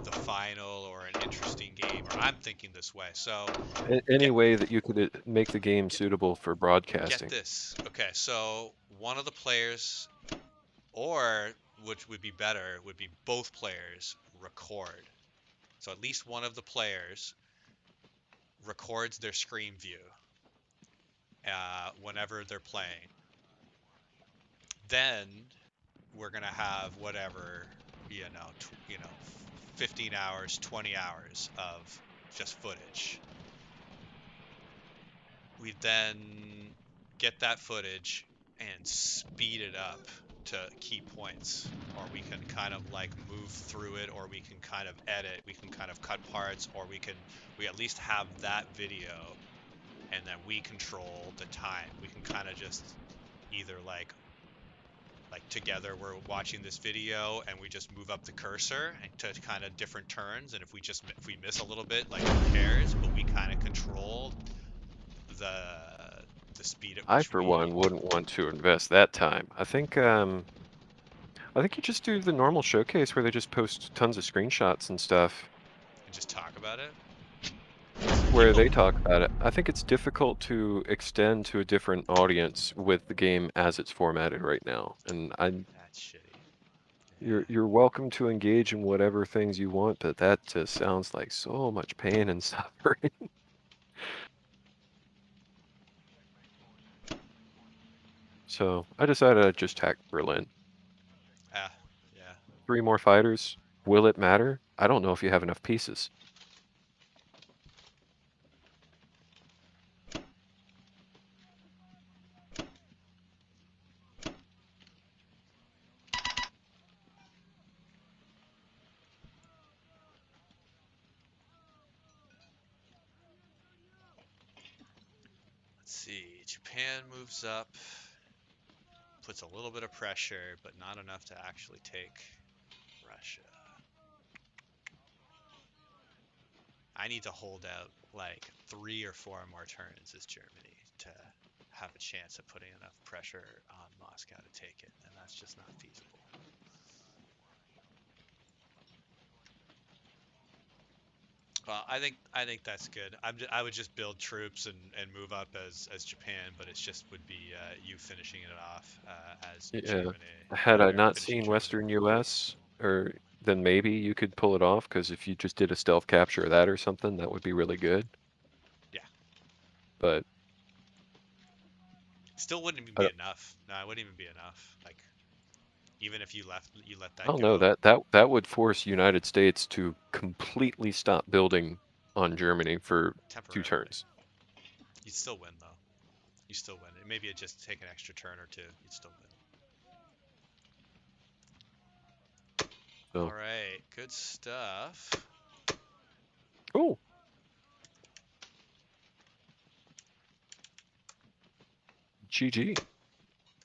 the final or an interesting game, or I'm thinking this way. So Any get way that you could make the game get suitable for get broadcasting. this. Okay, so one of the players, or which would be better, would be both players record. So at least one of the players records their screen view whenever they're playing. Then we're gonna have whatever, you know, 15 hours, 20 hours of just footage. We then get that footage and speed it up to key points, or we can kind of like move through it, or we can kind of edit, we can kind of cut parts, or we at least have that video, and then we control the time. We can kind of just either like together we're watching this video and we just move up the cursor and to kind of different turns, and if we miss a little bit, like, who cares, but we kind of control the the speed at I, which for we one, wouldn't want to invest that time. I think you just do the normal showcase where they just post tons of screenshots and stuff and just talk about it. where People, they talk about it. I think it's difficult to extend to a different audience with the game as it's formatted right now. And that's shitty. you're welcome to engage in whatever things you want, but that just sounds like so much pain and suffering. So I decided I'd just tack Berlin. Yeah. 3 more fighters. Will it matter? I don't know if you have enough pieces. Let's see. Japan moves up, puts a little bit of pressure, but not enough to actually take Russia. I need to hold out like 3 or 4 more turns as Germany to have a chance of putting enough pressure on Moscow to take it, and that's just not feasible. Well, I think that's good. I would just build troops and move up as Japan, but it just would be you finishing it off as Yeah. Germany, Had I or not finishing seen Germany. Western US, or then maybe you could pull it off, because if you just did a stealth capture of that or something, that would be really good. Yeah, But still wouldn't even I be don't, enough. No, it wouldn't even be enough. Like, even if you let I that don't know, go that would force United States to completely stop building on Germany for 2 temporarily, turns. you'd still win though. You still win. Maybe it just take an extra turn or two. You'd still win. All So, right, good stuff. oh, GG.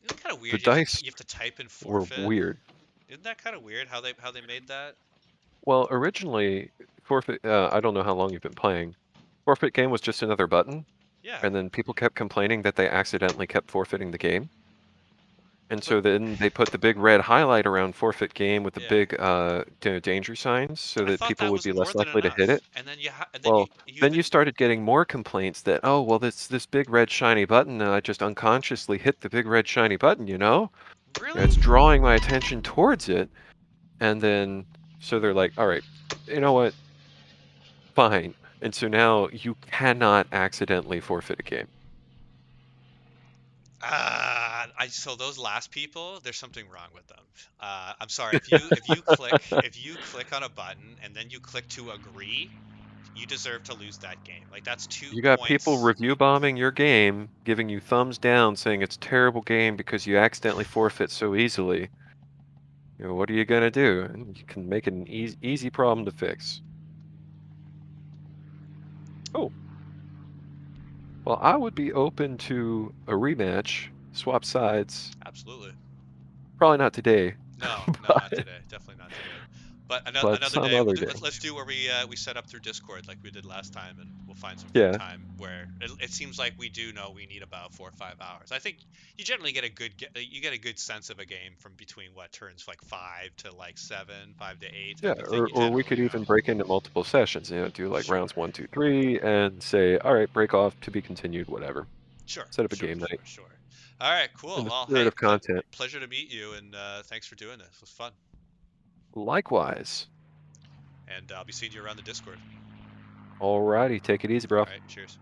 Isn't it kind of The weird? dice You have to type in were forfeit. weird. Isn't that kind of weird how they made that? Well, originally, forfeit, I don't know how long you've been playing. Forfeit game was just another button, Yeah, and then people kept complaining that they accidentally kept forfeiting the game. And but so then they put the big red highlight around forfeit game with the yeah, big danger signs so I that thought people that would was be more less than likely to hit it. enough. And then Well, you then you even started getting more complaints that, oh, well, this big red shiny button, I just unconsciously hit the big red shiny button, you know? really. It's drawing my attention towards it. And then, so they're like, all right, you know what? Fine. And so now you cannot accidentally forfeit a game. I so those last people, there's something wrong with them. I'm sorry. If you click on a button and then you click to agree, you deserve to lose that game. Like, that's two You got people points. review bombing your game, giving you thumbs down, saying it's a terrible game because you accidentally forfeit so easily. You know, what are you gonna do? And you can make it an easy problem to fix. Oh, well, I would be open to a rematch, swap sides. Absolutely. Probably not today, No, no, not but today. Definitely not today. But But another some day, other day. let's do where we set up through Discord like we did last time, and we'll find some free Yeah. time where it seems like we do know we need about 4 or 5 hours. I think you generally get a good sense of a game from between what turns like 5 to like 7, 5 to 8. Yeah, I think you or we generally could even know. break into multiple sessions, you know, do like Sure, rounds 1, 2, 3, and say, all right, break off to be continued, whatever. sure, Set up a sure, game night sure, sure. All right, in cool. the Well, spirit hey, of content. pleasure to meet you, and thanks for doing this. It was fun, Likewise. and I'll be seeing you around the Discord. Alrighty, take it easy, All bro. right, cheers.